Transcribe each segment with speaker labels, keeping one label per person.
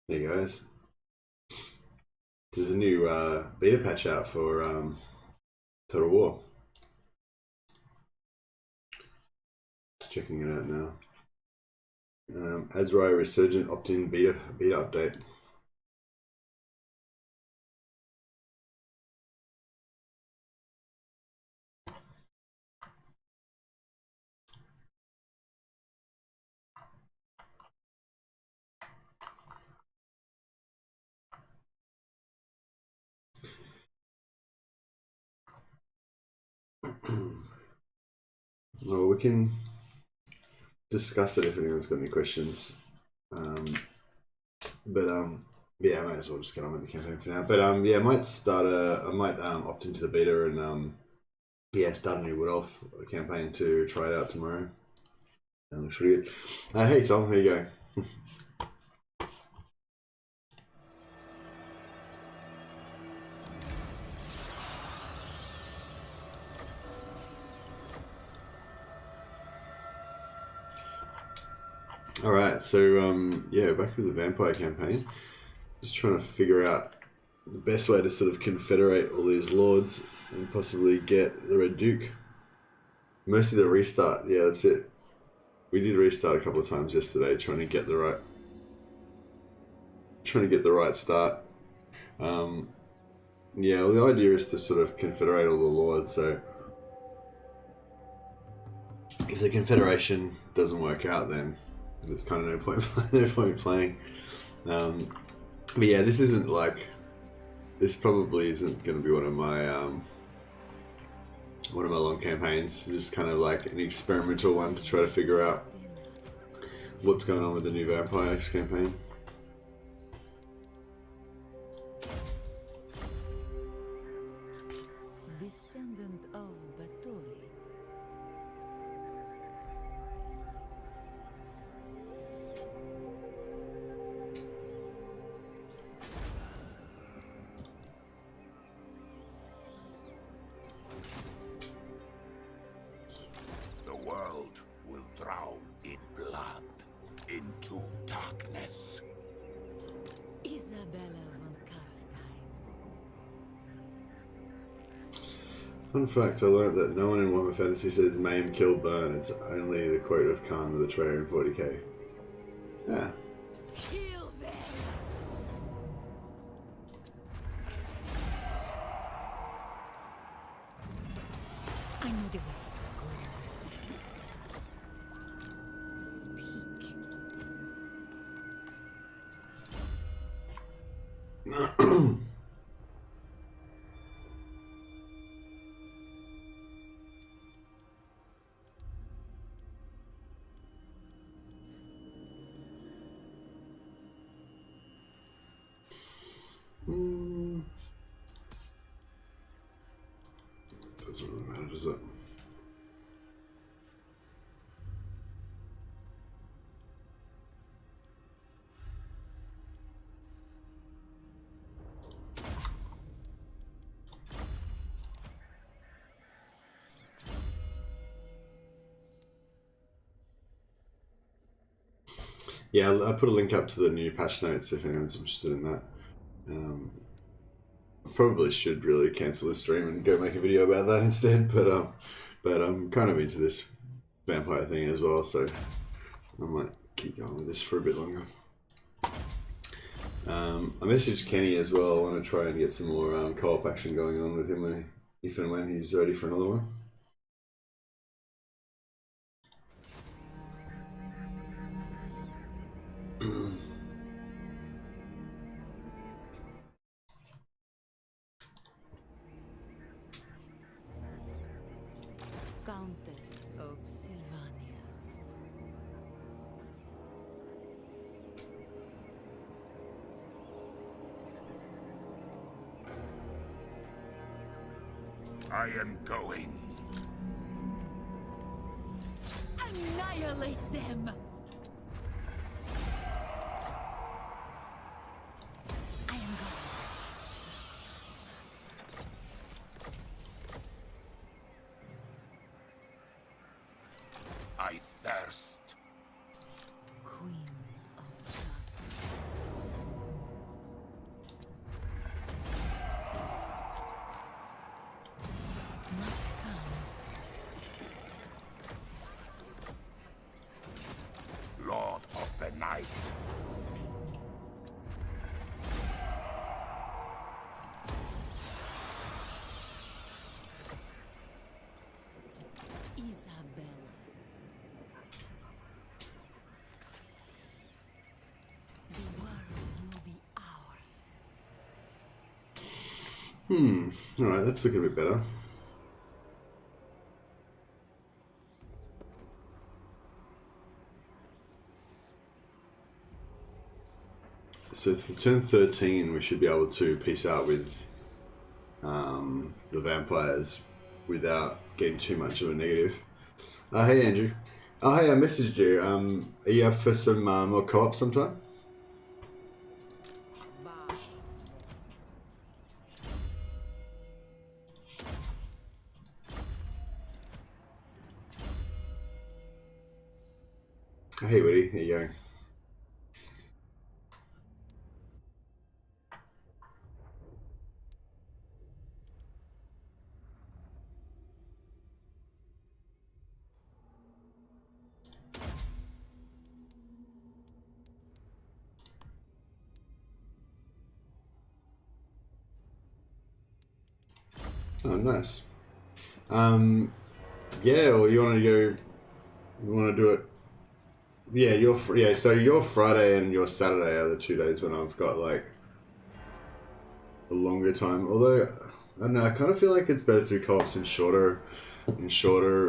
Speaker 1: There you guys. There's a new beta patch out for Total War. Just checking it out now. Azrai Resurgent opt-in beta update. Well, we can discuss it if anyone's got any questions. Yeah, I might as well just get on with the campaign for now. But yeah, I might start I might opt into the beta and yeah, start a new Wood Elf campaign to try it out tomorrow. That looks pretty good. Hey Tom, how you going? Alright, so yeah, back with the vampire campaign. Just trying to figure out the best way to sort of confederate all these lords and possibly get the Red Duke. Mostly the restart, yeah, that's it. We did restart a couple of times yesterday trying to get the right start. Yeah, well, the idea is to sort of confederate all the lords, so if the confederation doesn't work out, then there's kind of no point playing. But yeah, this isn't like, this probably isn't going to be one of my long campaigns. It's just kind of like an experimental one to try to figure out what's going on with the new vampire campaign.
Speaker 2: Descendant of Bathory.
Speaker 3: The world will drown in blood, into darkness.
Speaker 2: Isabella von Carstein.
Speaker 1: Fun fact, I learned that no one in Warhammer Fantasy says maim, kill, burn. It's only the quote of Khan the Betrayer in 40k. Yeah.
Speaker 2: Kill them! I need a way. Speak.
Speaker 1: Doesn't really matter, does it? Yeah, I'll put a link up to the new patch notes if anyone's interested in that. I probably should really cancel this stream and go make a video about that instead, but I'm kind of into this vampire thing as well, so I might keep going with this for a bit longer. I messaged Kenny as well. I want to try and get some more co-op action going on with him if and when he's ready for another one.
Speaker 2: Countess of Sylvania.
Speaker 3: I am going.
Speaker 2: Annihilate them! I am going.
Speaker 3: I thirst.
Speaker 2: Queen of Darkness.
Speaker 1: Alright, that's looking a bit better. So for turn 13, we should be able to peace out with the vampires without getting too much of a negative. Hey Andrew. Oh hey, I messaged you. Are you up for some more co-op sometime? Hey Woody, how you going? Oh, nice. Yeah, or you want to go? You want to do it? Yeah, yeah. So your Friday and your Saturday are the 2 days when I've got like a longer time. Although I don't know, I kind of feel like it's better to do co-ops in shorter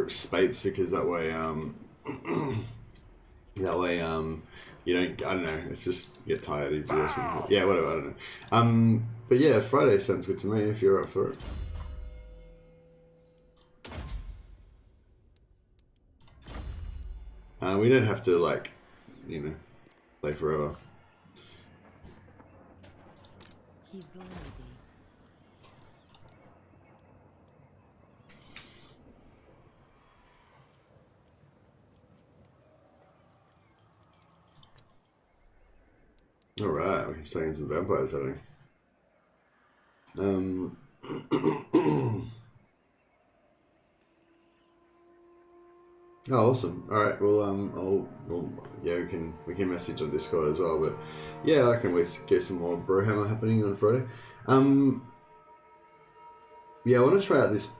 Speaker 1: spates because that way, you don't. I don't know. It's just you get tired easier or something. Yeah, whatever. I don't know. But yeah, Friday sounds good to me if you're up for it. We don't have to, like, you know, play forever.
Speaker 2: His lady.
Speaker 1: Alright, we can start in some vampires, I think. Oh, awesome! All right, well, yeah, we can message on Discord as well. But yeah, I can always get some more Warhammer happening on Friday. Yeah, I want to try out this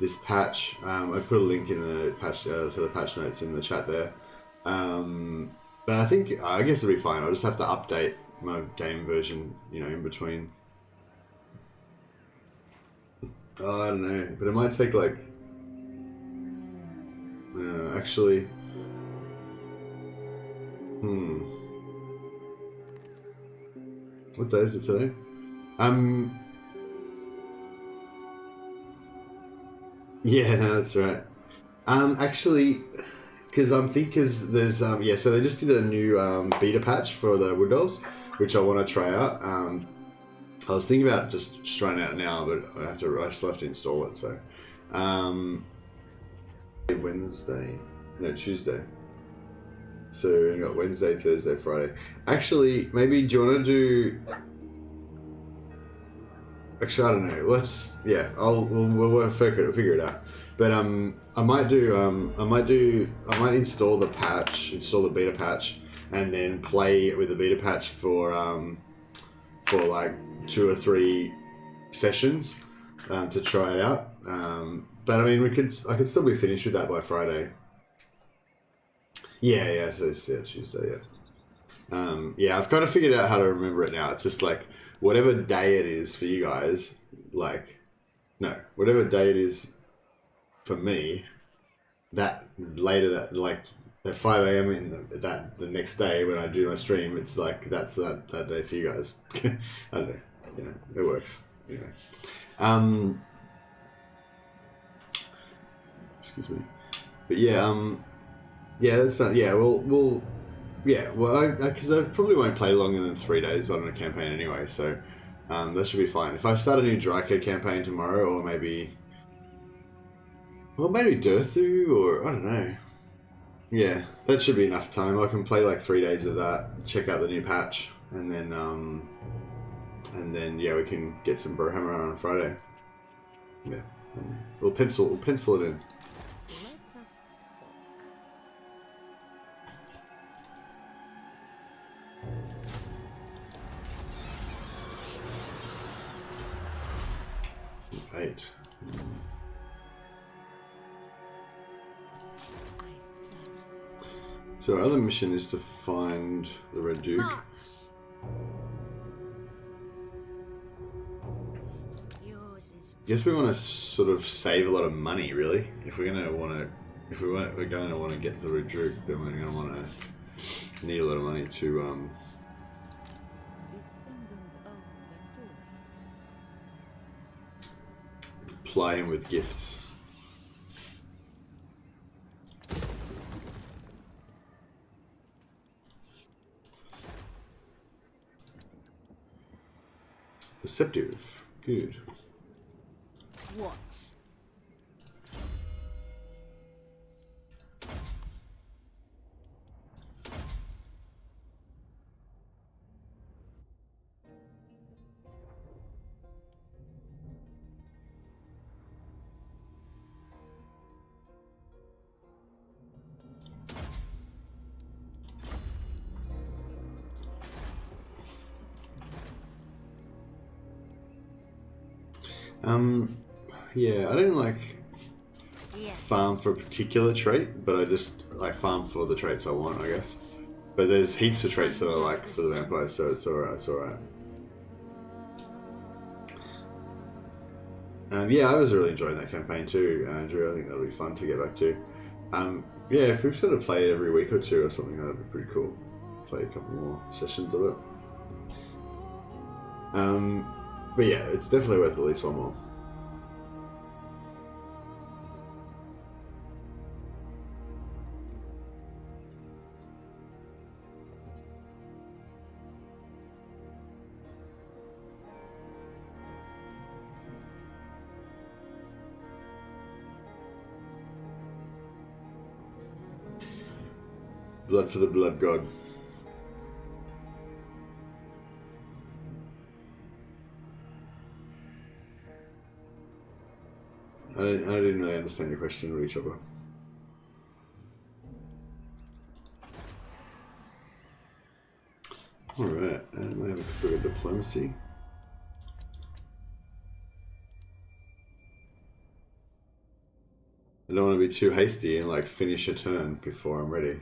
Speaker 1: this patch. I put a link in the patch to the patch notes in the chat there. But I guess it'll be fine. I'll just have to update my game version, you know, in between. Oh, I don't know, but it might take like. Actually, what day is it today? Yeah, no, that's right. Actually, because there's yeah, so they just did a new beta patch for the Wood Elves, which I want to try out. I was thinking about just trying it out now, but I still have to install it. So, Tuesday. So we got Wednesday, Thursday, Friday. Actually, maybe do you want to do? Actually, I don't know. We'll figure it out. But I might install the beta patch, and then play with the beta patch for like 2 or 3 sessions to try it out. But I mean, I could still be finished with that by Friday. Yeah, so it's Tuesday, yeah. Yeah, I've kind of figured out how to remember it now. It's just like, whatever day it is for you guys, whatever day it is for me, that later, that like at 5 a.m. the next day when I do my stream, it's like, that's that day for you guys. I don't know. Yeah, it works. Anyway. Excuse me. But yeah, that's not, yeah, because I probably won't play longer than 3 days on a campaign anyway, so that should be fine. If I start a new Drycha campaign tomorrow, or maybe Durthu, or I don't know. Yeah, that should be enough time. I can play like 3 days of that, check out the new patch, and then yeah, we can get some Warhammer on Friday. Yeah, we'll pencil it in. Right. So our other mission is to find the Red Duke. guess we want to sort of save a lot of money, really. If we're gonna want to, we're going to want to get the Redruke, then we're going to want to need a lot of money to ply him with gifts. Perceptive. Good.
Speaker 2: What?
Speaker 1: Yeah, I don't like
Speaker 2: Yes.
Speaker 1: farm for a particular trait, but I just like farm for the traits I want, I guess. But there's heaps of traits that I like for the vampire, so it's alright, it's alright. Yeah, I was really enjoying that campaign too, Andrew. I think that'll be fun to get back to. Yeah, if we sort of play it every week or two or something, that'd be pretty cool. Play a couple more sessions of it. But yeah, it's definitely worth at least one more. Blood for the blood god. I didn't really understand your question, really, Chopper. Alright, I have a bit of diplomacy. I don't want to be too hasty and like finish a turn before I'm ready.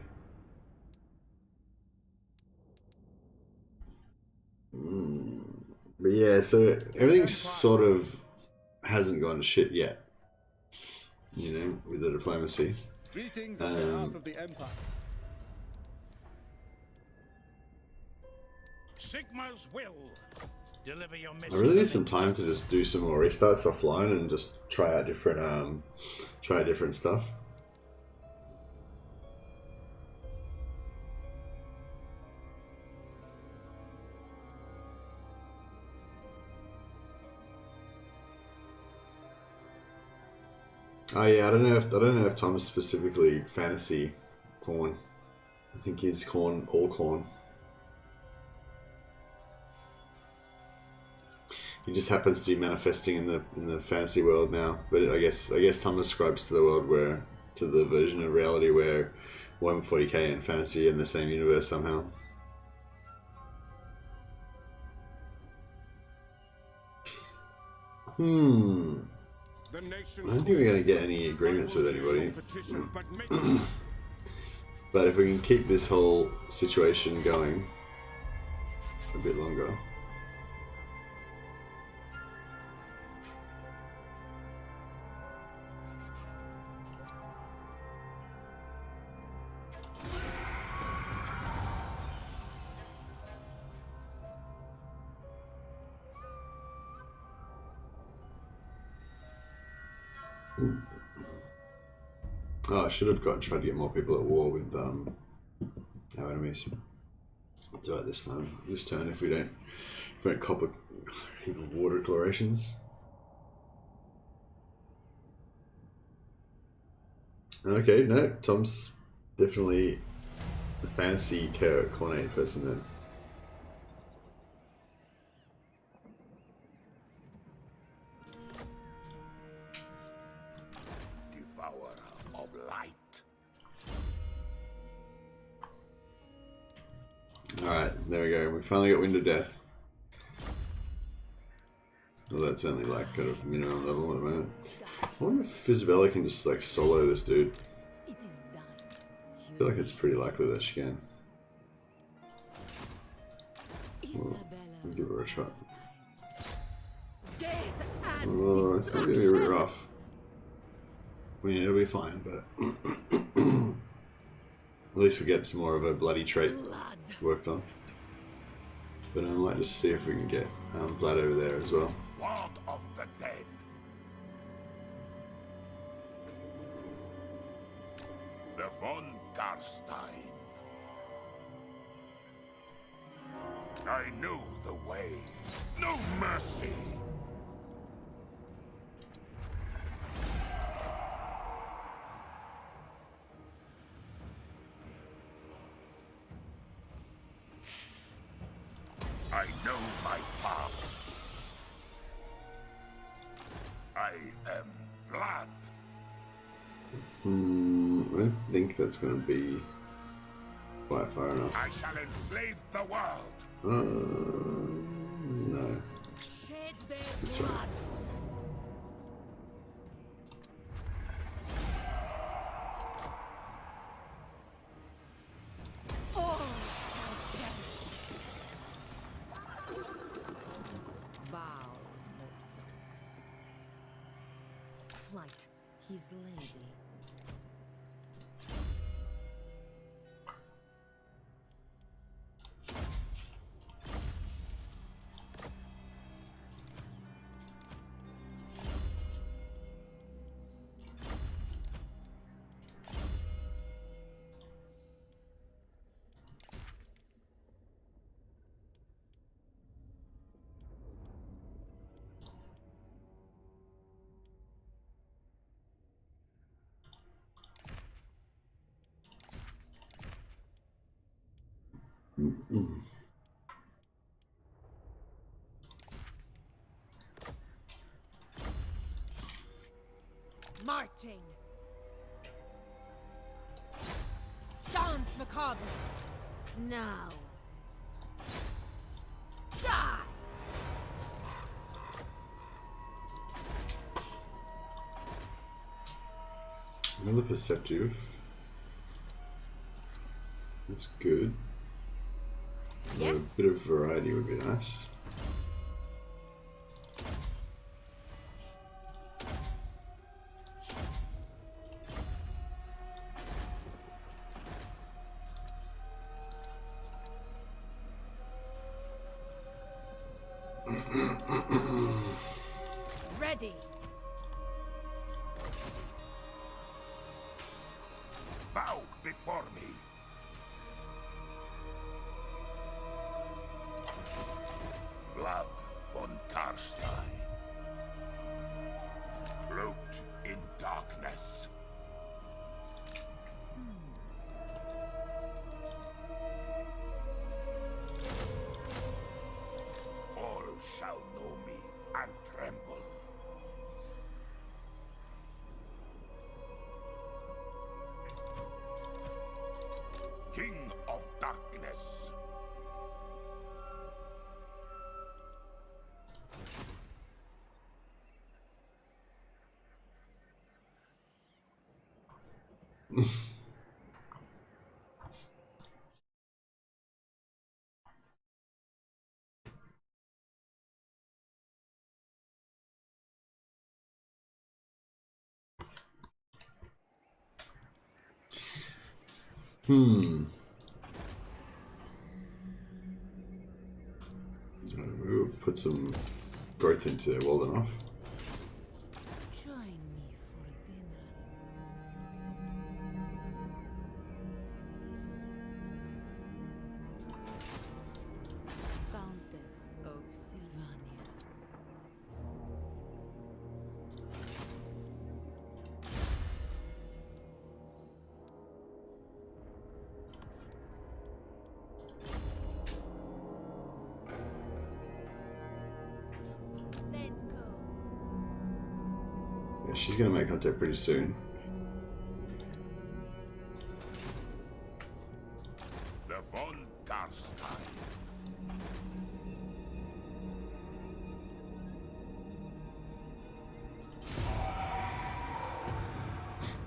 Speaker 1: But yeah, so everything sort of hasn't gone to shit yet. You know, with the diplomacy.
Speaker 4: Greetings on behalf of the Empire.
Speaker 3: Sigma's will. Deliver your
Speaker 1: I
Speaker 3: mission.
Speaker 1: really need some time to just do some more restarts offline and just try out different stuff. Oh yeah, I don't know if Tom's specifically fantasy corn. I think he's corn, all corn. He just happens to be manifesting in the fantasy world now. But I guess Tom ascribes to the version of reality where 140k and fantasy are in the same universe somehow. I don't think we're going to get any agreements with anybody. But if we can keep this whole situation going a bit longer. Oh, I should have tried to get more people at war with our enemies. I'll do it this time. This turn if we don't cop a heap of water declarations. Okay, no, Tom's definitely a fantasy Cornate person then. Alright, there we go. We finally got Wind of Death. Well, that's only like got a minimum level at the moment. I wonder if Isabella can just like solo this dude. I feel like it's pretty likely that she can. We'll give her a shot. Oh, it's going to be really rough. I mean, it'll be fine, but at least we get some more of a bloody trait worked on. But I might just see if we can get Vlad over there as well.
Speaker 3: Lord of the dead. The von Carstein. I know the way. No mercy. I know my path. I am Vlad.
Speaker 1: I don't think that's going to be quite far enough.
Speaker 3: I shall enslave the world.
Speaker 1: No.
Speaker 2: Shed their
Speaker 1: That's
Speaker 2: blood.
Speaker 1: right.
Speaker 2: All shall perish. Bow. Flight, his lady. Marching. Dance macabre. Now. Die.
Speaker 1: Another perceptive. That's good.
Speaker 2: Yes.
Speaker 1: A bit of variety would be nice.
Speaker 2: Ready.
Speaker 3: Bow before me. Vlad von Carstein. Cloaked in darkness. All shall know me and tremble. King of darkness.
Speaker 1: We'll put some growth into Walden.
Speaker 2: Join me for dinner. Countess of Sylvania. Then go.
Speaker 1: Yeah, she's gonna make contact pretty soon.
Speaker 3: The von Carstein.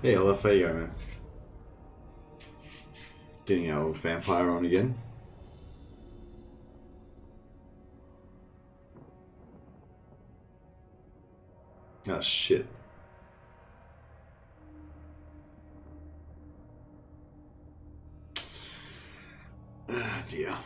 Speaker 1: Hey, Olaf, how you going, man? Getting our vampire on again. Oh shit. Oh dear.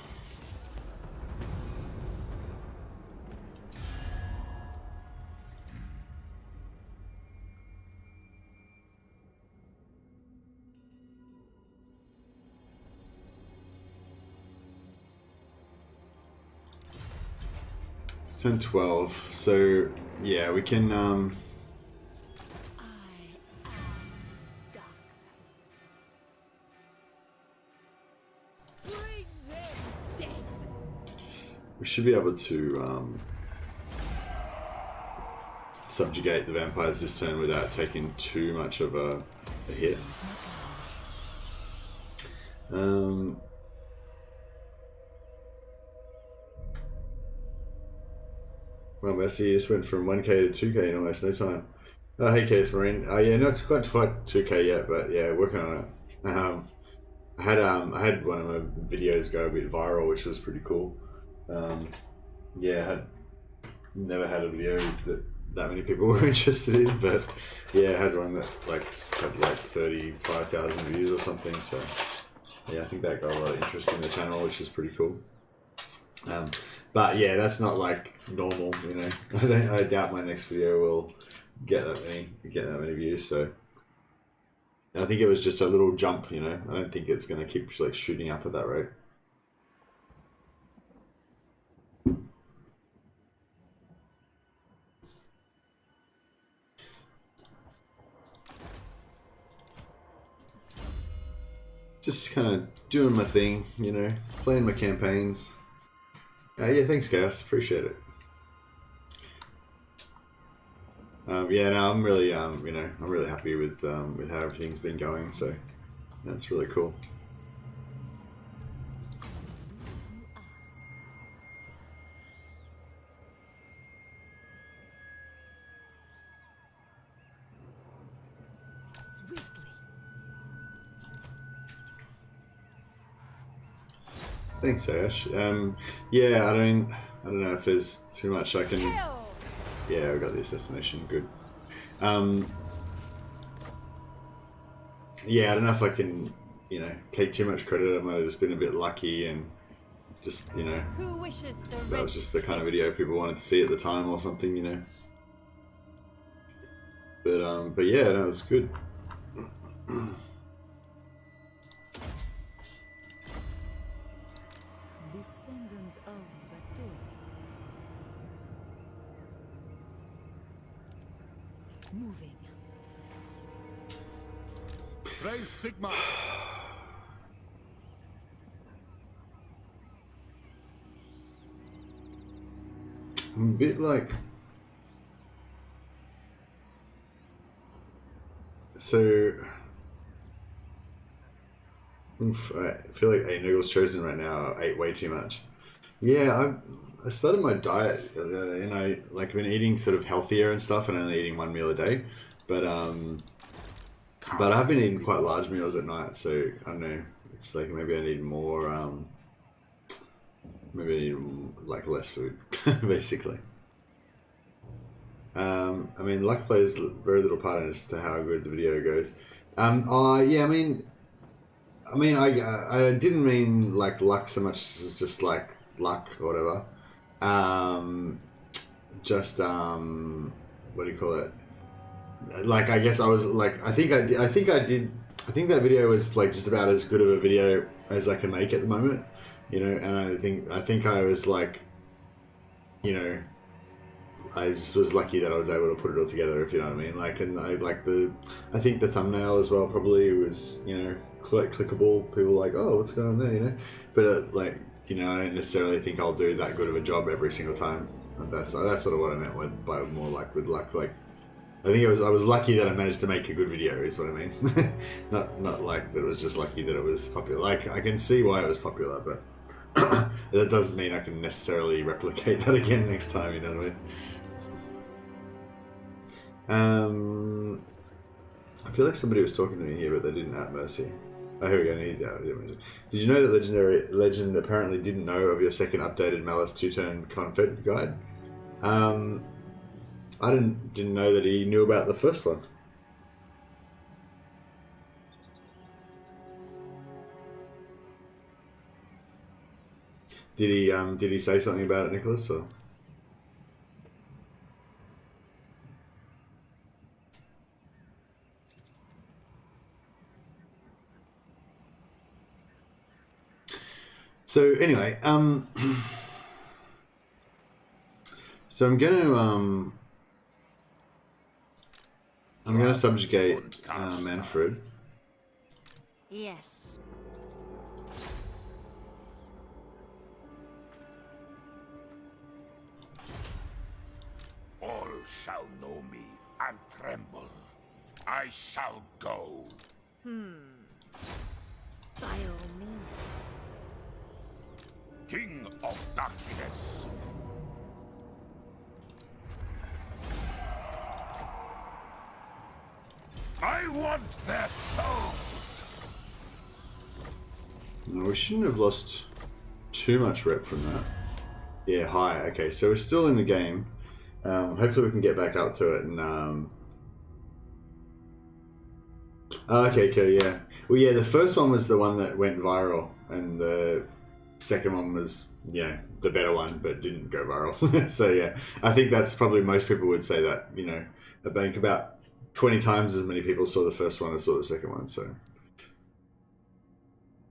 Speaker 1: It's 10:12, so yeah, we can
Speaker 2: I am darkness. Bring them death.
Speaker 1: we should be able to subjugate the vampires this turn without taking too much of a hit. Well, Messi just went from 1k to 2k in almost no time. Oh, hey, Case Marine. Yeah, not quite 2k yet, but yeah, working on it. I had one of my videos go a bit viral, which was pretty cool. Yeah, I had never had a video that many people were interested in, but yeah, I had one that had 35,000 views or something. So yeah, I think that got a lot of interest in the channel, which is pretty cool. But yeah, that's not like normal, you know. I doubt my next video will get that many views. So I think it was just a little jump, you know. I don't think it's going to keep like shooting up at that rate. Just kind of doing my thing, you know, playing my campaigns. Yeah, thanks, guys. Appreciate it. Yeah, no, I'm really, you know, I'm really happy with how everything's been going. So that's really cool.
Speaker 2: Swiftly.
Speaker 1: Thanks, Ash. Yeah, I don't know if there's too much I can. Yeah, I got the assassination. Good. Yeah, I don't know if I can, you know, take too much credit. I might have just been a bit lucky and just, you know,
Speaker 2: Who wishes the
Speaker 1: that was just the kind of video people wanted to see at the time or something, you know. But yeah, no, it was good.
Speaker 2: Descendant of Batur. Moving.
Speaker 3: Raise Sigma.
Speaker 1: I'm a bit like, so I feel like 8 noodles chosen right now. I ate way too much. Yeah, I started my diet, you know, like I've been eating sort of healthier and stuff, and only eating 1 meal a day. But I've been eating quite large meals at night, so I don't know. It's like maybe I need more. Maybe I need like less food, basically. I mean, luck plays very little part in as to how good the video goes. Yeah, I mean, I didn't mean like luck so much as just like luck or whatever. Just what do you call it? Like, I guess I was like, I think that video was like just about as good of a video as I can make at the moment, you know. And I think I was like, you know, I just was lucky that I was able to put it all together, if you know what I mean. Like, and I think the thumbnail as well probably was, you know, clickable. People were like, oh, what's going on there, you know. But like, you know, I don't necessarily think I'll do that good of a job every single time. And that's sort of what I meant by more like with luck. Like, I think I was lucky that I managed to make a good video, is what I mean. not like that it was just lucky that it was popular. Like, I can see why it was popular, but that doesn't mean I can necessarily replicate that again next time, you know what I mean? I feel like somebody was talking to me here, but they didn't at Mercy. Oh, here we go. Did you know that Legend apparently didn't know of your second updated Malice 2-turn confed guide? I didn't know that he knew about the first one. Did he say something about it, Nicholas? Or? So anyway, so I'm gonna subjugate Manfred.
Speaker 2: Yes.
Speaker 3: All shall know me and tremble. I shall go.
Speaker 2: By all means.
Speaker 3: King of Darkness. I want their souls.
Speaker 1: No, we shouldn't have lost too much rep from that. Yeah, high. Okay, so we're still in the game. Hopefully we can get back up to it and okay, yeah. Well, yeah, the first one was the one that went viral, and the second one was, you know, the better one, but didn't go viral. So yeah, I think that's probably most people would say that, you know, I think about 20 times as many people saw the first one as saw the second one, so.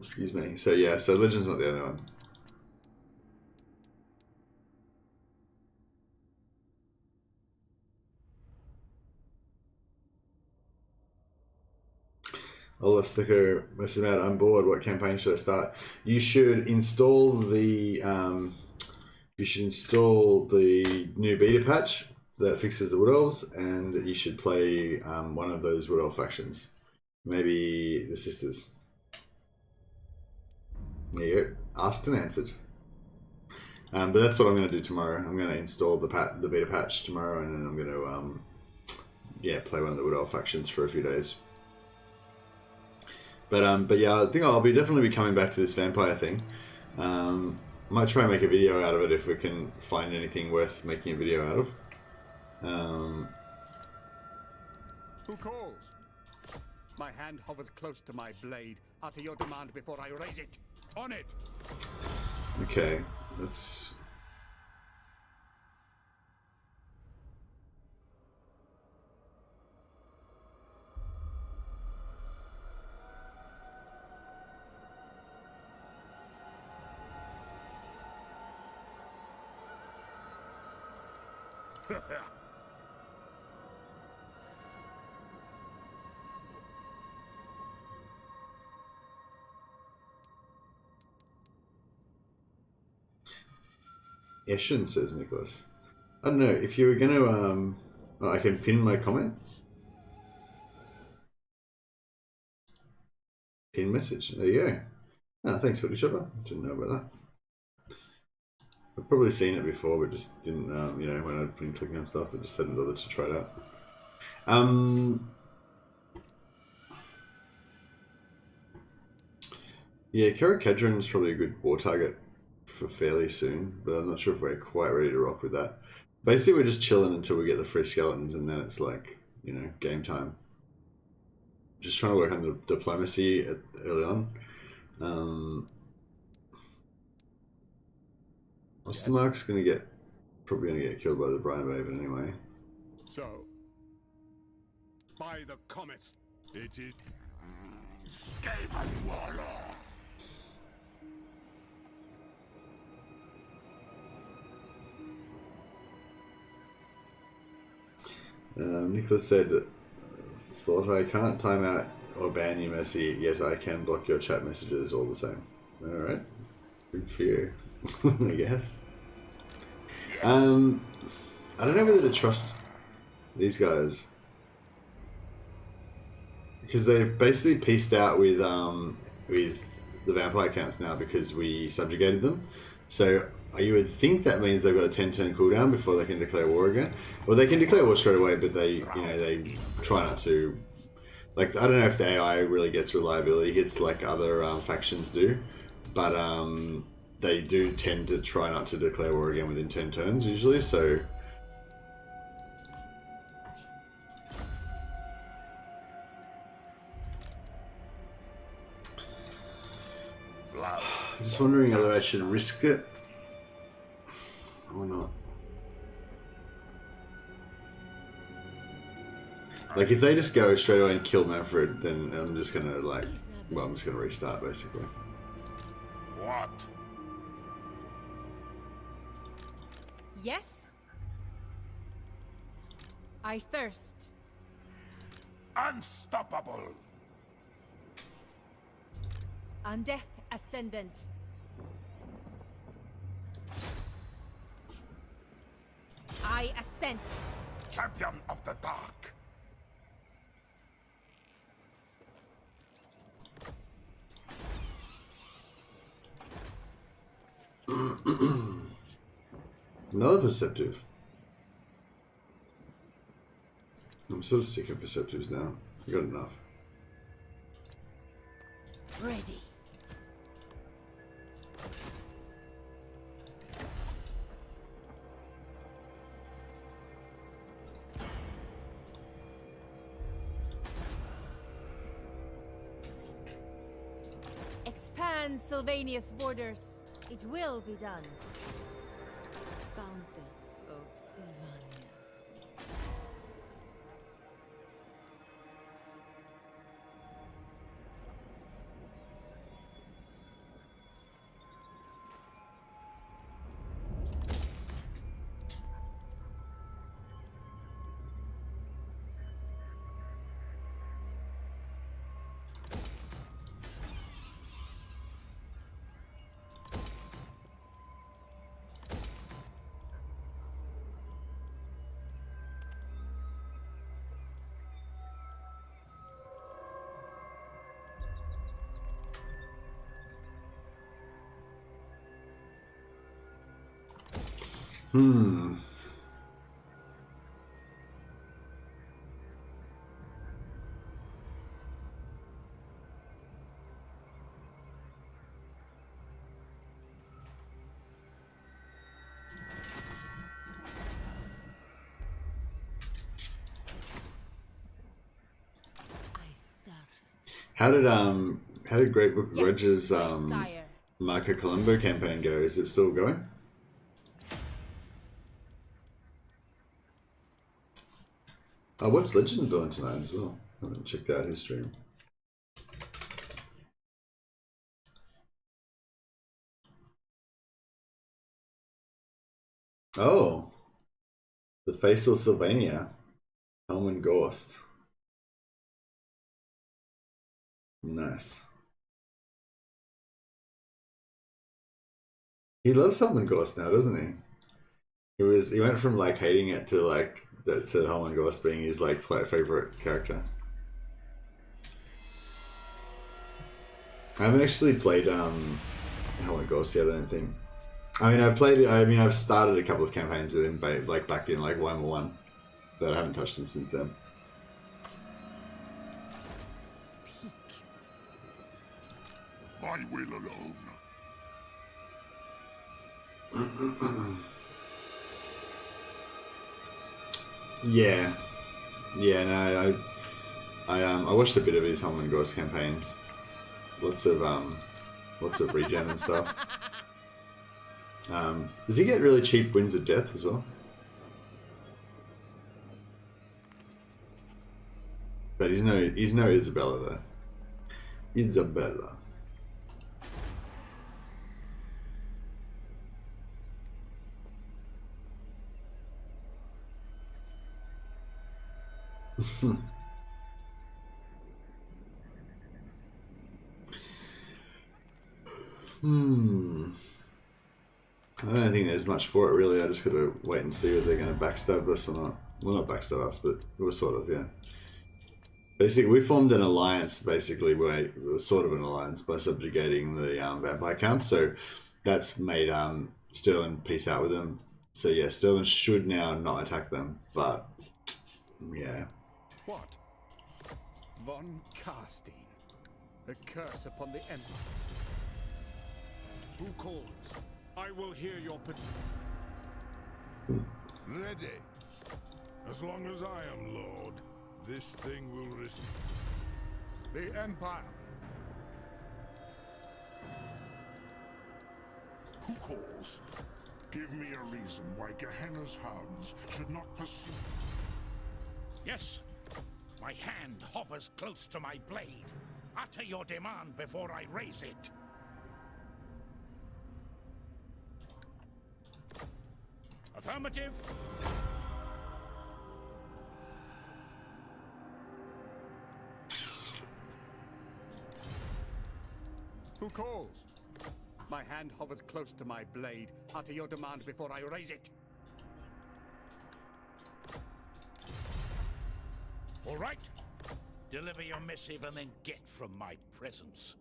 Speaker 1: Excuse me. So yeah, so Legend's not the only one. Olaf Sticker messing about, I'm bored, what campaign should I start? You should install the new beta patch that fixes the Wood Elves, and you should play one of those Wood Elf factions. Maybe the Sisters. There you go. Asked and answered. But that's what I'm going to do tomorrow. I'm going to install the beta patch tomorrow, and then I'm going to yeah, play one of the Wood Elf factions for a few days. But yeah, I think I'll definitely be coming back to this vampire thing. Might try and make a video out of it if we can find anything worth making a video out of.
Speaker 4: Who calls? My hand hovers close to my blade. Utter your demand before I raise it. On it!
Speaker 1: Okay, let's... Eshin, says Nicholas. I don't know, if you were going to... I can pin my comment. Pin message. There you go. Oh, thanks, Woody Chopper. Didn't know about that. I've probably seen it before, but just didn't, you know, when I'd been clicking on stuff, I just hadn't bothered to try it out. Yeah, Karakadron is probably a good war target for fairly soon, but I'm not sure if we're quite ready to rock with that. Basically, we're just chilling until we get the free skeletons, and then it's like, you know, game time. Just trying to work on the diplomacy early on. Ostermark's probably gonna get killed by the Brian Maven anyway.
Speaker 4: So, by the comet, it is
Speaker 3: Skaven Warlord.
Speaker 1: Nicholas said, thought I can't time out or ban you, Messi, yet I can block your chat messages all the same. Alright. Good for you, I guess. I don't know whether to trust these guys. Because they've basically pieced out with the vampire counts now because we subjugated them. So you would think that means they've got a 10-turn cooldown before they can declare war again. Well, they can declare war straight away, but they try not to. Like, I don't know if the AI really gets reliability hits like other factions do, but they do tend to try not to declare war again within 10 turns usually. So
Speaker 3: blood.
Speaker 1: I'm just wondering whether I should risk it or not. Like, if they just go straight away and kill Manfred, then I'm just gonna, like, well, I'm just gonna restart, basically.
Speaker 3: What?
Speaker 2: Yes? I thirst.
Speaker 3: Unstoppable.
Speaker 2: Undeath Ascendant. I assent.
Speaker 3: Champion of the dark.
Speaker 1: Another perceptive. I'm sort of sick of perceptives now. I got enough.
Speaker 2: Ready. Expand Sylvania's borders. It will be done. Countess of Sylvania.
Speaker 1: Hmm. How did Great Book of
Speaker 2: Yes,
Speaker 1: Grudges
Speaker 2: sire.
Speaker 1: Marco Colombo campaign go? Is it still going? Oh, what's Legend doing tonight as well? I haven't checked out his stream. Oh, the Faceless Sylvania, Helm Ghost. Nice. He loves Helm Ghost now, doesn't he? He went from like hating it to like to Helm Ghost being his like favorite character. I haven't actually played Helm Ghost yet, I don't think. I mean, I've started a couple of campaigns with him, like back in like Warhammer 1, but I haven't touched him since then.
Speaker 2: Speak.
Speaker 3: My will alone.
Speaker 1: Yeah, no, I watched a bit of his Helm Ghost campaigns. Lots of regen and stuff. Does he get really cheap Winds of Death as well? But he's no Isabella though. Isabella. I don't think there's much for it really. I just gotta wait and see if they're gonna backstab us or not. Well, not backstab us, but we're sort of, yeah. Basically, we formed an alliance, basically, sort of an alliance by subjugating the vampire counts. So that's made Sterling peace out with them. So yeah, Sterling should now not attack them, but yeah.
Speaker 4: What? Von Carstein. A curse upon the Empire.
Speaker 3: Who calls? I will hear your petition. Ready. As long as I am Lord, this thing will receive.
Speaker 4: The Empire.
Speaker 3: Who calls? Give me a reason why Gehenna's hounds should not pursue.
Speaker 5: Yes. My hand hovers close to my blade. Utter your demand before I raise it. Affirmative.
Speaker 4: Who calls? My hand hovers close to my blade. Utter your demand before I raise it.
Speaker 5: All right. Deliver your missive and then get from my presence.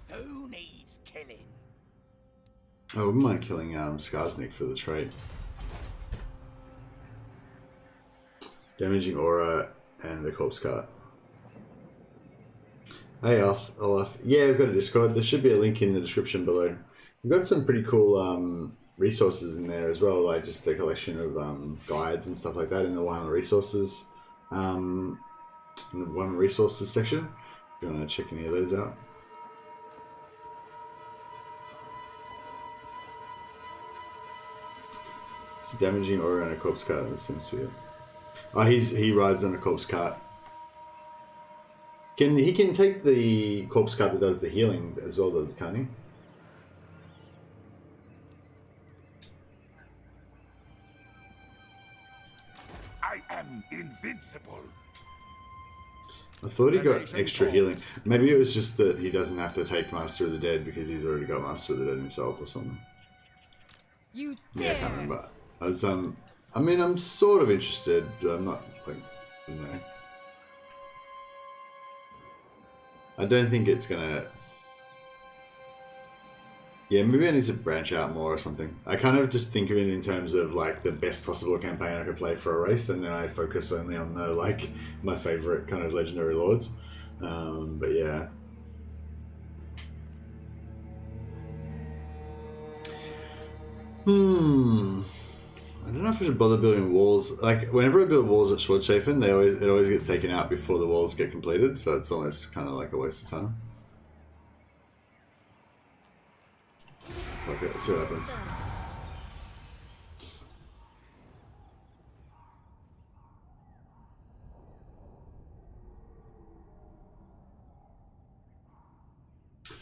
Speaker 5: Who needs killing?
Speaker 1: I wouldn't mind killing Skarsnik for the trait. Damaging aura and a corpse cart. Hey Olaf. Yeah, we've got a Discord. There should be a link in the description below. We've got some pretty cool resources in there as well, like just a collection of guides and stuff like that in the Warhammer resources. In the Warhammer resources section. If you want to check any of those out. It's damaging aura and a corpse cart. That seems to be it. Oh, he rides on a corpse cart. He can take the corpse cart that does the healing as well, though, can't he?
Speaker 3: I am invincible.
Speaker 1: I thought he got extra healing. Maybe it was just that he doesn't have to take Master of the Dead because he's already got Master of the Dead himself or something.
Speaker 2: You
Speaker 1: Yeah, I can't
Speaker 2: dare!
Speaker 1: remember. I mean, I'm sort of interested, but I'm not, like, you know. I don't think it's gonna... Yeah, maybe I need to branch out more or something. I kind of just think of it in terms of, like, the best possible campaign I could play for a race, and then I focus only on the, like, my favorite kind of legendary lords. But yeah. I don't know if I should bother building walls. Like, whenever I build walls at Schwarzschafen, it always gets taken out before the walls get completed, so it's almost kind of like a waste of time. Okay, let's see what happens.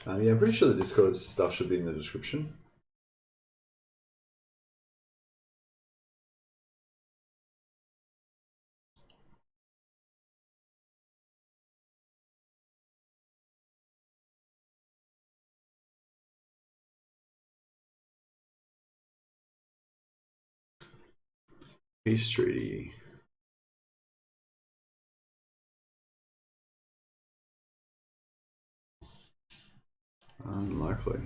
Speaker 1: Yeah, I'm pretty sure the Discord stuff should be in the description. Peace treaty. Unlikely.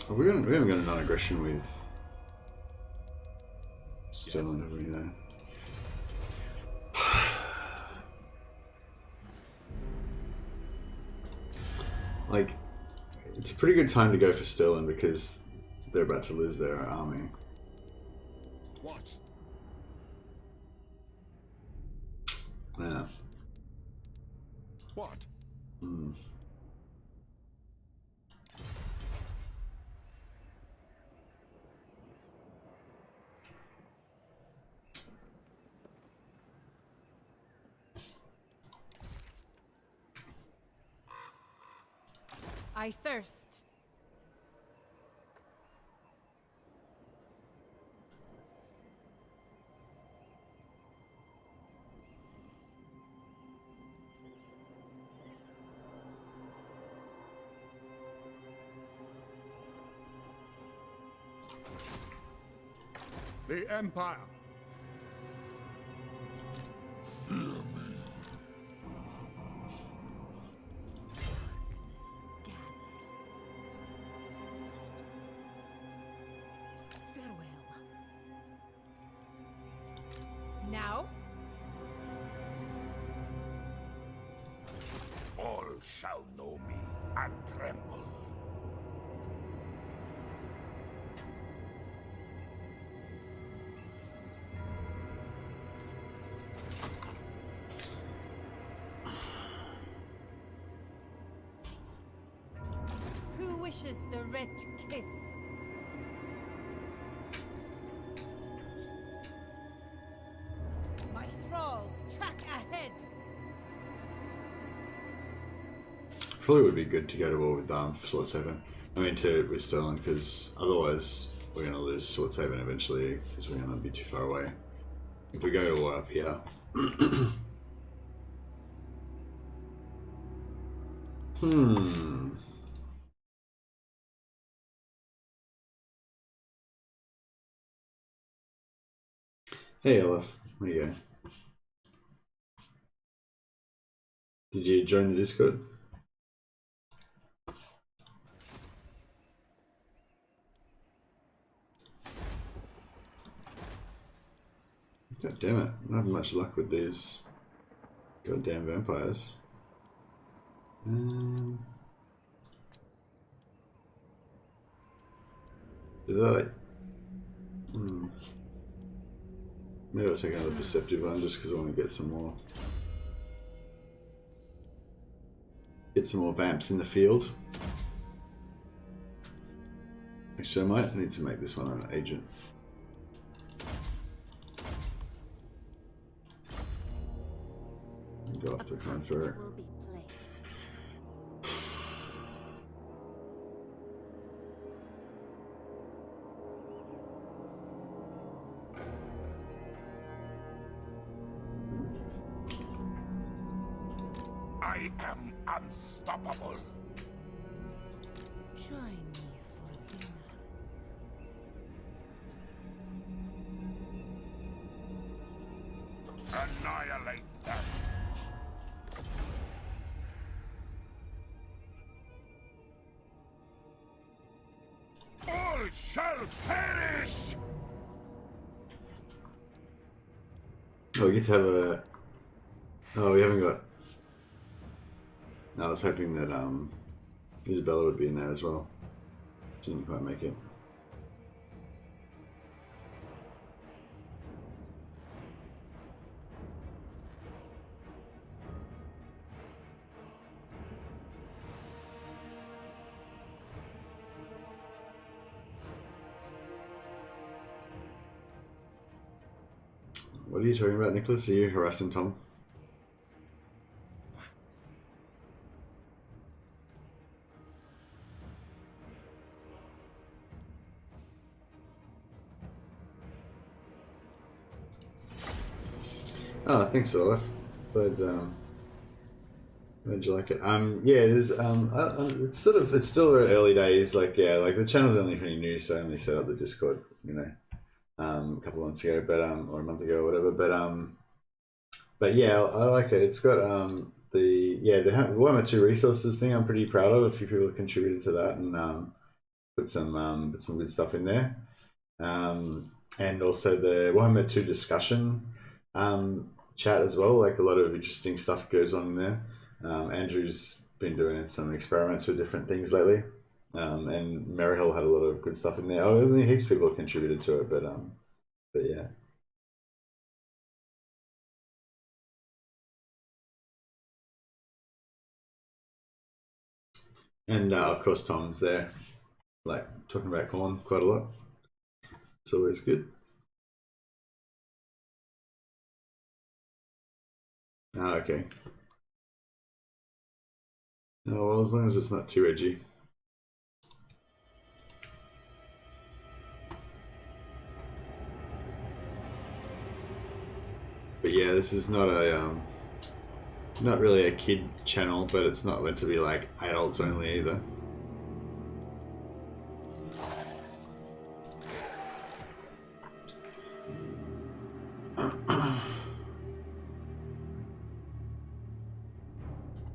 Speaker 1: We haven't got a non-aggression with Sterling, have we? No. Like, it's a pretty good time to go for Sterling because they're about to lose their army.
Speaker 4: What?
Speaker 1: Yeah.
Speaker 4: What?
Speaker 1: Hmm.
Speaker 2: I thirst.
Speaker 4: The Empire.
Speaker 3: shall know me and tremble.
Speaker 2: Who wishes the red kiss? My thralls track ahead.
Speaker 1: Probably would be good to go to war with Sword Saving. I mean, with Sterling, because otherwise we're going to lose Sword Saving eventually, because we're going to be too far away. If we go to war up here. Hey, Olaf. There you go. Did you join the Discord? God damn it. I'm not having much luck with these goddamn vampires. Did they like... Maybe I'll take another perceptive one just because I want to get some more. Get some more vamps in the field. Actually, I might need to make this one an agent. Go off to convert.
Speaker 3: I am unstoppable.
Speaker 2: Join me for dinner.
Speaker 3: Annihilate them. All shall perish.
Speaker 1: Oh, we get to have a... Oh, we haven't got... No, I was hoping that Isabella would be in there as well. She didn't quite make it. What are you talking about, Nicholas? Are you harassing Tom? Oh, thanks, Olaf. But how'd you like it? Yeah, there's it's still very early days. Like, yeah, like the channel's only pretty new, so I only set up the Discord, you know, a couple of months ago, but or a month ago or whatever. But yeah, I like it. It's got the Warhammer 2 resources thing. I'm pretty proud of. A few people have contributed to that and put some good stuff in there. And also the Warhammer 2 discussion chat as well. Like a lot of interesting stuff goes on in there. Andrew's been doing some experiments with different things lately, and Maryhill had a lot of good stuff in there. Oh, I mean, heaps of people have contributed to it, but yeah. And of course, Tom's there, like talking about Corn quite a lot. It's always good. Ah, okay. Oh, well, as long as it's not too edgy. But yeah, this is not a not really a kid channel, but it's not meant to be like adults only either.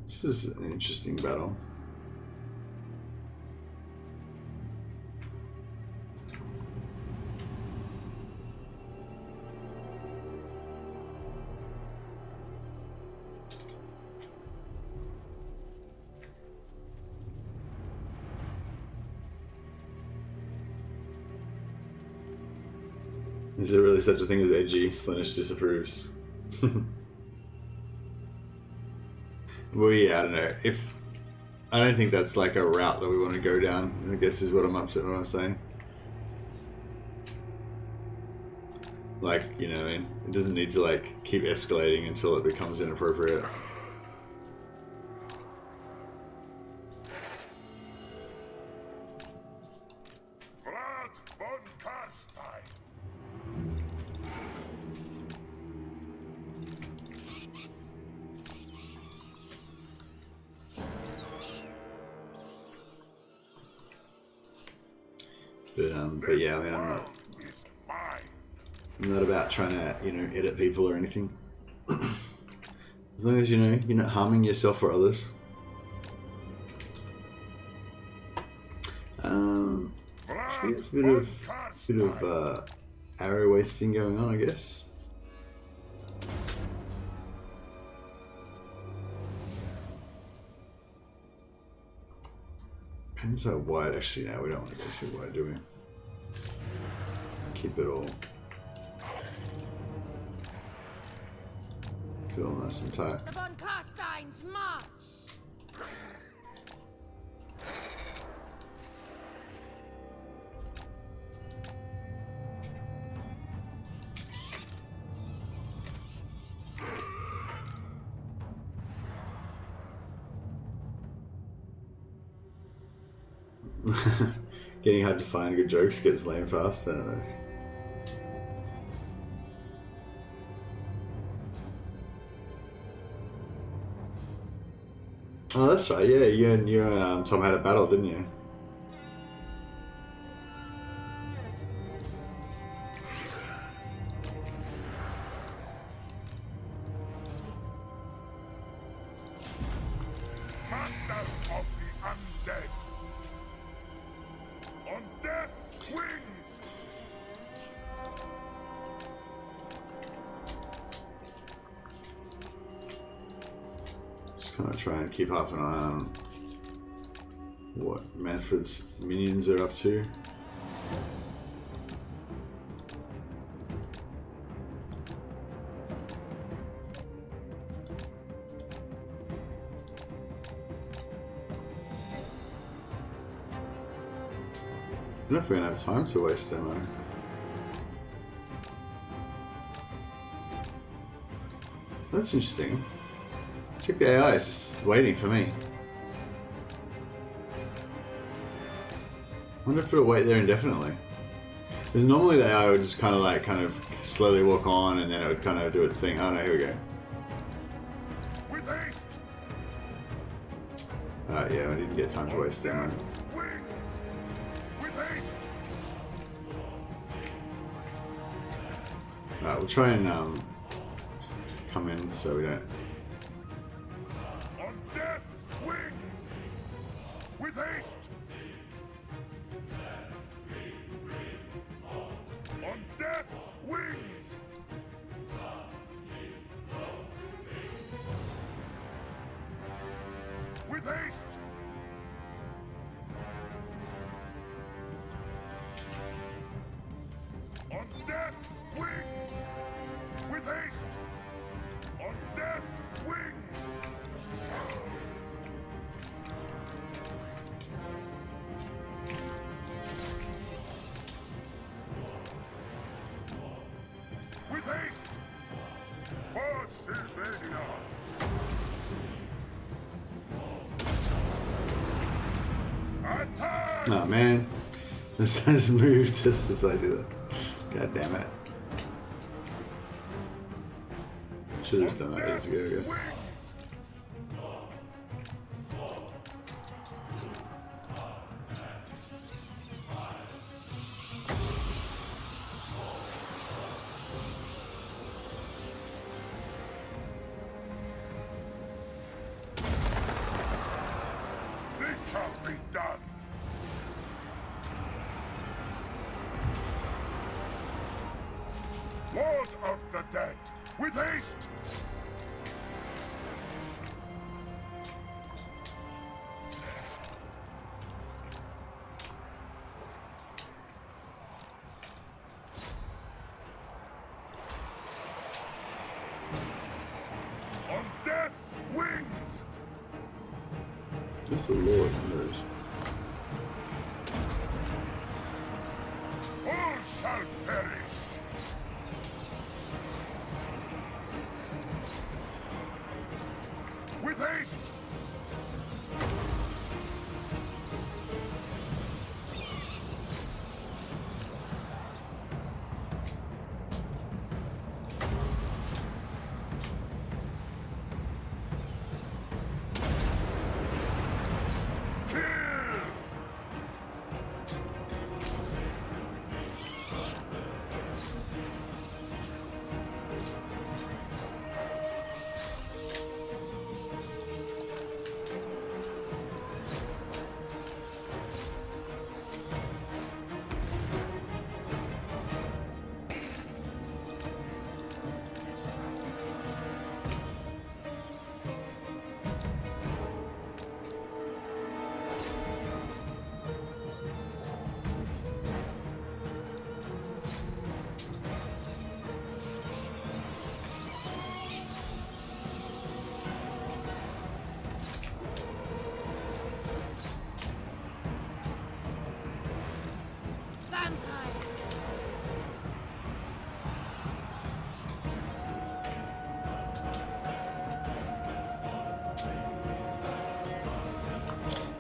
Speaker 1: This is an interesting battle. Is there really such a thing as edgy? Slenish disapproves. Well, yeah, I don't know. I don't think that's like a route that we want to go down, I guess is what I'm saying. Like, you know what I mean? It doesn't need to like keep escalating until it becomes inappropriate.
Speaker 3: Vlad von Carstein.
Speaker 1: But yeah, I mean,
Speaker 3: World is mine.
Speaker 1: I'm not about trying to, you know, edit people or anything. As long as, you know, you're not harming yourself or others. So yeah, it's a bit of arrow wasting going on, I guess. Depends how wide. Actually, no, we don't want to go too wide, do we? Keep it all nice and tight.
Speaker 2: The von Carstein's march!
Speaker 1: Getting hard to find good jokes gets lame fast. I don't know. Oh, that's right. Yeah, you and Tom had a battle, didn't you?
Speaker 3: Master of the undead. On death's wings.
Speaker 1: Just kind of try and keep half an eye on what Manfred's minions are up to. I don't know if we're gonna have time to waste them though. That's interesting. Check the AI, it's just waiting for me. I wonder if it'll wait there indefinitely. Because normally the AI would just kind of slowly walk on and then it would kind of do its thing. Oh no, here we go.
Speaker 3: With haste.
Speaker 1: Alright, yeah, I didn't get time to waste them.
Speaker 3: Wings. With haste.
Speaker 1: Alright, we'll try and come in so we don't.
Speaker 3: On death's wings. With haste. On death's wings. With haste. On death's wings. With haste. On death's wings. With haste. For Sylvania. Attack!
Speaker 1: Oh man, this just moved just as I do that. God damn it. Should have just done that years ago, I guess.
Speaker 3: It shall be done. Lord of the dead, with haste!
Speaker 1: Where's the Lord? There it is.
Speaker 3: All shall perish. With haste.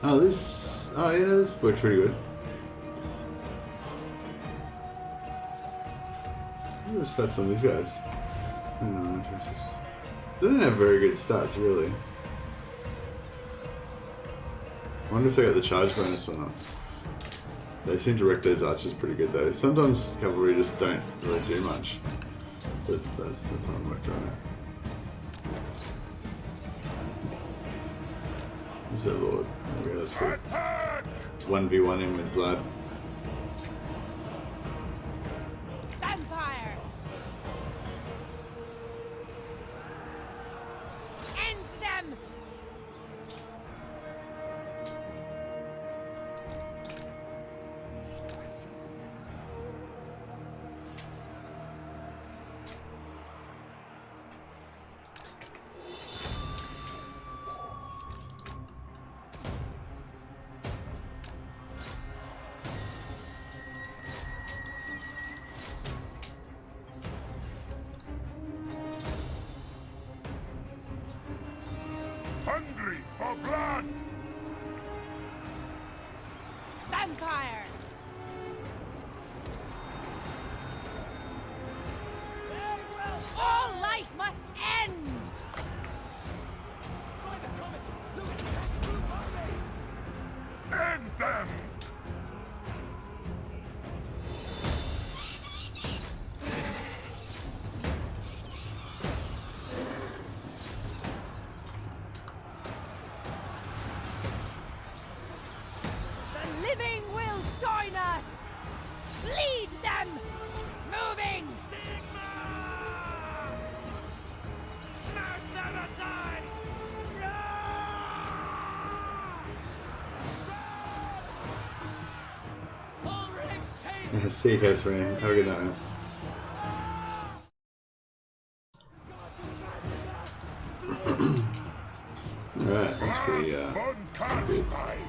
Speaker 1: Oh, this. Oh, yeah, this worked pretty good. What are the stats on these guys? They don't have very good stats, really. I wonder if they got the charge bonus or not. They seem to wreck those archers pretty good, though. Sometimes cavalry just don't really do much. But that's the time worked on it. Who's that Lord? Okay, let's go. 1v1 in with Vlad.
Speaker 2: Vampire! End them!
Speaker 3: Hungry for blood.
Speaker 2: Vampire! All life must end!
Speaker 3: End them.
Speaker 2: The living will join us! Lead them! Moving!
Speaker 1: See you guys, man. Have a good night, man. Alright, that's pretty,
Speaker 3: Vlad von Carstein.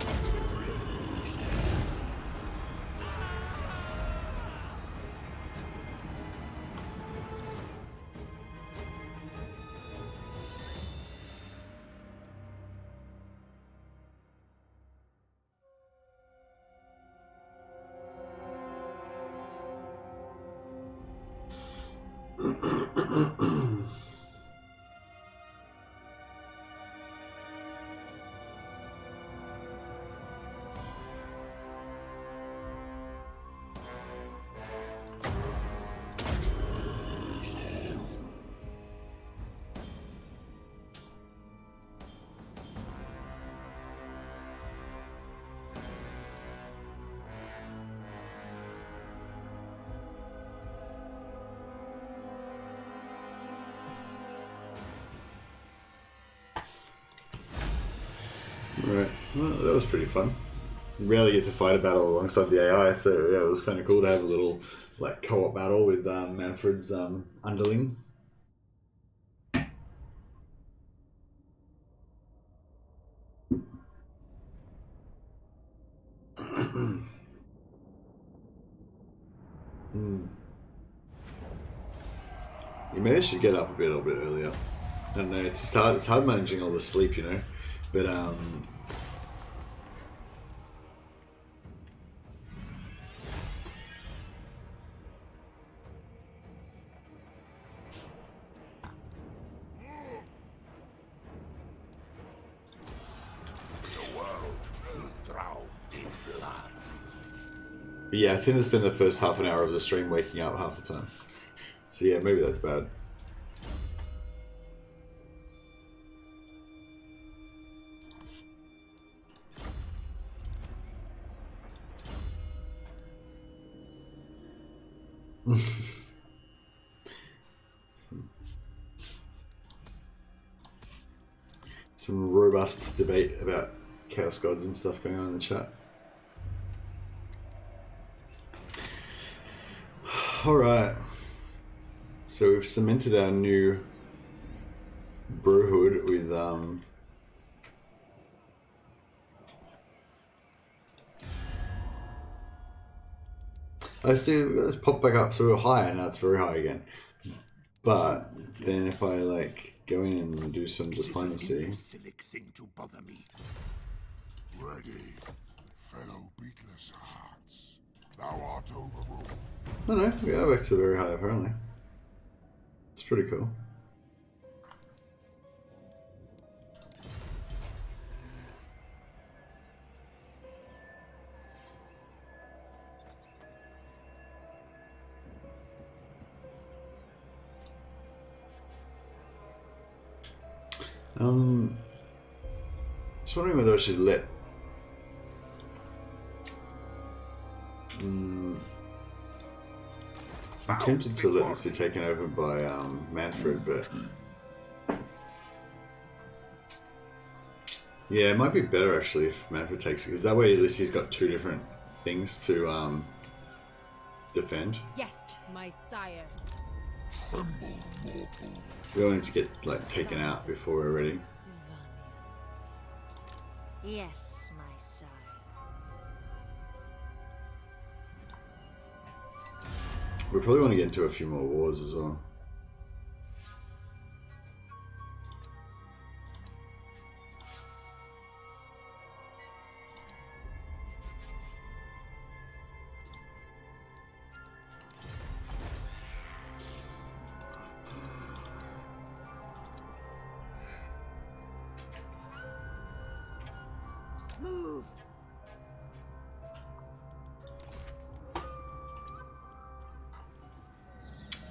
Speaker 1: Right. Well, that was pretty fun. You rarely get to fight a battle alongside the AI, so yeah, it was kind of cool to have a little like co-op battle with Manfred's underling. Maybe I should get up a little bit earlier. I don't know. It's hard managing all the sleep, you know. But yeah, I seem to spend the first half an hour of the stream waking up half the time. So yeah, maybe that's bad. Some robust debate about Chaos Gods and stuff going on in the chat. Alright. So we've cemented our new brewhood with I see, let's pop back up, so we're high, and now it's very high again. But then if I like go in and do some diplomacy.
Speaker 3: Thing to bother me. Ready, fellow beatless hearts. Thou art overruled.
Speaker 1: No, no, we are back to very high apparently. It's pretty cool. Just wondering whether I should let I'm tempted to let this be taken over by Manfred, but yeah, it might be better actually if Manfred takes it, because that way at least he's got two different things to defend.
Speaker 2: Yes, my sire.
Speaker 1: We don't need to get like taken out before we're ready.
Speaker 2: Yes, my sire.
Speaker 1: We probably want to get into a few more wars as well.
Speaker 2: Move.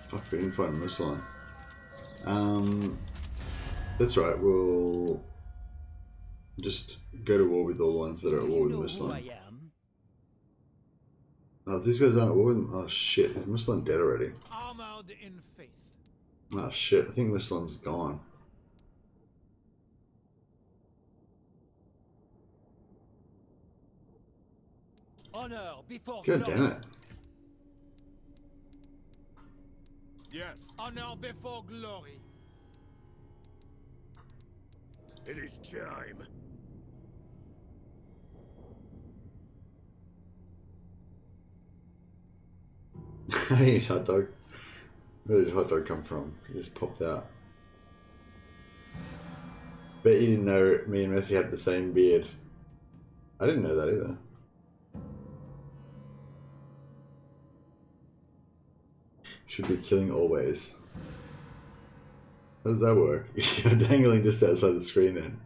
Speaker 1: Fuck, we didn't find Muslan. That's right, we'll just go to war with all the ones that are at war with Muslan. Oh, these guys aren't at war with... Oh shit, is Muslan dead already?
Speaker 4: Armored in faith.
Speaker 1: Oh shit, I think Muslan's gone.
Speaker 4: Honor before
Speaker 1: God
Speaker 4: glory.
Speaker 1: damn it.
Speaker 4: Yes. Honor before glory.
Speaker 3: It is time.
Speaker 1: Hey, hot dog. Where did hot dog come from? He just popped out. Bet you didn't know me and Messi had the same beard. I didn't know that either. Should be killing always. How does that work? You're dangling just outside the screen then.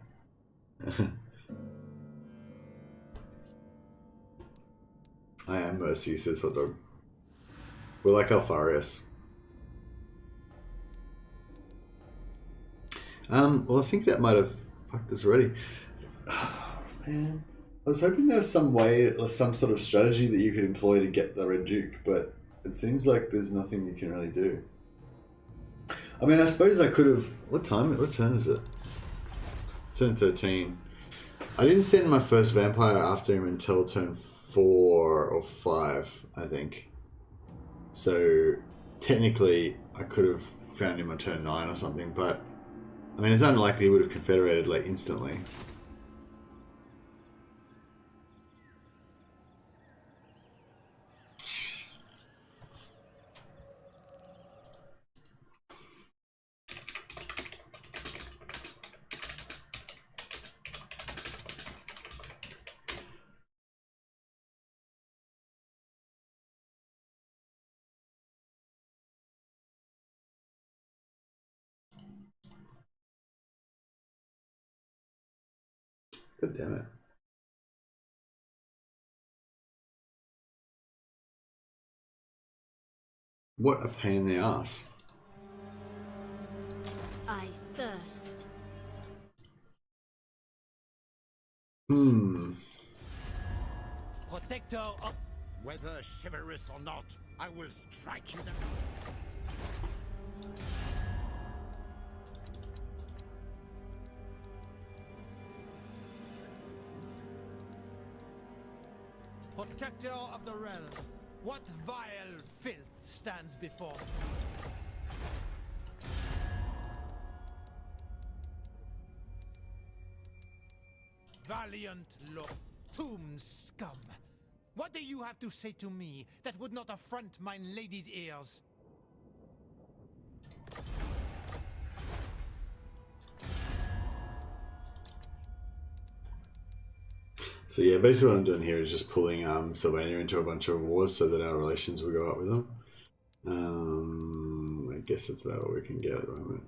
Speaker 1: I am Mercy, says hot dog. We're like Alfarius. Well, I think that might have fucked us already. Man, I was hoping there was some way, or some sort of strategy that you could employ to get the Red Duke, but it seems like there's nothing you can really do. I mean, I suppose I could have... What turn is it? It's turn 13. I didn't send my first vampire after him until turn 4 or 5, I think. So, technically, I could have found him on turn 9 or something, but... I mean, it's unlikely he would have confederated, like, instantly. God damn it. What a pain in the ass.
Speaker 2: I thirst.
Speaker 6: Protector of...
Speaker 3: Whether chivalrous or not, I will strike you down.
Speaker 6: Protector of the realm. What vile filth stands before me? Valiant Lord, tomb scum. What do you have to say to me that would not affront mine lady's ears?
Speaker 1: So yeah, basically what I'm doing here is just pulling Sylvania into a bunch of wars so that our relations will go up with them. I guess that's about what we can get at the moment.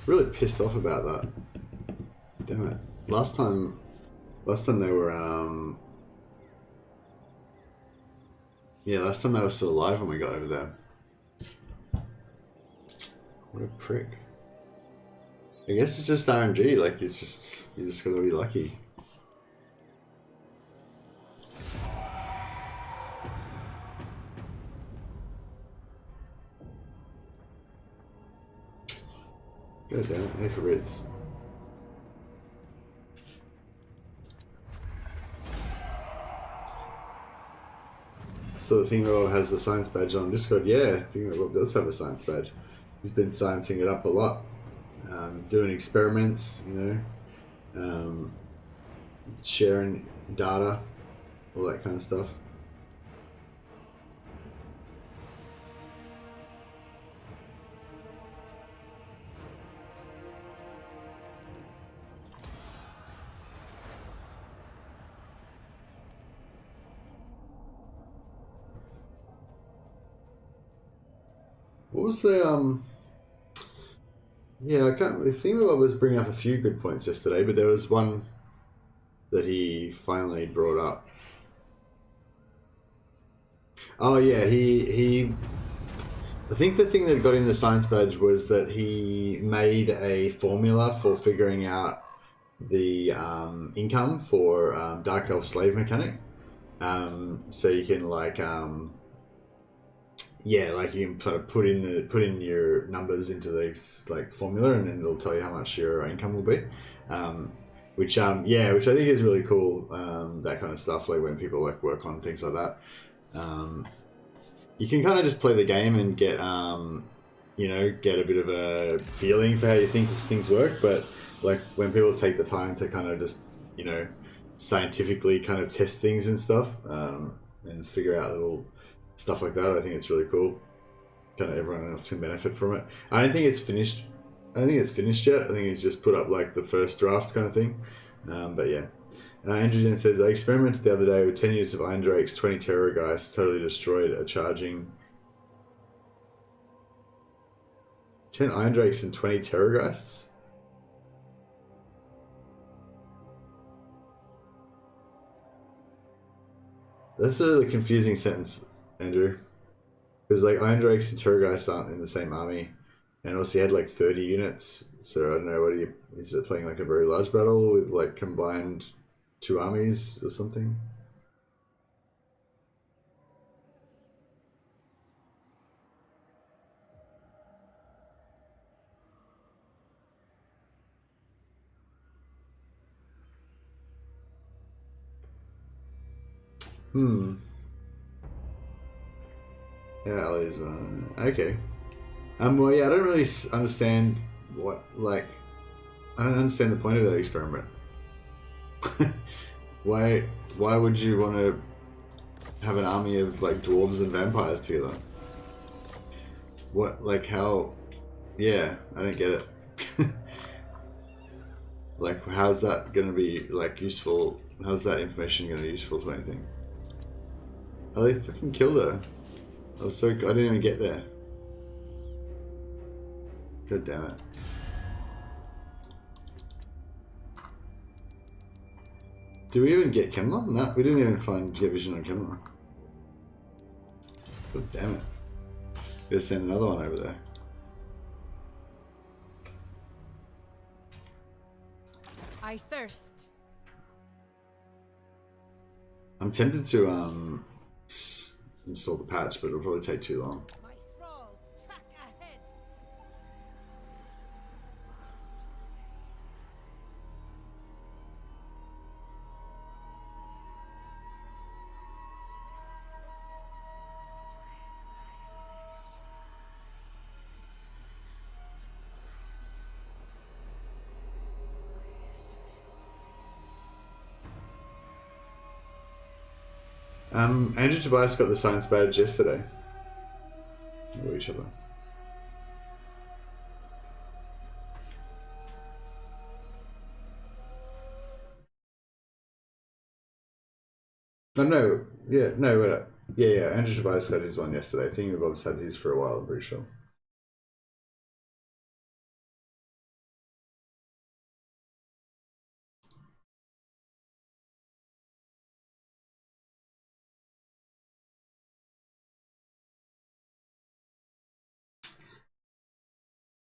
Speaker 1: Really pissed off about that. Damn it. Last time they were yeah, last time they were still alive when we got over there. What a prick. I guess it's just RNG, like you just gotta be lucky. God damn it, A for Ritz. So the Thingo has the science badge on Discord. Yeah, Thingo does have a science badge. He's been sciencing it up a lot. Doing experiments, you know. Sharing data, all that kind of stuff. What was the yeah, I think I was bringing up a few good points yesterday, but there was one that he finally brought up. Oh yeah, he I think the thing that got him the science badge was that he made a formula for figuring out the income for Dark Elf Slave Mechanic. So you can like yeah, like you can sort of put in your numbers into the like formula, and then it'll tell you how much your income will be. Which yeah, which I think is really cool. That kind of stuff, like when people like work on things like that. You can kind of just play the game and get you know, get a bit of a feeling for how you think things work. But like when people take the time to kind of just, you know, scientifically kind of test things and stuff, and figure out little stuff like that, I think it's really cool. Kind of everyone else can benefit from it. I don't think it's finished. I don't think it's finished yet. I think it's just put up like the first draft kind of thing. But yeah. Androgen says, I experimented the other day with 10 units of Iron Drakes, 20 Terrorgeists, totally destroyed a charging... 10 Iron Drakes and 20 Terrorgeists? That's a really confusing sentence, Andrew. Because like Iron Drakes and Terrorgeists aren't in the same army. And also he had like 30 units, so I don't know, is it playing like a very large battle with like combined 2 armies or something? Yeah, Ali's okay. Well, yeah, I don't really understand what, like, I don't understand the point of that experiment. Why would you want to have an army of, like, dwarves and vampires together? What, like, how, yeah, I don't get it. Like, how's that going to be, like, useful? How's that information going to be useful to anything? Oh, they fucking killed her. I didn't even get there. God damn it. Did we even get Kemler? No, we didn't even get vision on Kemler. God damn it. Gotta send another one over there.
Speaker 2: I thirst.
Speaker 1: I'm tempted to install the patch, but it'll probably take too long.
Speaker 2: My thralls track ahead.
Speaker 1: Andrew Tobias got the science badge yesterday. Or each other. Oh, no, yeah, no, yeah, Andrew Tobias got his one yesterday. Thinking Bob's had his for a while, I'm pretty sure.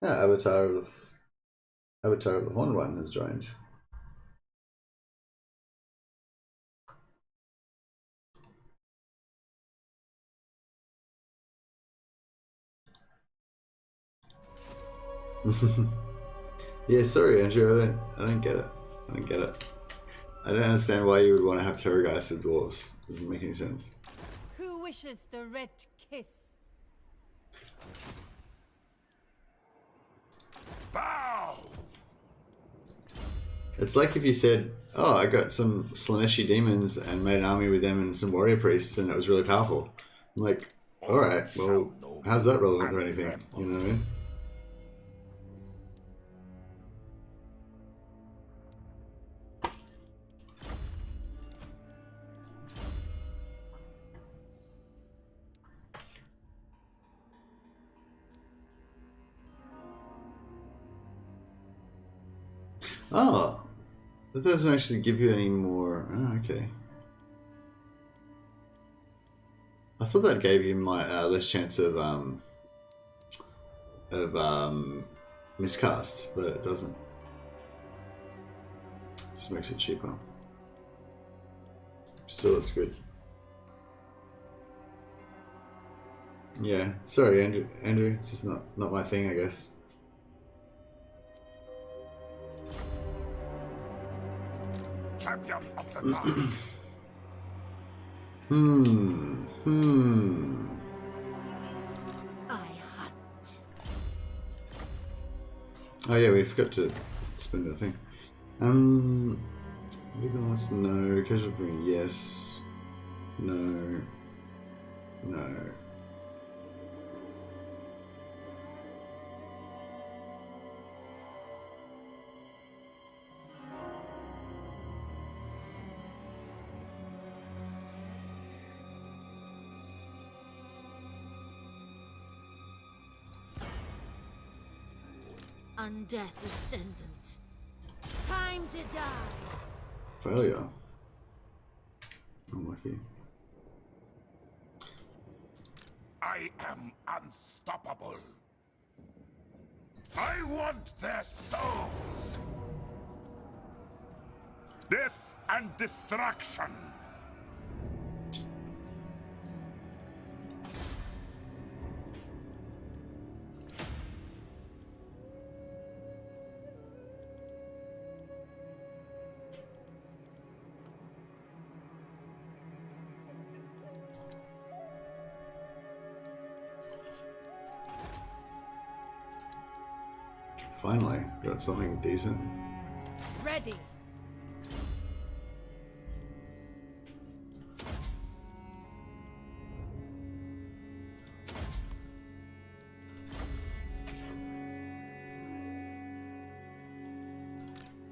Speaker 1: Yeah, Avatar of the Horn One has joined. Yeah, sorry, Andrew. I don't get it. I don't get it. I don't understand why you would want to have Terrorgeist with dwarves. Doesn't make any sense.
Speaker 2: Who wishes the red kiss?
Speaker 3: Bow!
Speaker 1: It's like if you said, "Oh, I got some Slaneshi demons and made an army with them and some warrior priests, and it was really powerful." I'm like, all right, well, how's that relevant to anything? You know what I mean? Oh, that doesn't actually give you any more. Oh, okay. I thought that gave you less chance of miscast, but it doesn't. Just makes it cheaper. Still, it's good. Yeah, sorry, Andrew. It's just not my thing, I guess.
Speaker 3: Champion of the dark.
Speaker 2: I hunt.
Speaker 1: Oh yeah, we forgot to spend the thing. Legal us, no. Casual bring, yes. No. No.
Speaker 2: Undeath Ascendant. Time to die.
Speaker 1: Failure. Unlucky.
Speaker 3: I am unstoppable. I want their souls. Death and destruction.
Speaker 1: Finally, got something decent.
Speaker 2: Ready.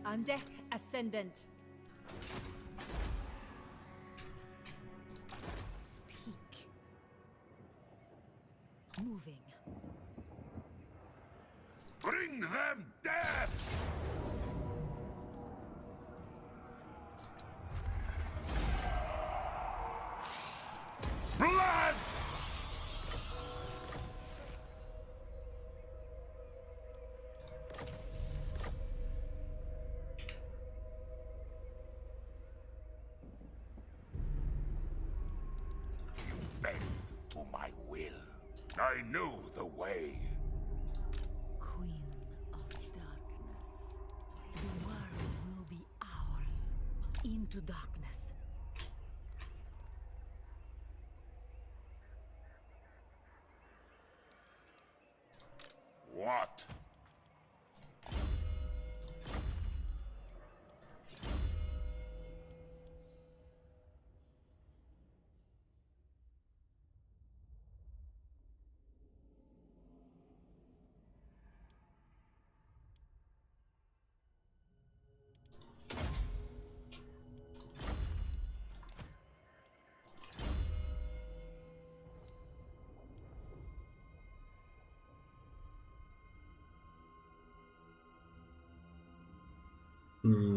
Speaker 2: Undeath Ascendant. Speak. Moving.
Speaker 3: Bring them death! Blood! You bend to my will. I knew the way.
Speaker 2: Queen of darkness. The world will be ours. Into darkness.
Speaker 3: What?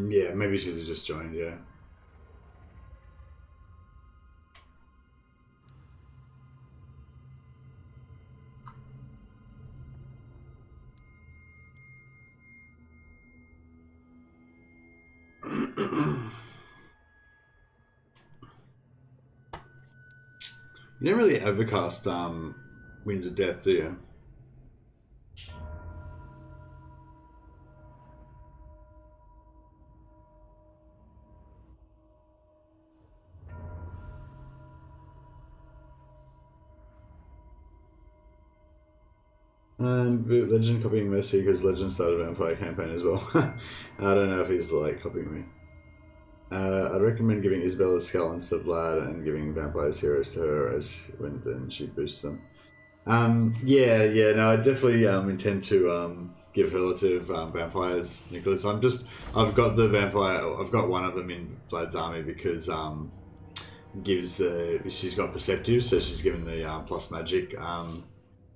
Speaker 1: Yeah, maybe she's just joined, yeah. You don't really overcast Winds of Death, do you? Legend copying Mercy because Legend started a vampire campaign as well. I don't know if he's like copying me. I'd recommend giving Isabella Skull instead of Vlad and giving vampires heroes to her as when then she boosts them. No, I definitely intend to give her lots of vampires, Nicholas. I've got the vampire. I've got one of them in Vlad's army because she's got perceptive, so she's given the plus magic.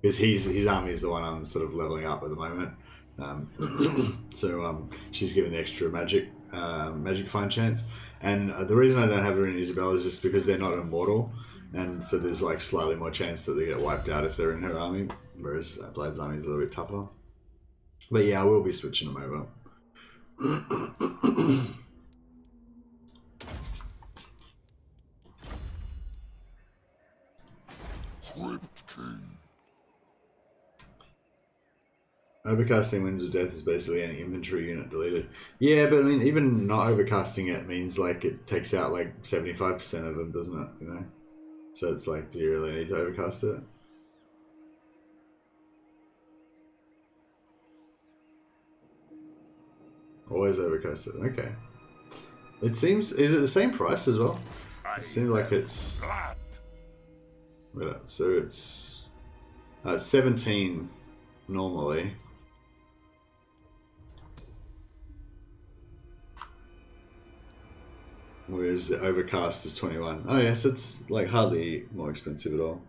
Speaker 1: Because his army is the one I'm sort of leveling up at the moment. She's given the extra magic find chance. And the reason I don't have her in Isabella is just because they're not immortal. And so there's like slightly more chance that they get wiped out if they're in her army. Whereas Vlad's army is a little bit tougher. But yeah, I will be switching them over.
Speaker 3: Crypt King.
Speaker 1: Overcasting Winds of Death is basically any inventory unit deleted. Yeah, but I mean, even not overcasting it means like it takes out like 75% of them, doesn't it? You know? So it's like, do you really need to overcast it? Always overcast it. Okay. It seems, is it the same price as well? It seems like it's...
Speaker 3: Blood.
Speaker 1: Wait up. So it's 17 normally. Whereas the overcast is 21. Oh yes, it's like hardly more expensive at all.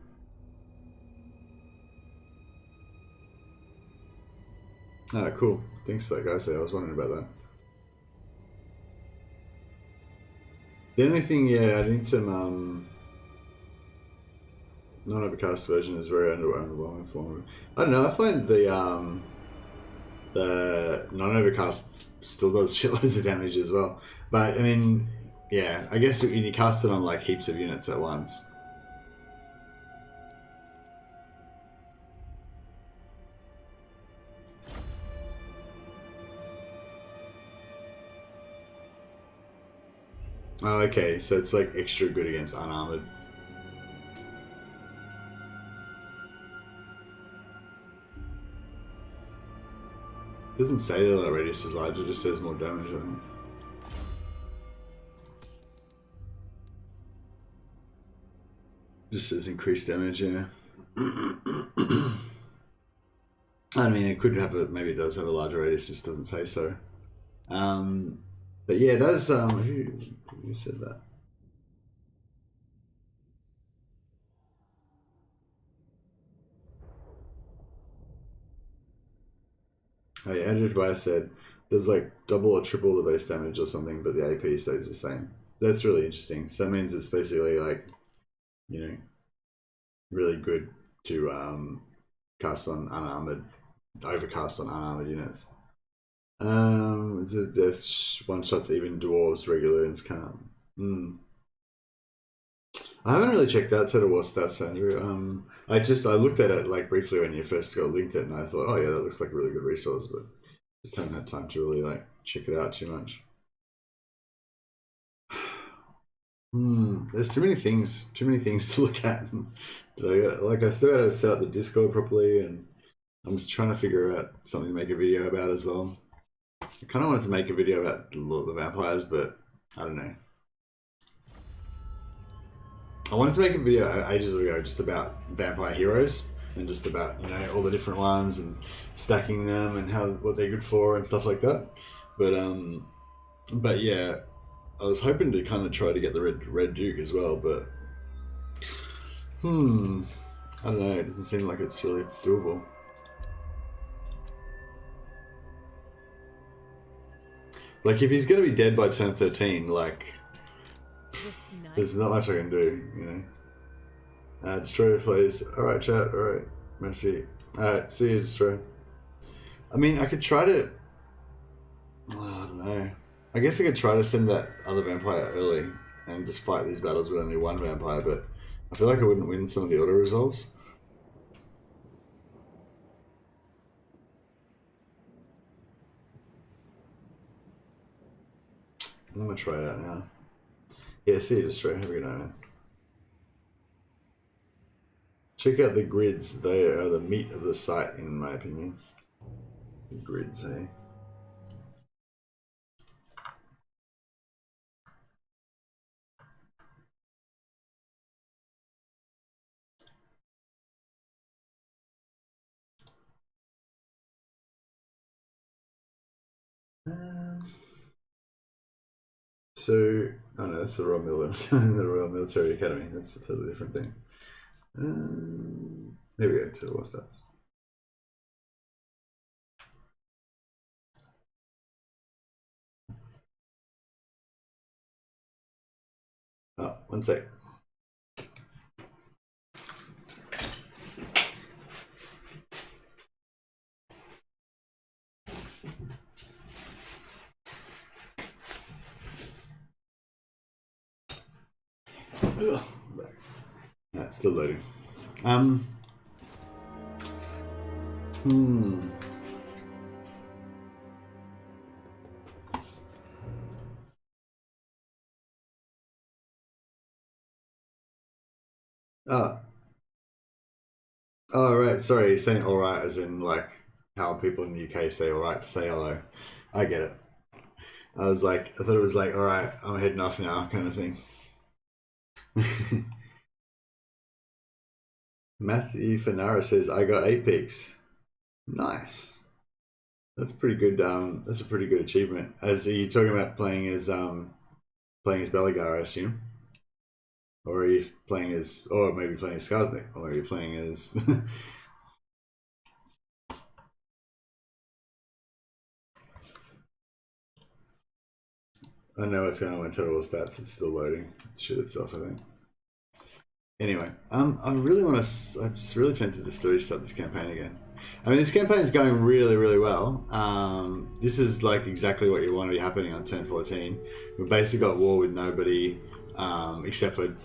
Speaker 1: Ah, cool. Thanks to that guy. So I was wondering about that. The only thing, yeah, I need some non-overcast version is very underwhelming for me. I don't know. I find the non-overcast still does shitloads of damage as well. But I mean, yeah, I guess you cast it on like heaps of units at once. Oh, okay, so it's like extra good against unarmored. It doesn't say that the radius is larger, it just says more damage, I think. Just says increased damage, yeah. I mean, it could have a, maybe it does have a larger radius, just doesn't say so. But yeah, that's, who said that? Oh yeah, Andrew Dwyer said, there's like double or triple the base damage or something, but the AP stays the same. That's really interesting. So that means it's basically like, you know, really good to cast on unarmored, overcast on unarmored units. It's a death one shots even dwarves, regulars can't. I haven't really checked out Total War stats, Andrew. I looked at it like briefly when you first got linked it, and I thought, oh yeah, that looks like a really good resource, but just haven't had time to really like check it out too much. There's too many things to look at. I still gotta set up the Discord properly, and I'm just trying to figure out something to make a video about as well. I kind of wanted to make a video about the vampires, but I don't know. I wanted to make a video ages ago just about vampire heroes and just about, you know, all the different ones and stacking them and what they're good for and stuff like that. But yeah, I was hoping to kind of try to get the Red Duke as well, but I don't know. It doesn't seem like it's really doable. Like, if he's gonna be dead by turn 13, like, there's not much I can do, you know. Destroyer plays. Alright, chat. Alright. Mercy. Alright, see you, Destroyer. I mean, I could try to... I don't know. I guess I could try to send that other vampire early and just fight these battles with only one vampire, but I feel like I wouldn't win some of the auto resolves. I'm gonna try it out now. Yeah, see you, Destroyer. Have a good night, man. Check out the grids. They are the meat of the site, in my opinion. The grids, eh? So, oh no, that's the Royal Military Academy. That's a totally different thing. Here we go, Total War stats. Oh, one sec. That's still loading. Oh, right. Sorry, you're saying all right as in like how people in the UK say all right to say hello. I get it. I thought it was like, all right, I'm heading off now kind of thing. Matthew Fanara says, I got 8 peaks. Nice. That's pretty good. That's a pretty good achievement. Are you talking about playing as Beligar, I assume? Or are you playing as, or maybe playing as Skarsnik, or are you playing as... I know what's going on with Total War stats. It's still loading. It shit itself, I think. Anyway, I'm just really tempted to start this campaign again. I mean, this campaign is going really, really well. This is like exactly what you want to be happening on turn 14. We've basically got war with nobody, except for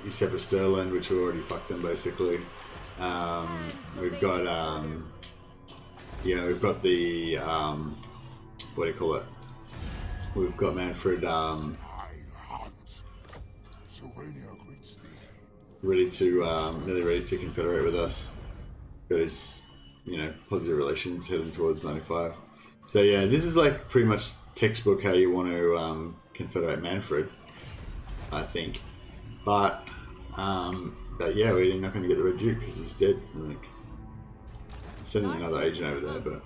Speaker 1: Sterling, which we already fucked them basically. We've got we've got the what do you call it? We've got Manfred nearly ready to confederate with us. Got his, positive relations heading towards 95. So yeah, this is like pretty much textbook how you want to confederate Manfred, I think. But yeah, we're not going to get the Red Duke because he's dead. I think. I'm sending another agent over there, but.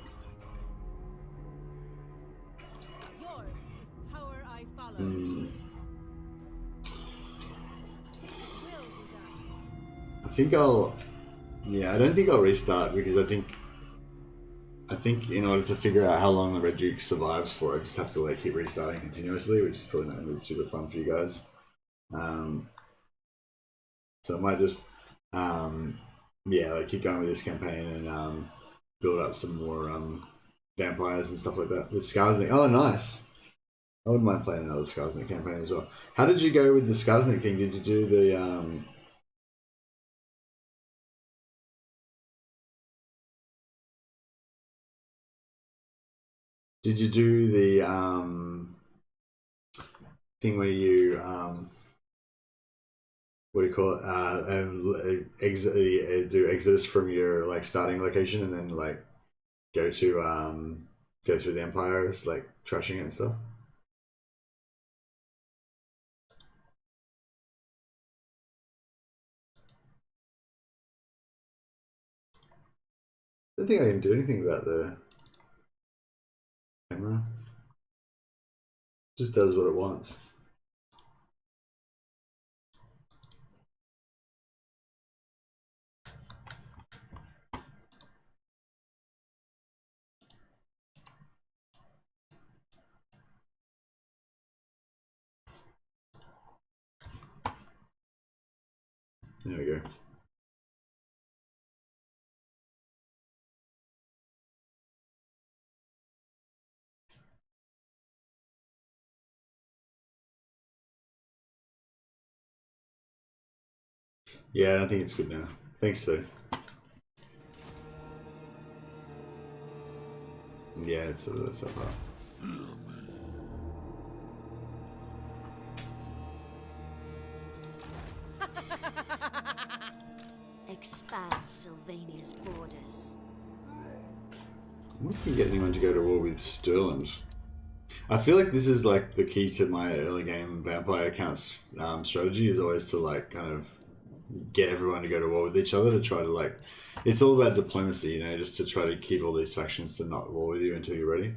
Speaker 1: I don't think I'll restart because I think in order to figure out how long the Red Duke survives for, I just have to like keep restarting continuously, which is probably not going to be super fun for you guys. So I might just yeah, like keep going with this campaign and build up some more vampires and stuff like that with Skarsnik. Oh, nice. I wouldn't mind playing another Skarsnik campaign as well. How did you go with the Skarsnik thing? Did you do the Did you do the thing where you what do you call it? Do exodus from your like starting location and then like go to go through the empires, like trashing it and stuff. I don't think I can do anything about the camera. It just does what it wants. There we go. Yeah, I don't think it's good now. Thanks, Sue. Yeah, it's so far.
Speaker 7: Expand Sylvania's borders.
Speaker 1: I wonder if we can get anyone to go to war with Stirland. I feel like this is like the key to my early game vampire accounts strategy is always to like kind of get everyone to go to war with each other to try to like, it's all about diplomacy, you know, just to try to keep all these factions to not war with you until you're ready.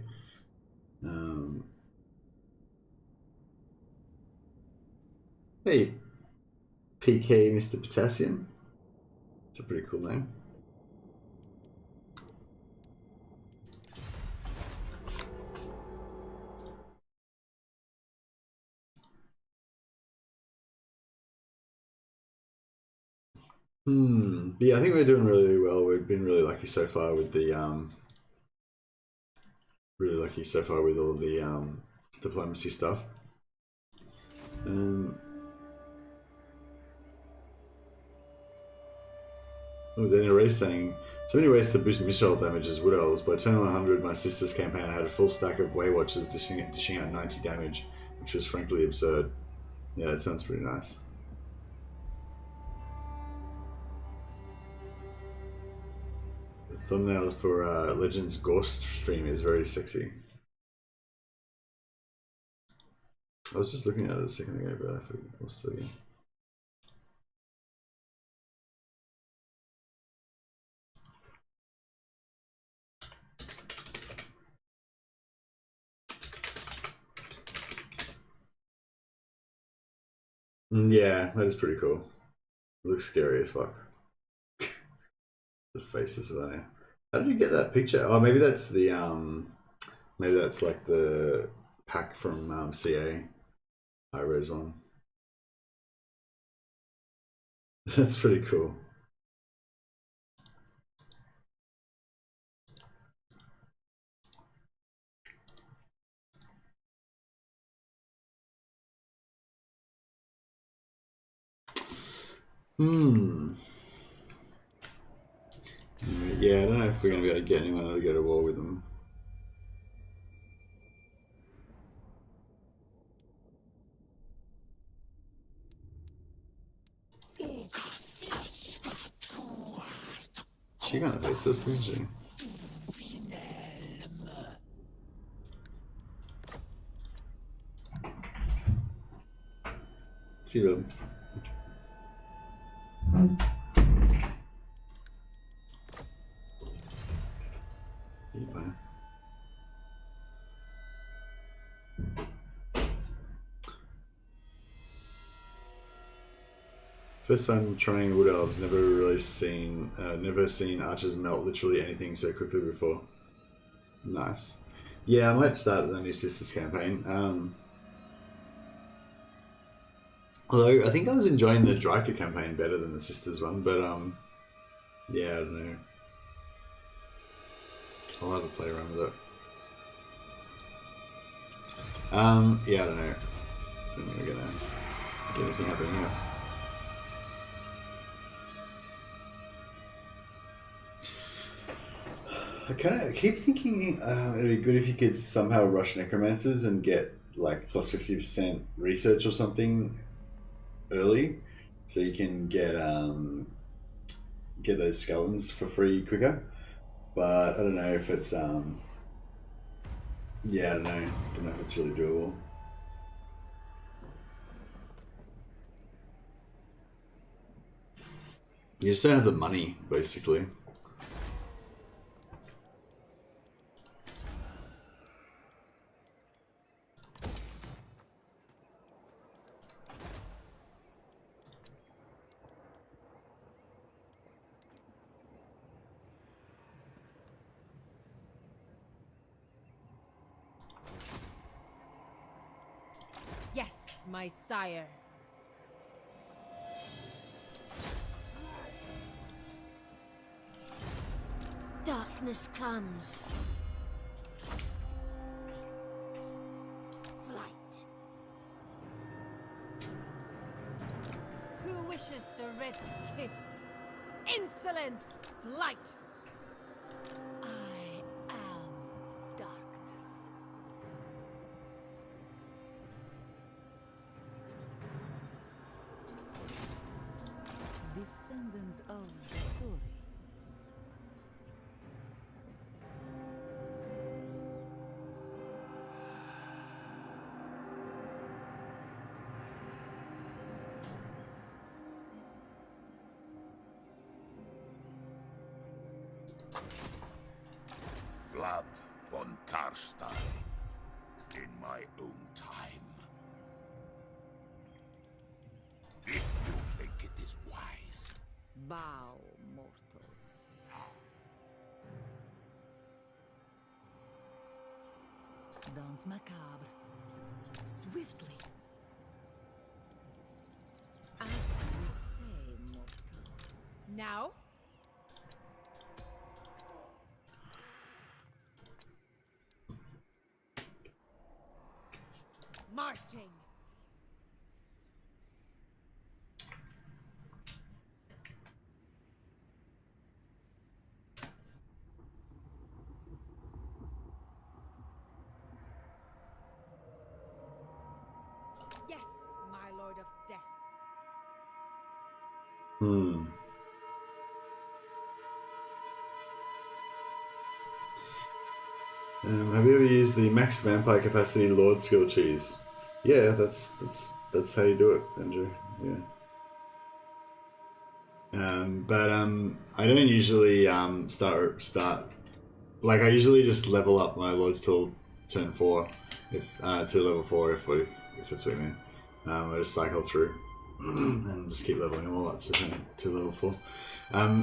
Speaker 1: Hey, PK Mr. Potassium. It's a pretty cool name. Yeah, I think we're doing really well. We've been really lucky so far with the really lucky so far with all the diplomacy stuff. Oh, Daniel Ray's saying, so many ways to boost missile damage as Wood Elves. By turn 100, my sister's campaign I had a full stack of Way Watchers dishing out 90 damage, which was frankly absurd. Yeah, it sounds pretty nice. The thumbnail for Legends Ghost stream is very sexy. I was just looking at it a second ago, but I lost it again. Yeah, that is pretty cool. It looks scary as fuck. The faces are there. How did you get that picture? Oh, maybe that's the maybe that's like the pack from CA high res one. That's pretty cool. Yeah, I don't know if we're gonna be able to get anyone to go to war with them. She kind of hates us, doesn't she? See them. First time trying Wood Elves, never seen archers melt literally anything so quickly before. Nice. Yeah, I might start the new Sisters campaign. Although I think I was enjoying the Drycha campaign better than the Sisters one, but yeah, I don't know. I'll have a play around with it. Yeah, I don't know. I don't think we're gonna get anything happening here. I kind of keep thinking it'd be good if you could somehow rush necromancers and get like plus 50% research or something early, so you can get those skeletons for free quicker. But I don't know if it's yeah, I don't know if it's really doable. You just don't have the money, basically.
Speaker 2: Yes, my sire.
Speaker 7: Darkness comes. Light.
Speaker 2: Who wishes the red kiss? Insolence! Light! I am darkness. Descendant of the story.
Speaker 3: Vlad von Carstein, in my own time. If you think it is wise.
Speaker 2: Bow, mortal. Danse macabre. Swiftly. As you say, mortal. Now? Marching. Yes, my lord of death.
Speaker 1: Have you ever used the max vampire capacity Lord skill cheese? Yeah, that's how you do it, Andrew. Yeah. But I don't usually start like I usually just level up my lords till turn 4, if to level 4 if it's what you mean. I just cycle through and just keep leveling them all up to level 4.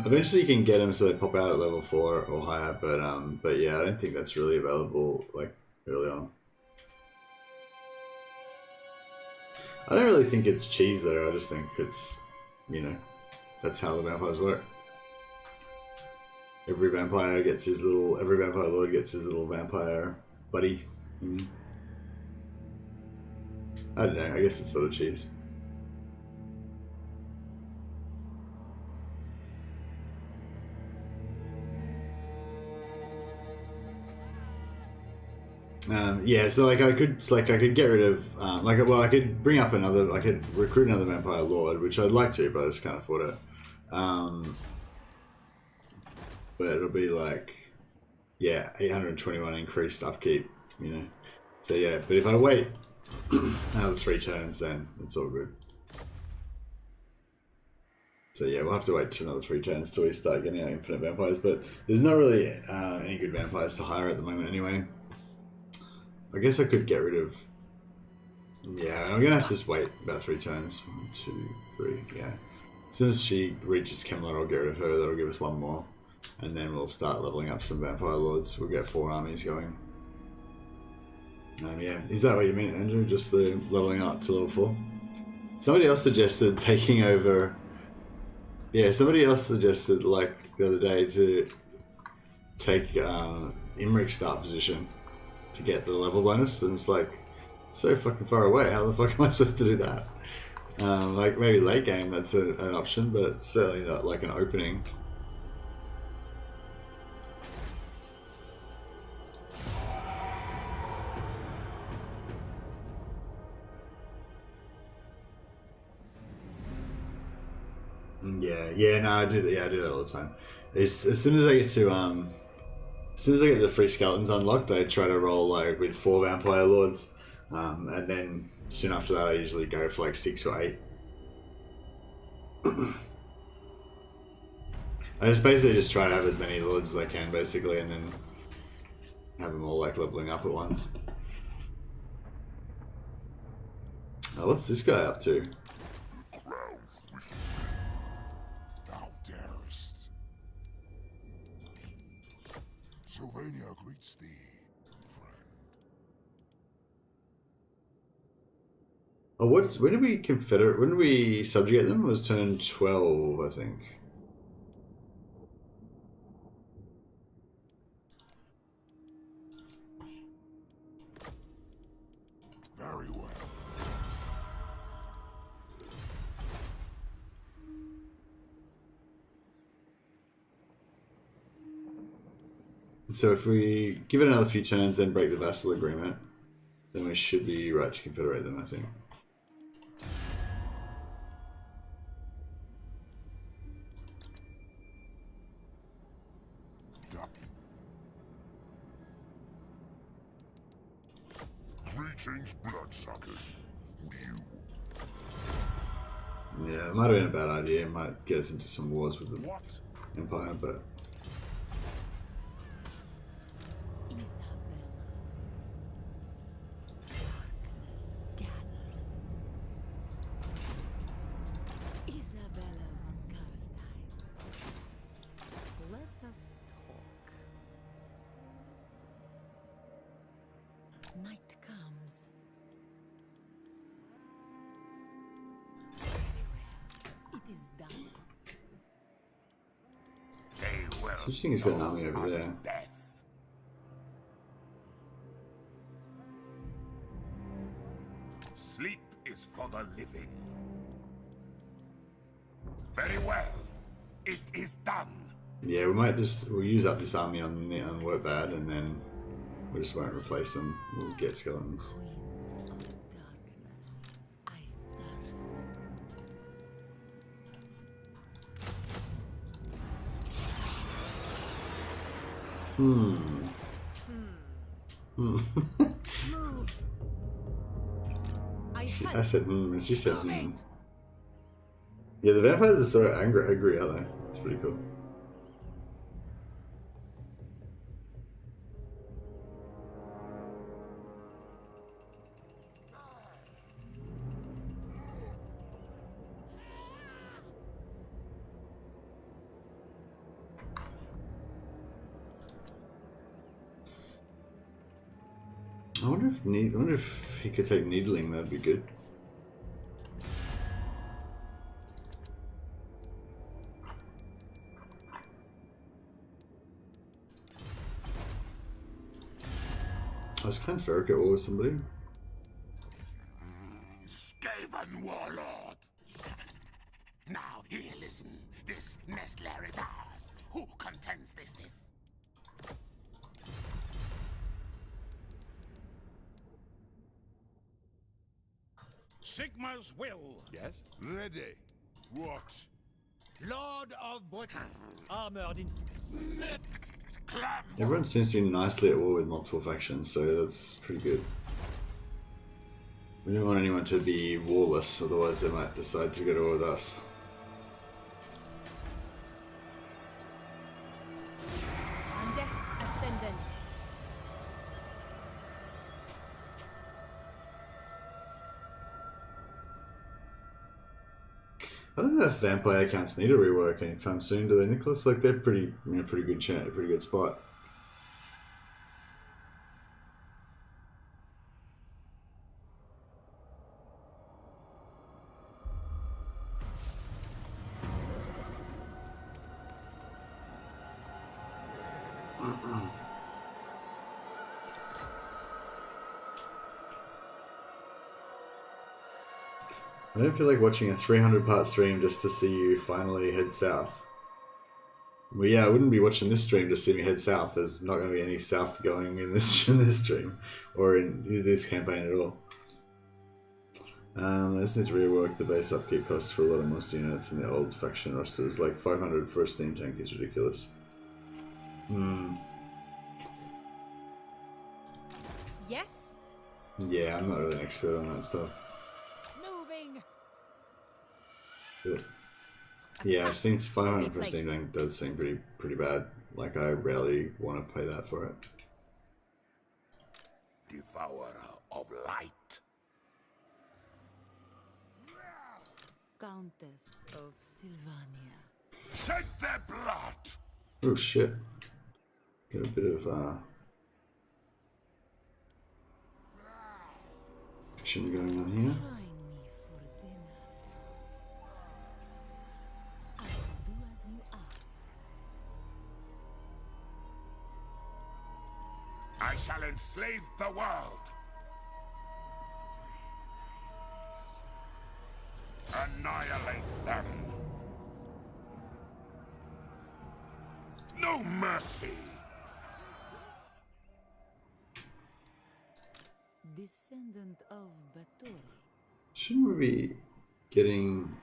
Speaker 1: Eventually you can get them so they pop out at level 4 or higher, but yeah, I don't think that's really available like early on. I don't really think it's cheese though. I just think it's, you know, that's how the vampires work. Every vampire lord gets his little vampire buddy. I don't know. I guess it's sort of cheese. Yeah, so like I could get rid of I could bring up I could recruit another vampire lord, which I'd like to, but I just can't afford it. But it'll be like, yeah, 821 increased upkeep, you know. So yeah, but if I wait another 3 turns, then it's all good. So yeah, we'll have to wait to another 3 turns till we start getting our infinite vampires. But there's not really any good vampires to hire at the moment anyway. I guess I could get rid of... Yeah, I'm gonna have to just wait about 3 turns. 1, 2, 3, yeah. As soon as she reaches Camelot, I'll get rid of her. That'll give us 1 more. And then we'll start leveling up some vampire lords. We'll get 4 armies going. Yeah, is that what you mean, Andrew? Just the leveling up to level 4? Somebody else suggested taking over. Yeah, somebody else suggested like the other day to take Imric's start position to get the level bonus, and it's like so fucking far away. How the fuck am I supposed to do that? Like maybe late game that's an option, but certainly not like an opening. Yeah, no, I do that. Yeah, I do that all the time. As soon as I get to as soon as I get the free skeletons unlocked, I try to roll like with 4 vampire lords, and then soon after that, I usually go for like 6 or 8. I just basically just try to have as many lords as I can, basically, and then have them all like leveling up at once. Oh, what's this guy up to?
Speaker 3: Thou darest. Sylvania greets thee, friend.
Speaker 1: Oh, when did we confederate? When did we subjugate them? It was turn 12, I think.
Speaker 3: Very well.
Speaker 1: So if we give it another few turns, then break the vassal agreement, then we should be right to confederate them, I think.
Speaker 3: Greetings, bloodsuckers. Who do you?
Speaker 1: Yeah, it might have been a bad idea. It might get us into some wars with the
Speaker 3: What?
Speaker 1: Empire, but...
Speaker 2: Isabella. Darkness gathers. Isabella von Carstein. Let us talk. Night comes. Very well. It is done.
Speaker 3: They will.
Speaker 1: It's interesting he's got an army over there.
Speaker 3: Death. Sleep is for the living. Very well. It is done.
Speaker 1: Yeah, we'll use up this army on Wurtbad, and then we just won't replace them. We'll get skeletons.
Speaker 2: Queen of darkness, I thirst.
Speaker 1: I said and she said Yeah, the vampires are so angry, aren't they? It's pretty cool. I wonder if he could take needling. That'd be good. I was kind of Ferric at war with somebody.
Speaker 3: Skaven warlord. Now here, listen. This nest lair is ours. Who contends this?
Speaker 5: Sigma's will.
Speaker 4: Yes? Ready. What?
Speaker 6: Lord of Britain, armored in
Speaker 1: Everyone seems to be nicely at war with multiple factions, so that's pretty good. We don't want anyone to be warless, otherwise they might decide to go to war with us.
Speaker 2: Death Ascendant.
Speaker 1: I don't know if vampire accounts need a rework anytime soon, do they, Nicholas? Like they're pretty, pretty good spot. I don't feel like watching a 300-part stream just to see you finally head south. Well, yeah, I wouldn't be watching this stream to see me head south. There's not going to be any south going in this stream or in this campaign at all. I just need to rework the base upkeep costs for a lot of monster units in the old faction rosters. Like 500 for a steam tank is ridiculous.
Speaker 2: Yes?
Speaker 1: Yeah, I'm not really an expert on that stuff.
Speaker 2: Moving.
Speaker 1: Good. Yeah, I think 500 for a steam tank does seem pretty bad. Like, I rarely want to pay that for it.
Speaker 3: Devourer of light.
Speaker 2: Countess of Sylvania.
Speaker 3: Shed their blood.
Speaker 1: Oh shit. Get a bit of action going on here.
Speaker 2: Join me for dinner. I will do as you ask.
Speaker 3: I shall enslave the world. Annihilate them. No mercy.
Speaker 2: Descendant of Baturi.
Speaker 1: Shouldn't we be getting...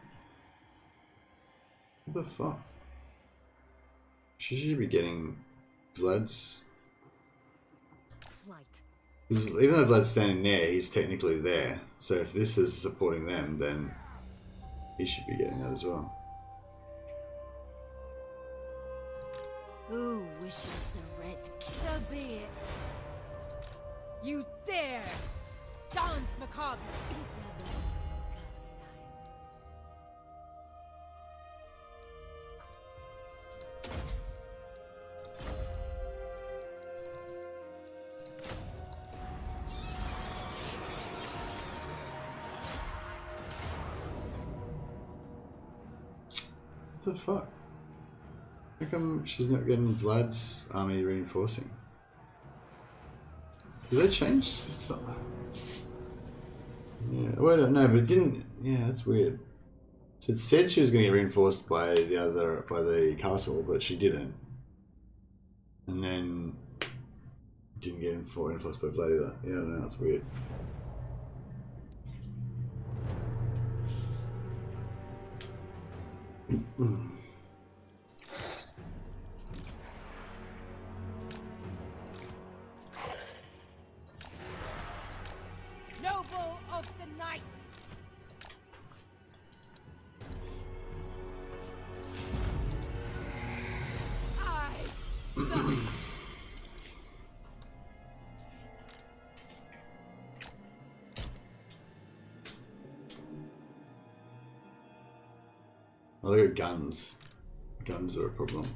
Speaker 1: What the fuck? She should be getting Vlad's...
Speaker 2: Flight.
Speaker 1: 'Cause even though Vlad's standing there, he's technically there. So if this is supporting them, then he should be getting that as well.
Speaker 7: Who wishes the red kiss?
Speaker 2: So be it. You dare! Dance macabre! Isabella von Carstein.
Speaker 1: What the fuck? How come she's not getting Vlad's army reinforcing? Did they change something? Yeah, well, I don't know, but it didn't. Yeah, that's weird. So it said she was going to get reinforced by the castle, but she didn't. And then didn't get reinforced by Vlad either. Yeah, I don't know, that's weird.
Speaker 2: Noble of the night!
Speaker 1: Oh, they got guns. Guns are a problem.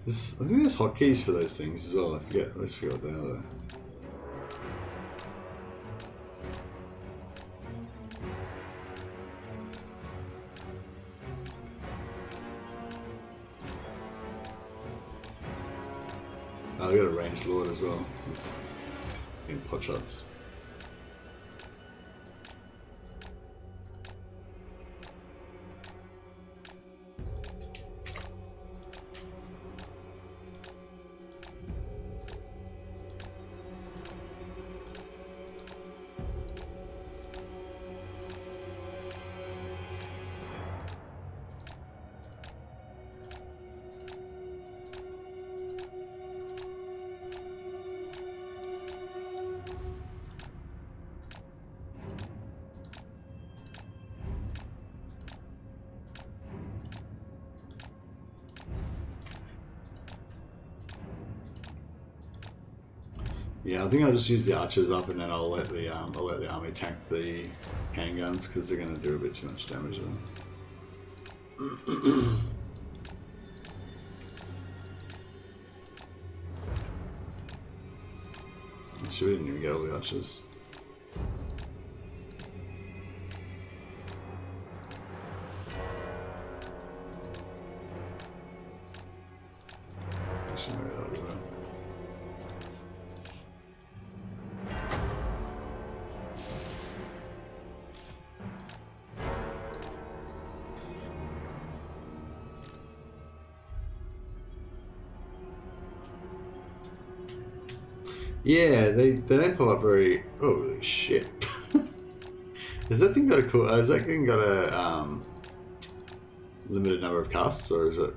Speaker 1: I think there's hotkeys for those things as well. I always forget what they are though. Oh, they got a ranged lord as well. It's in pot shots. Yeah, I think I'll just use the archers up, and then I'll let the army tank the handguns because they're going to do a bit too much damage to them. Actually, we didn't even get all the archers. Actually, maybe that'll be well. Yeah, they don't pop up very. Holy shit! Has that thing got a cool? Has that thing got a limited number of casts, or is it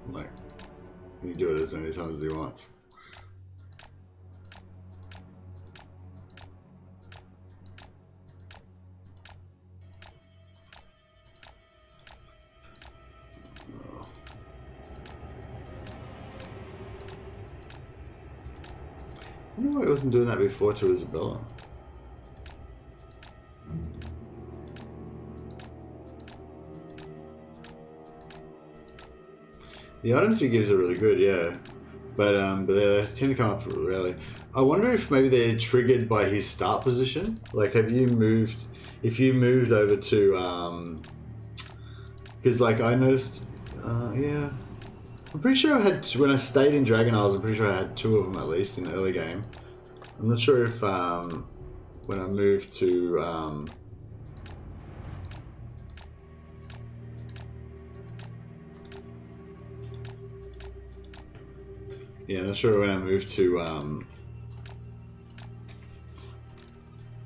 Speaker 1: like can you do it as many times as you want? I wonder why I wasn't doing that before to Isabella. The items he gives are really good, yeah, but they tend to come up rarely. I wonder if maybe they're triggered by his start position. Like, have you moved? If you moved over to, because like I noticed, yeah. I'm pretty sure I had, when I stayed in Dragon Isles, I'm pretty sure I had 2 of them at least in the early game. I'm not sure if when I moved to yeah, I'm not sure when I moved to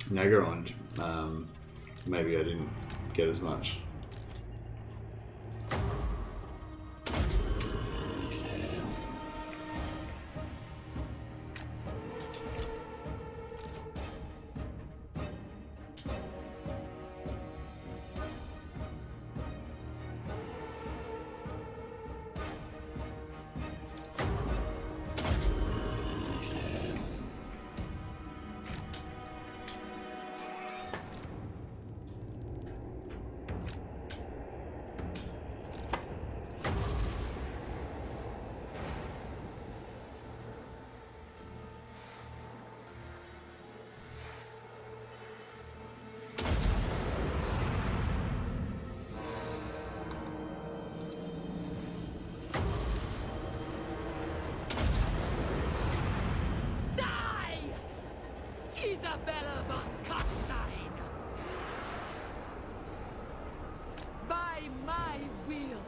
Speaker 1: Nagaron, maybe I didn't get as much.
Speaker 7: Isabella von Carstein! By my will!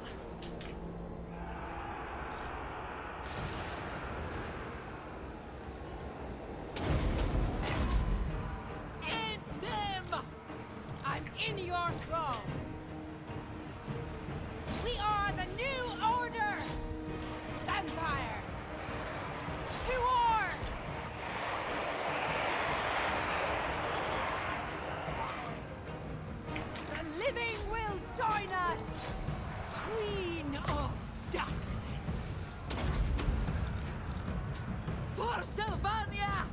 Speaker 7: End them! I'm in your thrall! We are the new order! Vampire! To war! The living will join us! Queen of Darkness! For Sylvania!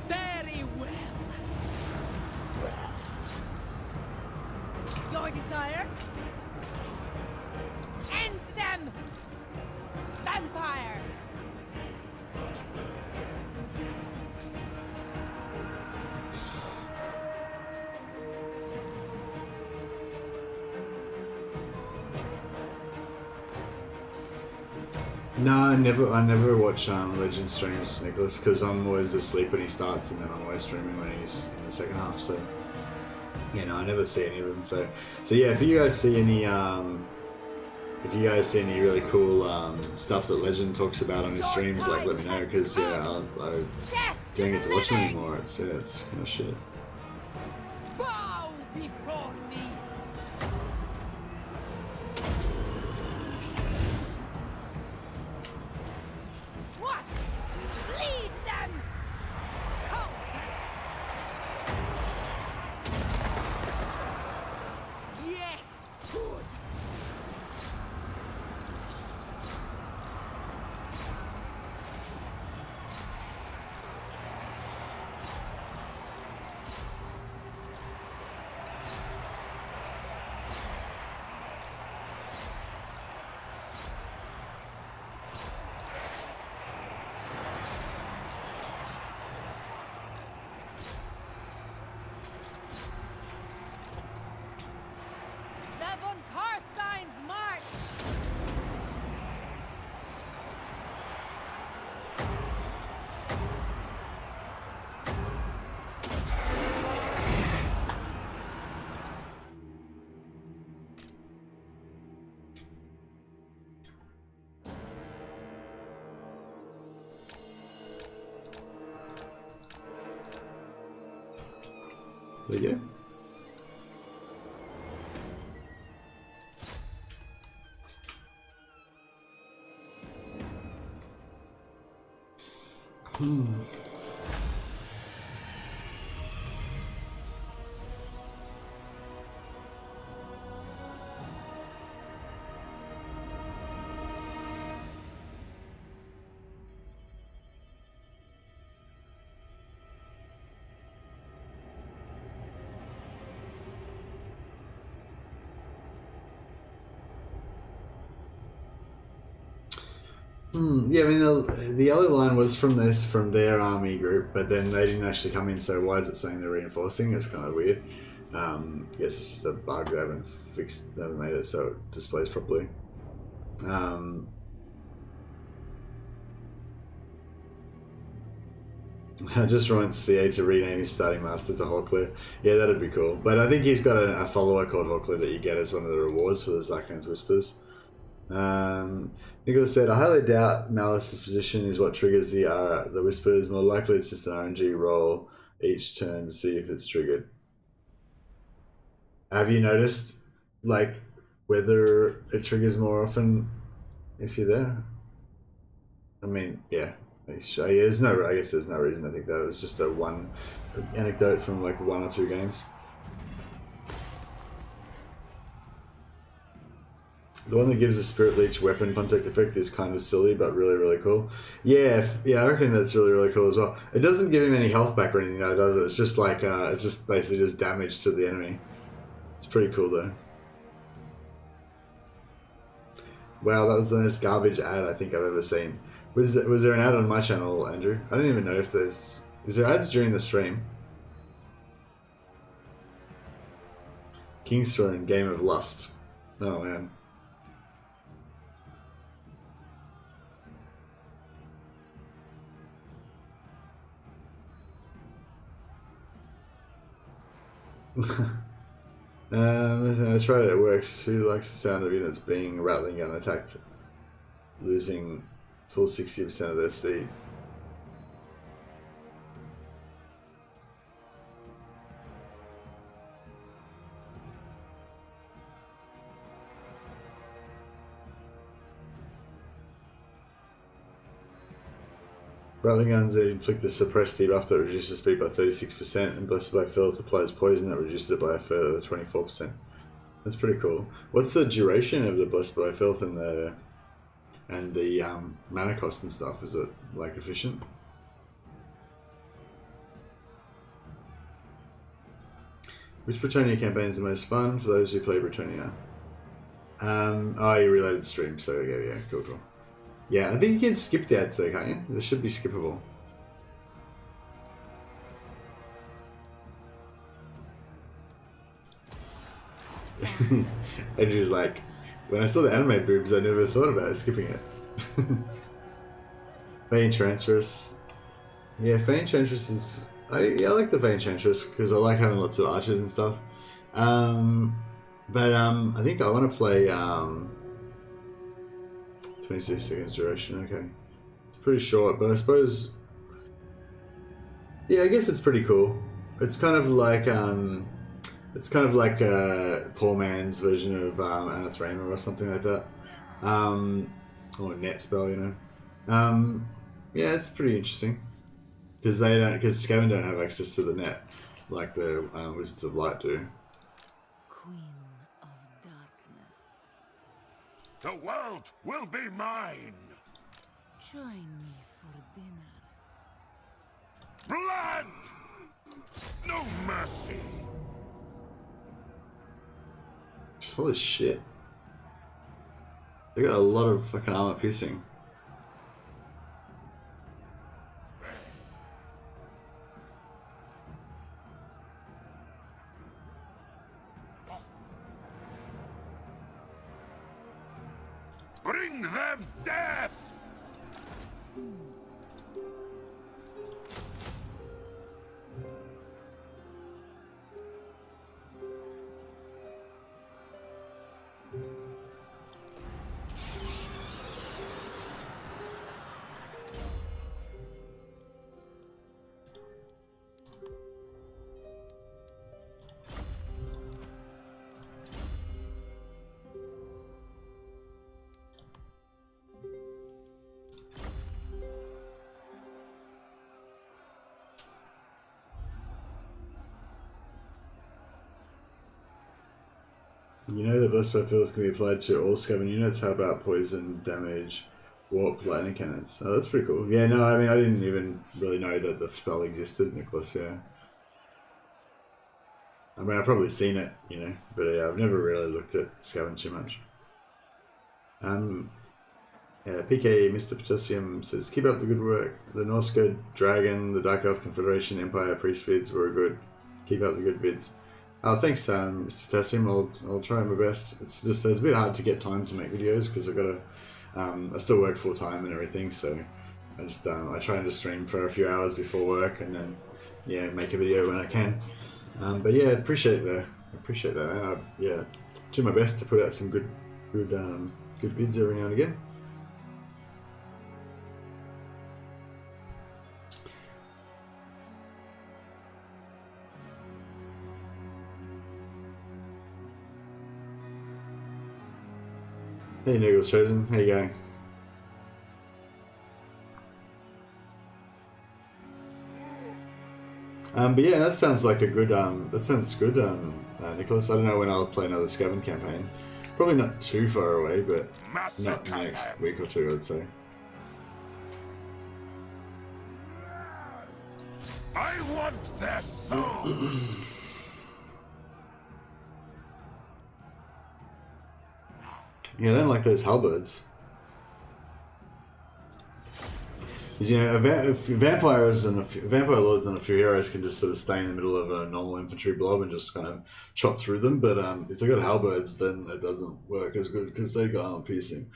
Speaker 7: Very well. Your desire? End them! Vampire!
Speaker 1: No, I never watch Legend streams, Nicholas, because I'm always asleep when he starts, and then I'm always streaming when he's in the second half. So, yeah, no, I never see any of them. So yeah, if you guys see any really cool stuff that Legend talks about on his streams, like let me know, because yeah, I don't get to watch them anymore. It's kind of shit.
Speaker 7: Bow before me! What? Lead them! Countess! Yes!
Speaker 1: There you go. Yeah, I mean the yellow line was from their army group, but then they didn't actually come in. So why is it saying they're reinforcing? It's kind of weird. I guess it's just a bug they haven't fixed. They haven't made it so it displays properly. I just want CA to rename his starting master to Hawkler. Yeah, that'd be cool. But I think he's got a follower called Hawkler that you get as one of the rewards for the Zykan's Whispers. Nicholas said, I highly doubt Malice's position is what triggers the Whispers. More likely it's just an RNG roll each turn to see if it's triggered. Have you noticed, like, whether it triggers more often if you're there? I mean, yeah. I guess there's no reason to think that. It was just a one anecdote from like 1 or 2 games. The one that gives the Spirit Leech weapon contact effect is kind of silly, but really, really cool. Yeah, I reckon that's really, really cool as well. It doesn't give him any health back or anything, though, does it? It's just like, it's just basically just damage to the enemy. It's pretty cool, though. Wow, that was the most garbage ad I think I've ever seen. Was there an ad on my channel, Andrew? I don't even know if there's... Is there ads during the stream? King's Throne, Game of Lust. Oh, man. I tried it, it works. Who likes the sound of units being rattling and attacked, losing full 60% of their speed? Rattling guns inflict a suppressed debuff that reduces speed by 36%, and Blessed by Filth applies poison that reduces it by a further 24%. That's pretty cool. What's the duration of the Blessed by Filth and the mana cost and stuff? Is it like efficient? Which Bretonnia campaign is the most fun for those who play Bretonnia? Oh, you related stream, so yeah, cool. Yeah, I think you can skip the ads though, can't you? They should be skippable. Andrew's like, when I saw the anime boobs, I never thought about skipping it. Fey Enchantress. Yeah, Fey Enchantress is... I like the Fey Enchantress because I like having lots of archers and stuff. I think I want to play... 26 seconds duration, okay. It's pretty short, but I suppose... Yeah, I guess it's pretty cool. It's kind of like a poor man's version of Anathrema or something like that. Or net spell, you know. Yeah, it's pretty interesting. Because Skaven don't have access to the net like the Wizards of Light do.
Speaker 3: The world will be mine!
Speaker 2: Join me for dinner.
Speaker 3: Blood! No mercy!
Speaker 1: Holy shit. They got a lot of fucking armor piercing.
Speaker 3: Bring them death!
Speaker 1: You know the Blessed by Filth can be applied to all Skaven units. How about poison, damage, warp, lightning cannons? Oh, that's pretty cool. Yeah, no, I mean, I didn't even really know that the spell existed, Nicholas, yeah. I mean, I've probably seen it, you know, but yeah, I've never really looked at Skaven too much. PK Mr. Potassium says, keep up the good work. The Norska Dragon, the Dark Elf Confederation, Empire Priest vids were good. Keep up the good vids. Oh, thanks, Mr. Potassium. I'll try my best. It's just it's a bit hard to get time to make videos because I've got to. I still work full time and everything, so I just I try and just stream for a few hours before work and then yeah, make a video when I can. But yeah, appreciate that. Man. Yeah, do my best to put out some good vids every now and again. Hey Niggles Chosen, how you going? But yeah, that sounds like a good. That sounds good, Nicholas. I don't know when I'll play another Skaven campaign. Probably not too far away, but not the next week or two, I'd say.
Speaker 3: I want their souls.
Speaker 1: Yeah, I don't like those halberds. Because, you know, vampires and vampire lords and a few heroes can just sort of stay in the middle of a normal infantry blob and just kind of chop through them. But if they got halberds, then it doesn't work as good because they got armor piercing.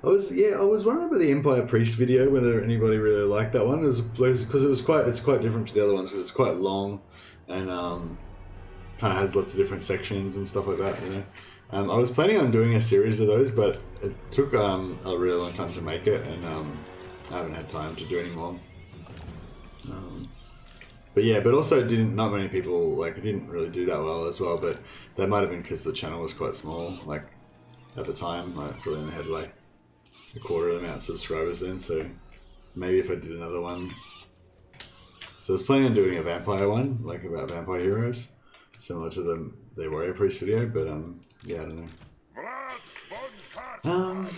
Speaker 1: I was wondering about the Empire Priest video, whether anybody really liked that one. It was because it's quite different to the other ones because it's quite long and kind of has lots of different sections and stuff like that. You know, I was planning on doing a series of those, but it took a really long time to make it, and I haven't had time to do any more. But yeah, but also not many people it didn't really do that well as well. But that might have been because the channel was quite small, at the time. I probably only had a quarter of the amount of subscribers then, so maybe if I did another one. So I was planning on doing a vampire one, about vampire heroes, similar to the Warrior Priest video, but yeah, I don't know.
Speaker 3: Vlad von Carstein.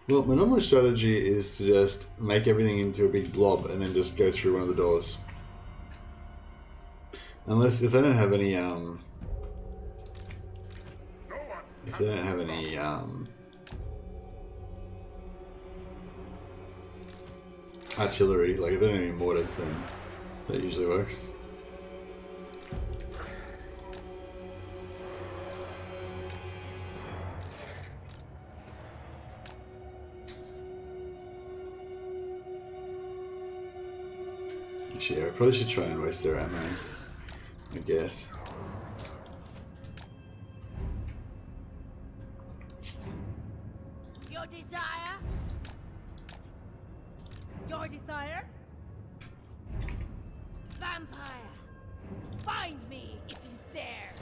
Speaker 1: Well, my normal strategy is to just make everything into a big blob and then just go through one of the doors. If they don't have any artillery, if they don't have any mortars, then that usually works. Actually, I probably should try and waste their ammo, I guess.
Speaker 7: Your desire? Your desire? Vampire! Find me if you dare!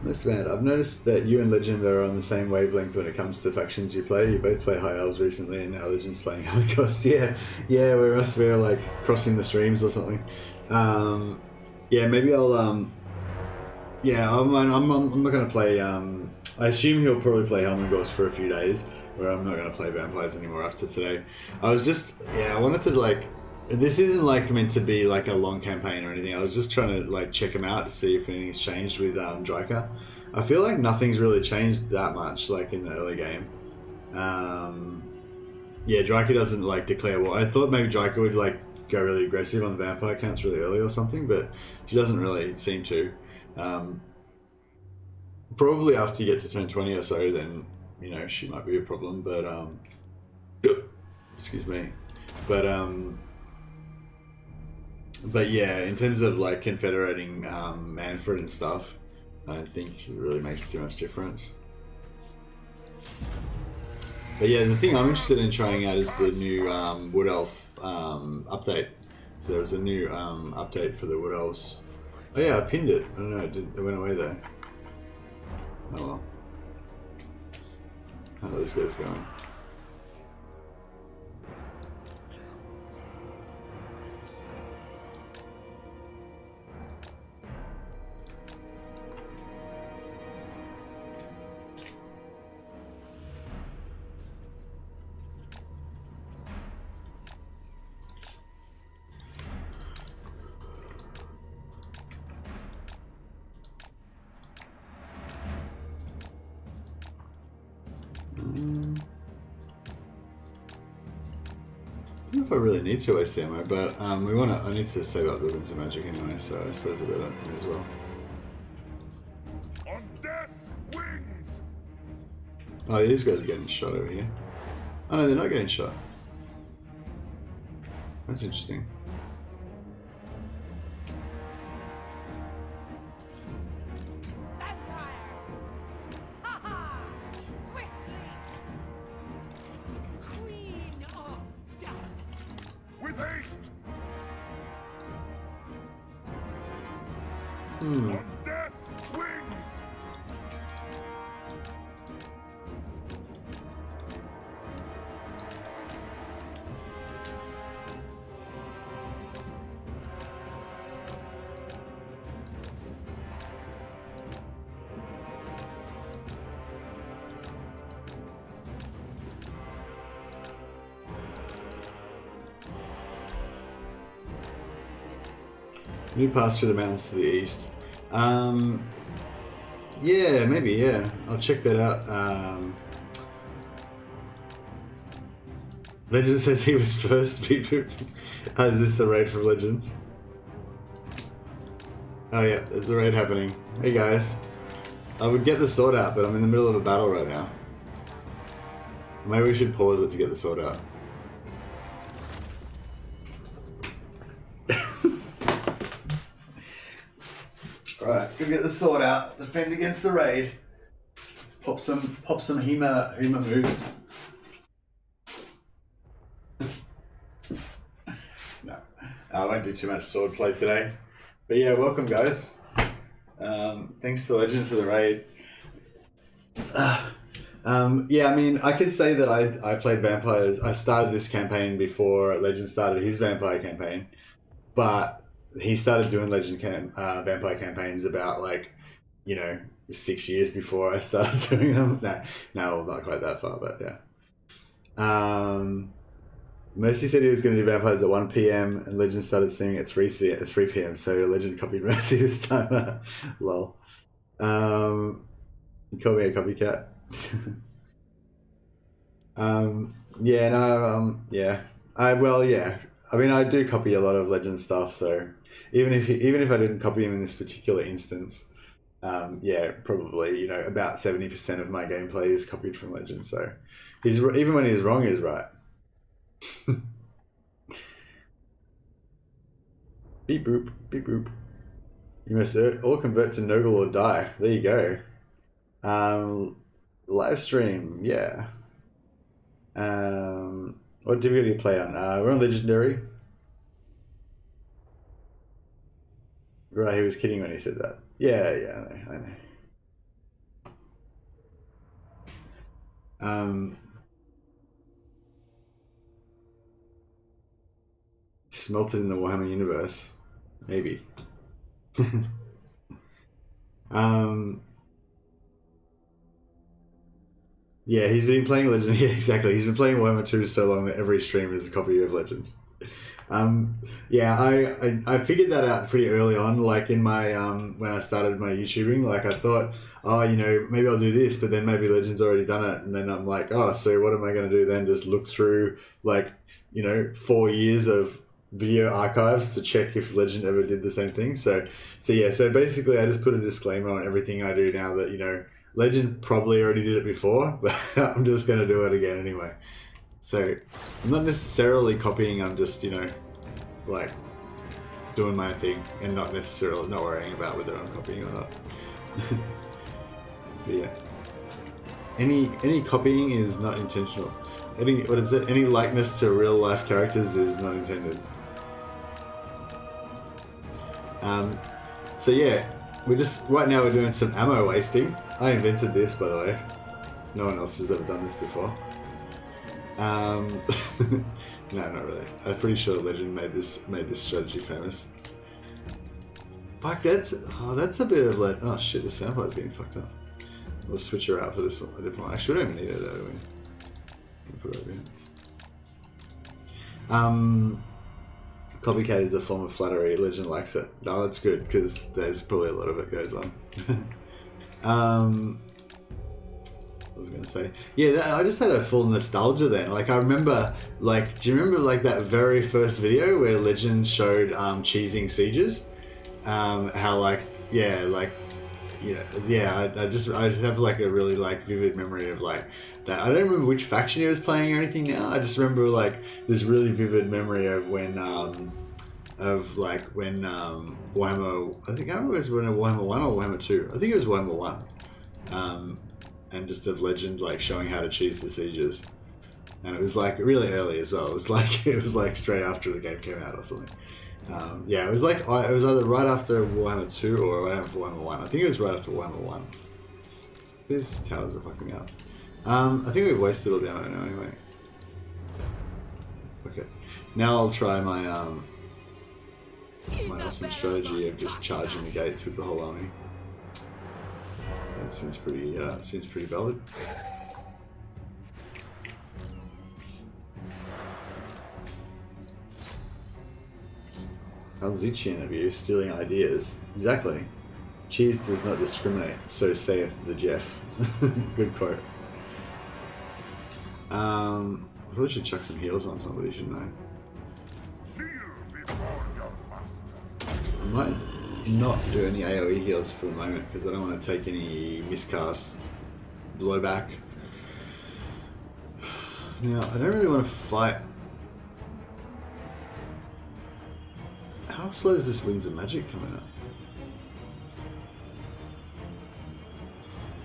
Speaker 1: That's bad. I've noticed that you and Legend are on the same wavelength when it comes to factions you play. You both play High Elves recently, and now Legend's playing Holocaust. Yeah, we must be crossing the streams or something. Yeah, maybe I'll. Yeah, I'm not gonna play. I assume he'll probably play Helmengorst for a few days, where I'm not gonna play vampires anymore after today. I was just I wanted to This isn't meant to be a long campaign or anything. I was just trying to check him out to see if anything's changed with Drycha. I feel like nothing's really changed that much in the early game. Yeah, Drycha doesn't declare war. I thought maybe Drycha would go really aggressive on the vampire counts really early or something, but she doesn't really seem to. Probably after you get to turn 20 or so, then she might be a problem. But excuse me. But But yeah, in terms of like confederating Manfred and stuff, I don't think it really makes too much difference. But yeah, the thing I'm interested in trying out is the new Wood Elf update. So there was a new update for the Wood Elves. Oh yeah, I pinned it. I don't know, it went away though. Oh well. How are those guys going? I don't know if I really need to waste ammo, but I need to save up the Winds of Magic anyway, so I suppose I better as well.
Speaker 3: On death's wings!
Speaker 1: Oh, these guys are getting shot over here. Oh no, they're not getting shot. That's interesting.
Speaker 3: On death's wings!
Speaker 1: New pass through the mountains to the east. Yeah, maybe, yeah. I'll check that out. Legend says he was first. Is this the raid for Legends? Oh yeah, there's a raid happening. Hey guys. I would get the sword out, but I'm in the middle of a battle right now. Maybe we should pause it to get the sword out. Alright, go get the sword out, defend against the raid. Pop some Hema moves. No, I won't do too much sword play today. But yeah, welcome guys. Thanks to Legend for the raid. Yeah, I mean, I could say that I played vampires. I started this campaign before Legend started his vampire campaign, but he started doing vampire campaigns about, like, you know, 6 years before I started doing them. No, not quite that far, but yeah. Mercy said he was going to do vampires at 1 PM, and Legend started seeing it at 3 PM, so Legend copied Mercy this time. Lol. You called me a copycat. Yeah, no, yeah. Yeah. I mean, I do copy a lot of Legend stuff, so even if I didn't copy him in this particular instance, yeah, probably, you know, about 70% of my gameplay is copied from Legend. So even when he's wrong, he's right. Beep boop, beep boop. You must all convert to Nogal or die. There you go. Live stream, yeah. What difficulty do you play on? We're on Legendary. Right, he was kidding when he said that. Yeah, I know. Smelted in the Warhammer universe. Maybe. Yeah, he's been playing Legend. Yeah, exactly. He's been playing Warhammer 2 so long that every stream is a copy of Legend. Yeah, I figured that out pretty early on, like in my when I started my YouTubing. Like, I thought, oh, you know, maybe I'll do this, but then maybe Legend's already done it, and then I'm like, oh, so what am I going to do then? Just look through, like, you know, 4 years of video archives to check if Legend ever did the same thing. So yeah, so basically I just put a disclaimer on everything I do now that, you know, Legend probably already did it before, but I'm just going to do it again anyway. So I'm not necessarily copying, I'm just, you know, like doing my thing and not necessarily not worrying about whether I'm copying or not. But yeah, any copying is not intentional. Any likeness to real life characters is not intended. So yeah, right now we're doing some ammo wasting. I invented this, by the way. No one else has ever done this before. No, not really. I'm pretty sure Legend made this strategy famous. Fuck, that's a bit of like, oh shit, this vampire's getting fucked up. We'll switch her out for this one, a different one. Actually, we don't even need it, do we? Put it over here. Copycat is a form of flattery. Legend likes it. No, that's good because there's probably a lot of it goes on. What was I going to say? Yeah, I just had a full nostalgia then. Like I remember, like, do you remember like that very first video where Legend showed cheesing sieges? How like, yeah, like, I just have like a really like vivid memory of like that. I don't remember which faction he was playing or anything now. I just remember like this really vivid memory of when Warhammer, I think I remember it was when Warhammer 1 or Warhammer 2. I think it was Warhammer 1. And just of Legend like showing how to cheese the sieges. And it was like really early as well. It was like straight after the game came out or something. Yeah, it was like it was either right after Warhammer 2 or right after Warhammer 1. I think it was right after Warhammer 1. These towers are fucking up. I think we've wasted all the ammo now anyway. Okay, now I'll try my my awesome strategy of just charging the gates with the whole army. That seems pretty valid. How Zichian of you, stealing ideas. Exactly. Cheese does not discriminate, so saith the Jeff. Good quote. I probably should chuck some heals on somebody, shouldn't I? I might not do any AoE heals for the moment because I don't want to take any miscast blowback. Now, I don't really want to fight. How slow is this Wings of Magic coming up?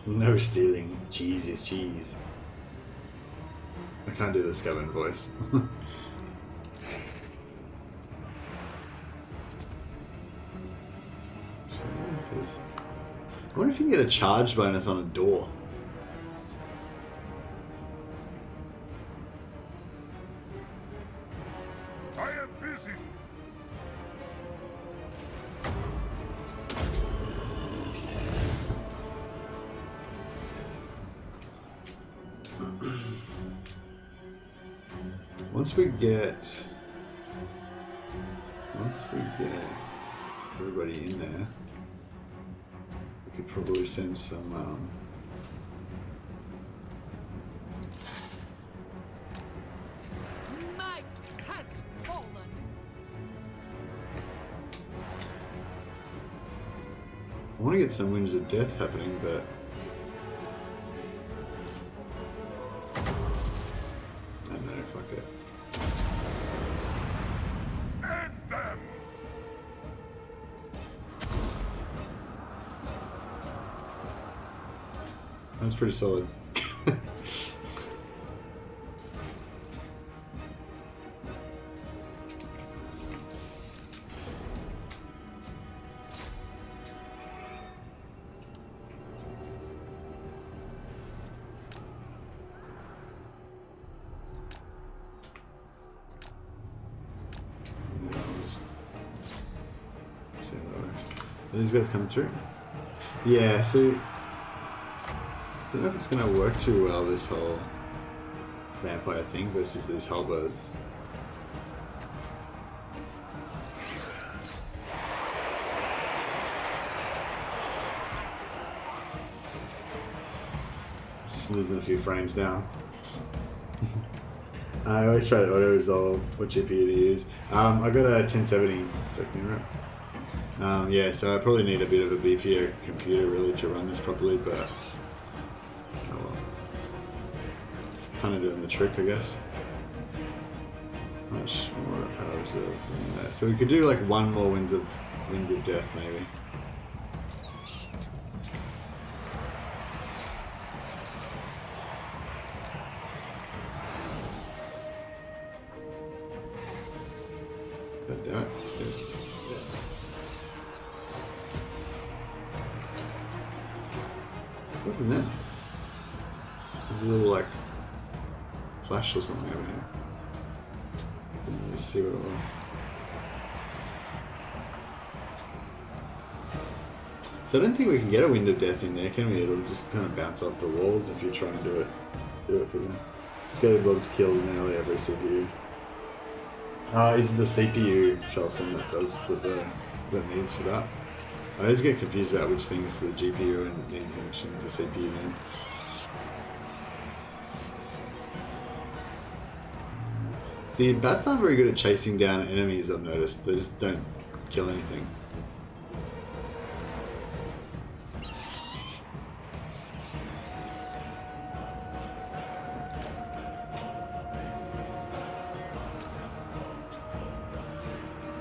Speaker 1: No stealing. Cheese is cheese. I can't do the Scabbard voice. I wonder if you can get a charge bonus on a door.
Speaker 3: I am busy.
Speaker 1: Once we get everybody in there, we could probably send some
Speaker 2: Night has fallen.
Speaker 1: I want to get some Winds of Death happening, but I don't know, fuck it.
Speaker 3: End them.
Speaker 1: That's pretty solid. Are these guys coming through? Yeah, so I don't know if it's going to work too well, this whole vampire thing versus these halberds. Just losing a few frames now. I always try to auto-resolve what GPU to use. I got a 1070 second units. Yeah, so I probably need a bit of a beefier computer really to run this properly, but oh well. It's kind of doing the trick, I guess. Much more power reserve than that. So we could do like one more Wind of Death maybe. God damn it. Yeah. What happened there? There's a little like flash or something over here. Let's see what it was. So I don't think we can get a Wind of Death in there, can we? It'll just kind of bounce off the walls if you try and do it for them. Scaly Blob's killed nearly every CPU. Is it the CPU, Chelsea, that does that needs for that? I always get confused about which things the GPU needs and which things the CPU needs. See, bats aren't very good at chasing down enemies, I've noticed. They just don't kill anything.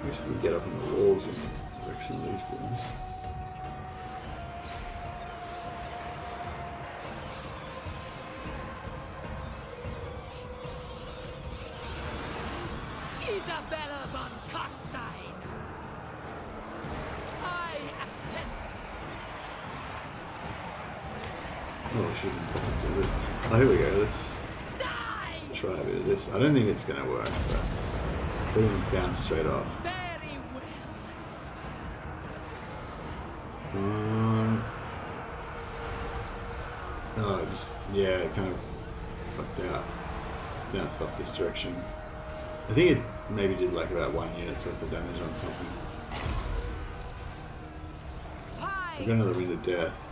Speaker 1: I wish we could get up on the walls and wreck some of these guys.
Speaker 7: Isabella von Carstein. I ascend.
Speaker 1: Oh, we shouldn't have done this. Oh, here we go. Let's try a bit of this. I don't think it's going to work, but we're going to bounce straight off.
Speaker 7: Very well.
Speaker 1: Oh, just, yeah, it kind of fucked out. Bounced off this direction. I think it maybe did like about 1 unit's worth of damage on something. I've got another Wind of Death.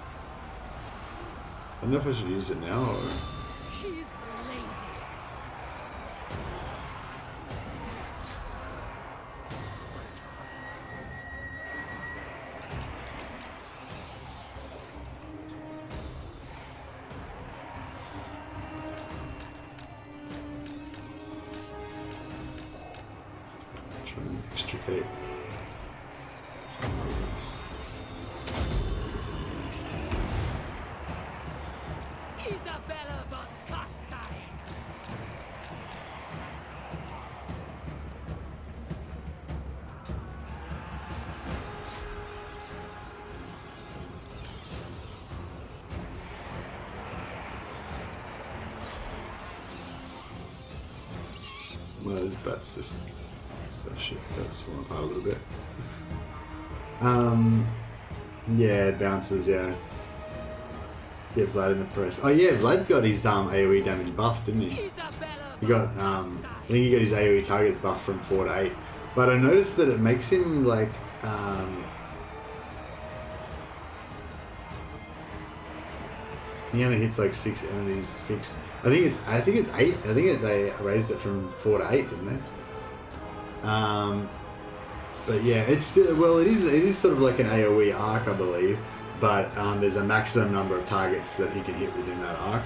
Speaker 1: I don't know if I should use it now or...
Speaker 7: His lady.
Speaker 1: Try and extricate some of this.
Speaker 7: Isabella von Carstein.
Speaker 1: Well, this bat's just... that shit that's falling apart a little bit. Yeah, it bounces, yeah. Get Vlad in the press. Oh yeah, Vlad got his AoE damage buffed, didn't he?
Speaker 7: Isabella
Speaker 1: He got I think he got his AoE targets buffed from 4 to 8. But I noticed that it makes him like he only hits like 6 enemies fixed. I think it's 8. I think they raised it from 4 to 8, didn't they? But yeah, it's still, well, it is sort of like an AoE arc, I believe. But there's a maximum number of targets that he can hit within that arc.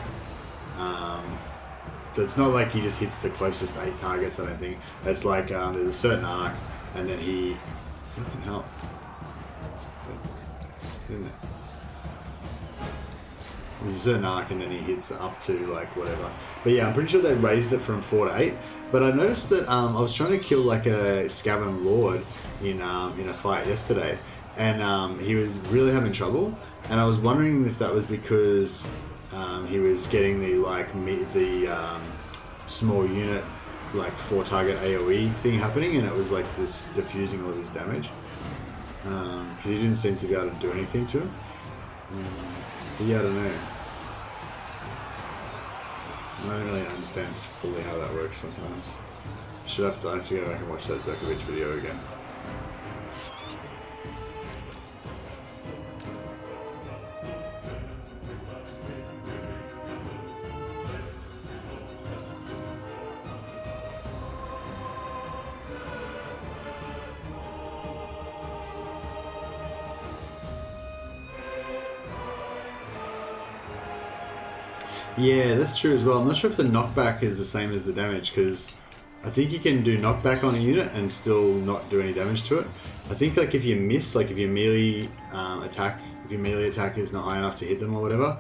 Speaker 1: So it's not like he just hits the closest 8 targets, I don't think. It's like there's a certain arc, and then he... Fucking hell. It's in there. There's a certain arc, and then he hits up to, like, whatever. But yeah, I'm pretty sure they raised it from 4 to 8. But I noticed that I was trying to kill, like, a Scavenged Lord in a fight yesterday. And he was really having trouble, and I was wondering if that was because he was getting the small unit like 4 target AoE thing happening, and it was like this diffusing all of his damage because he didn't seem to be able to do anything to him. But yeah, I don't know. I don't really understand fully how that works sometimes. I have to go back and watch that Zerkovich video again. Yeah, that's true as well. I'm not sure if the knockback is the same as the damage because I think you can do knockback on a unit and still not do any damage to it. I think like if you miss, like if your melee attack is not high enough to hit them or whatever,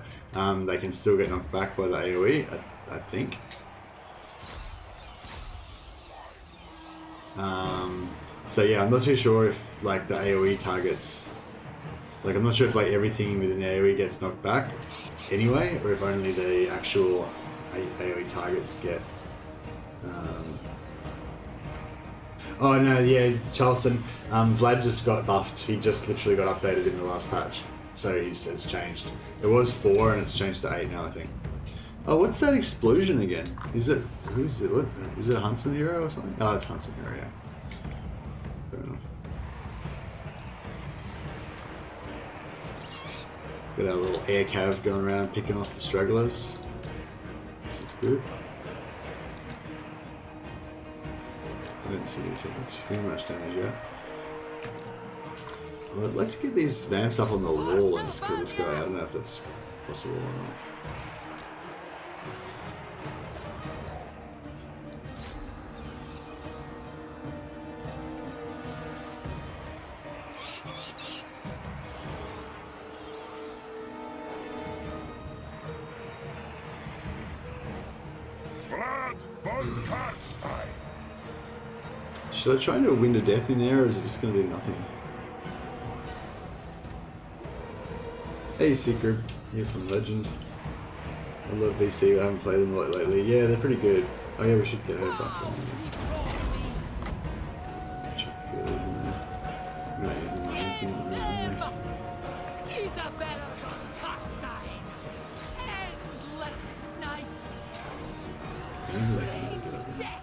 Speaker 1: they can still get knocked back by the AoE, I think. So yeah, I'm not too sure if like the AoE targets, like I'm not sure if like everything within the AoE gets knocked back anyway, or if only the actual AoE targets get. Oh no, yeah, Charleston. Vlad just got buffed. He just literally got updated in the last patch, so it's changed. It was 4 and it's changed to 8 now, I think. Oh, what's that explosion again? Is it? Who's it? What is it? A Huntsman hero or something? Oh, it's Huntsman hero. Yeah. Fair enough. Got our little air cav going around picking off the stragglers, which is good. I don't see you taking too much damage yet. I'd like to get these vamps up on the wall and just kill this guy. I don't know if that's possible or not.
Speaker 3: Vlad von Carstein.
Speaker 1: Should I try and do a Wind of Death in there, or is it just going to do nothing? Hey Seeker, you're from Legend. I love VC, but I haven't played them a lot lately. Yeah, they're pretty good. Oh yeah, we should get her buff on.
Speaker 7: Isabella von Carstein. Endless night. Death.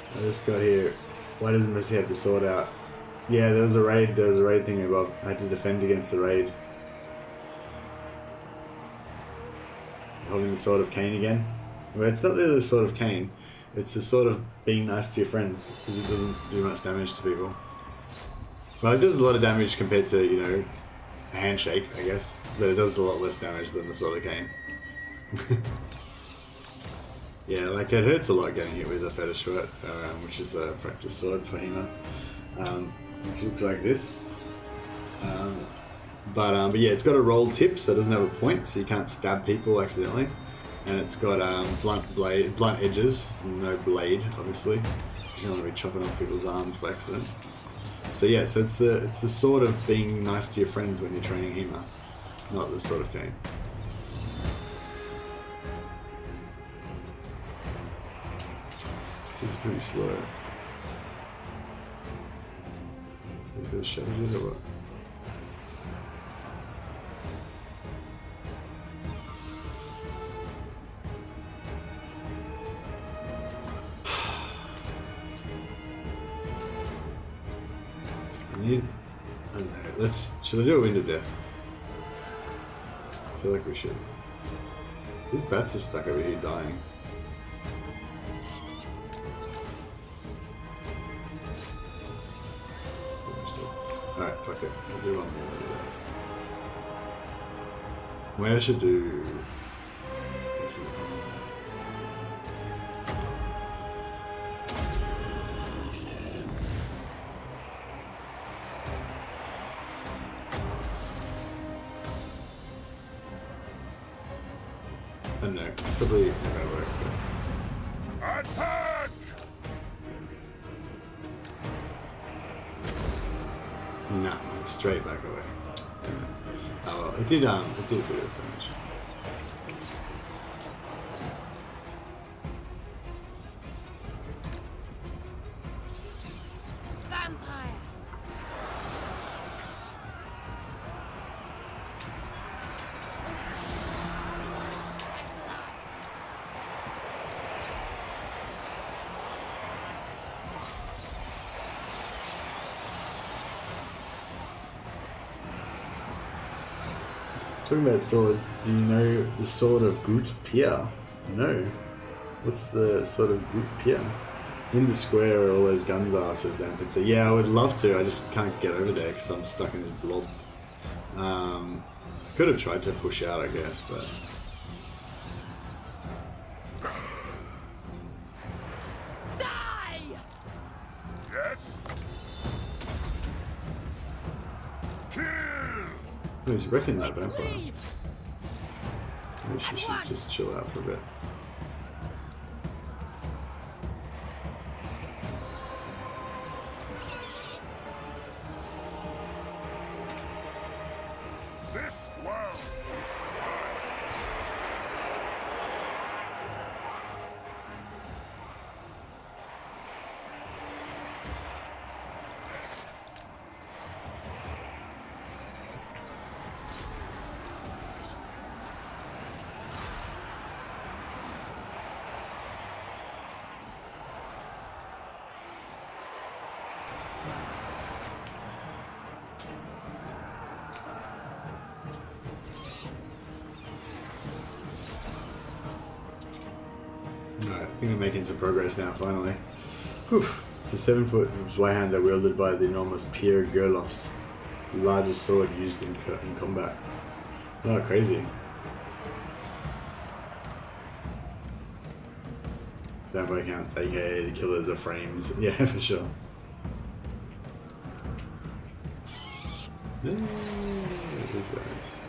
Speaker 1: I just got here. Why doesn't Missy have the sword out? Yeah, there was a raid thing above. I had to defend against the raid. Holding the sword of Cain again. Well, it's not really the sword of Cain. It's the sort of being nice to your friends, because it doesn't do much damage to people. Well, it does a lot of damage compared to, you know, a handshake, I guess. But it does a lot less damage than the sword of Cain. Yeah, like it hurts a lot getting hit with a fetish sword, which is a practice sword for Hema. Which looks like this. But yeah, it's got a rolled tip, so it doesn't have a point, so you can't stab people accidentally. And it's got blunt edges, so no blade, obviously. You don't want to be chopping off people's arms by accident. So yeah, so it's the sort of being nice to your friends when you're training Hema, not the sort of game. This is pretty slow. Is it showing it or what? I don't know. Should I do a Wind of Death? I feel like we should. These bats are stuck over here dying. Alright, fuck it. I'll do one more Wind of Death. Maybe I should do... I don't know, it's probably not gonna work.
Speaker 3: Attack!
Speaker 1: Nah, straight back away. Oh well, it did a bit of damage.
Speaker 7: Vampire.
Speaker 1: Talking about swords, do you know the sword of Groot Pier? No. What's the sword of Groot Pier? In the square where all those guns are, says Dan Pincer. Yeah, I would love to, I just can't get over there because I'm stuck in this blob. Could have tried to push out, I guess, but...
Speaker 7: Die!
Speaker 3: Yes? Kill!
Speaker 1: Oh, he's wrecking that vampire.
Speaker 7: Leave!
Speaker 1: Maybe she should just chill out for a bit.
Speaker 3: This world is mine.
Speaker 1: Alright, I think I'm making some progress now, finally. Whew. It's a 7-foot Zweihander wielded by the enormous Pierre Gerloffs, the largest sword used in combat. Oh, crazy. Vampire counts, aka the killers of frames. Yeah, for sure. These guys.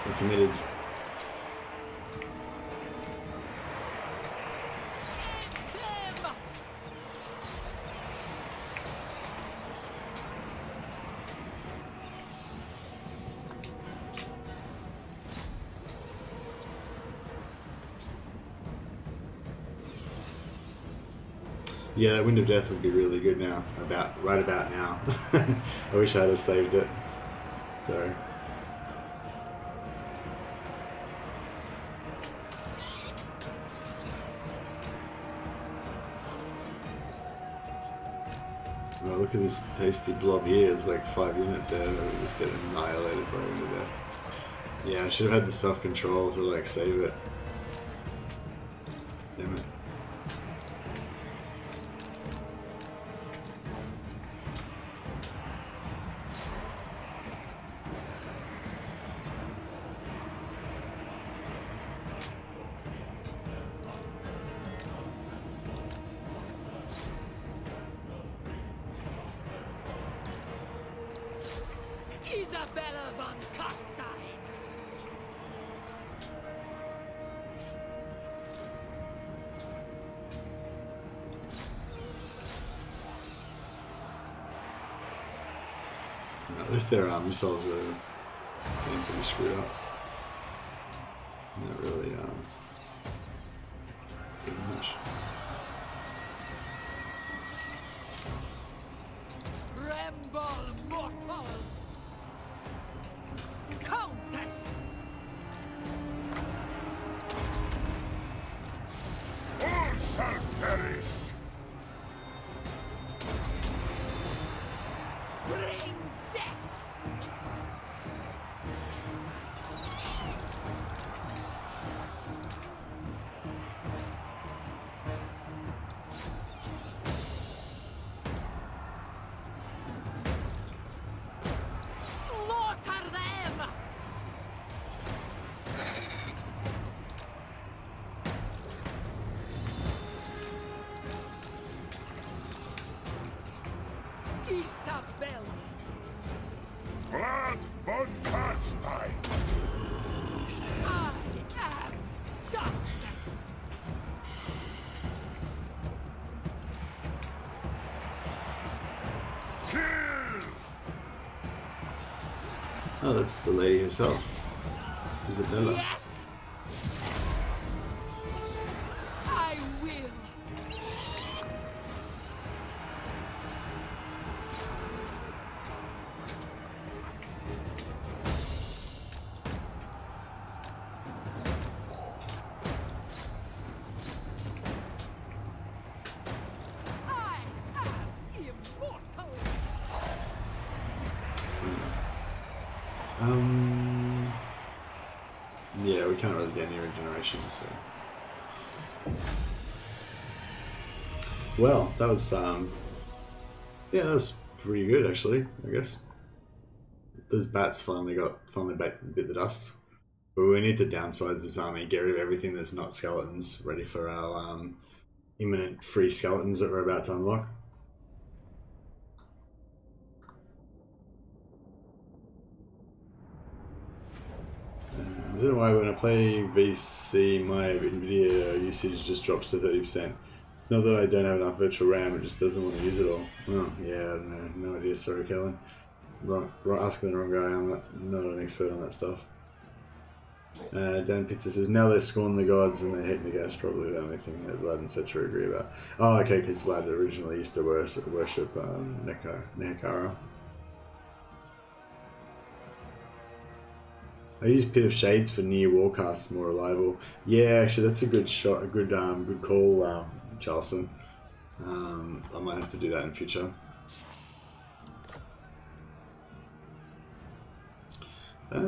Speaker 1: We're committed.
Speaker 7: Him!
Speaker 1: Yeah, that Wind of Death would be really good now. Right about now. I wish I'd have saved it. So. Well, look at this tasty blob here. It's like 5 units there that we just get annihilated by Wind of Death. Yeah, I should have had the self-control to like save it. Damn it.
Speaker 7: Isabella von Carstein!
Speaker 1: At least their missiles are getting pretty screwed up. Not really doing much.
Speaker 7: Tremble, mortals! Countess!
Speaker 3: All shall perish.
Speaker 7: Bring death! Slaughter them!
Speaker 1: Oh, that's the lady herself, Isabella.
Speaker 7: Yes! I will! I am immortal!
Speaker 1: Yeah, we can't really get any regeneration, so. Well, that was yeah, that was pretty good actually, I guess. Those bats finally bit the dust. But we need to downsize this army, get rid of everything that's not skeletons, ready for our imminent free skeletons that we're about to unlock. I don't know why when I play VC, my NVIDIA usage just drops to 30%. It's not that I don't have enough virtual RAM, it just doesn't want to use it all. Oh, yeah, I don't know. No idea, sorry, Kellen. Asking the wrong guy, I'm not an expert on that stuff. Dan Pizza says, now they scorn the gods and they hate Nagash, probably the only thing that Vlad and Cetra agree about. Oh, okay, because Vlad originally used to worship Nehekara. I use Pit of Shades for near warcasts, more reliable. Yeah, actually, that's a good shot, a good call, Charleston. I might have to do that in future. We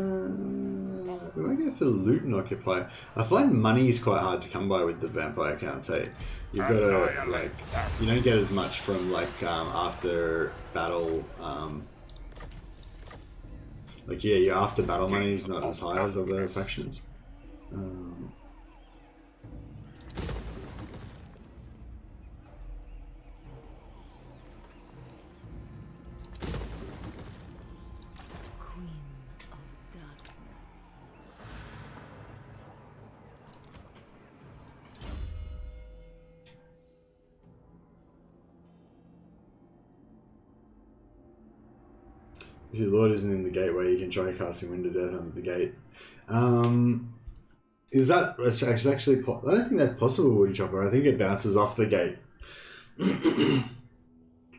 Speaker 1: might go for loot and occupy. I find money is quite hard to come by with the vampire accounts. Hey, you've got to like, you don't get as much from like after battle. Like yeah, your after battle money is not as high as other factions. If your lord isn't in the gateway, you can try casting Wind of Death under the gate. Is that actually? I don't think that's possible, Woody Chopper. I think it bounces off the gate. I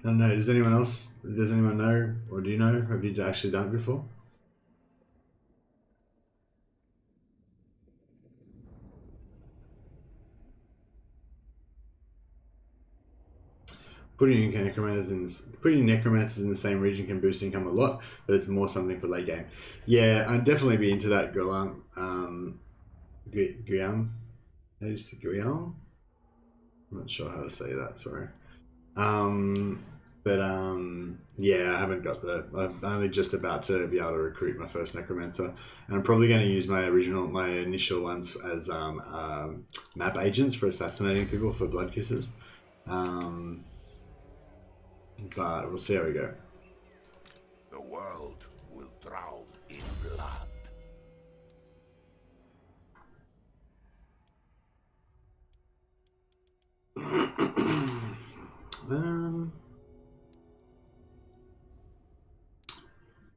Speaker 1: don't know. Does anyone else? Does anyone know, or do you know? Have you actually done it before? Putting necromancers in the same region can boost income a lot, but it's more something for late game. Yeah, I'd definitely be into that, Guillaume. Guillaume? How do you say Guillaume? I'm not sure how to say that, sorry. Yeah, I haven't got I'm only just about to be able to recruit my first necromancer, and I'm probably going to use my initial ones as map agents for assassinating people for blood kisses. But we'll see how we go.
Speaker 3: The world will drown in blood.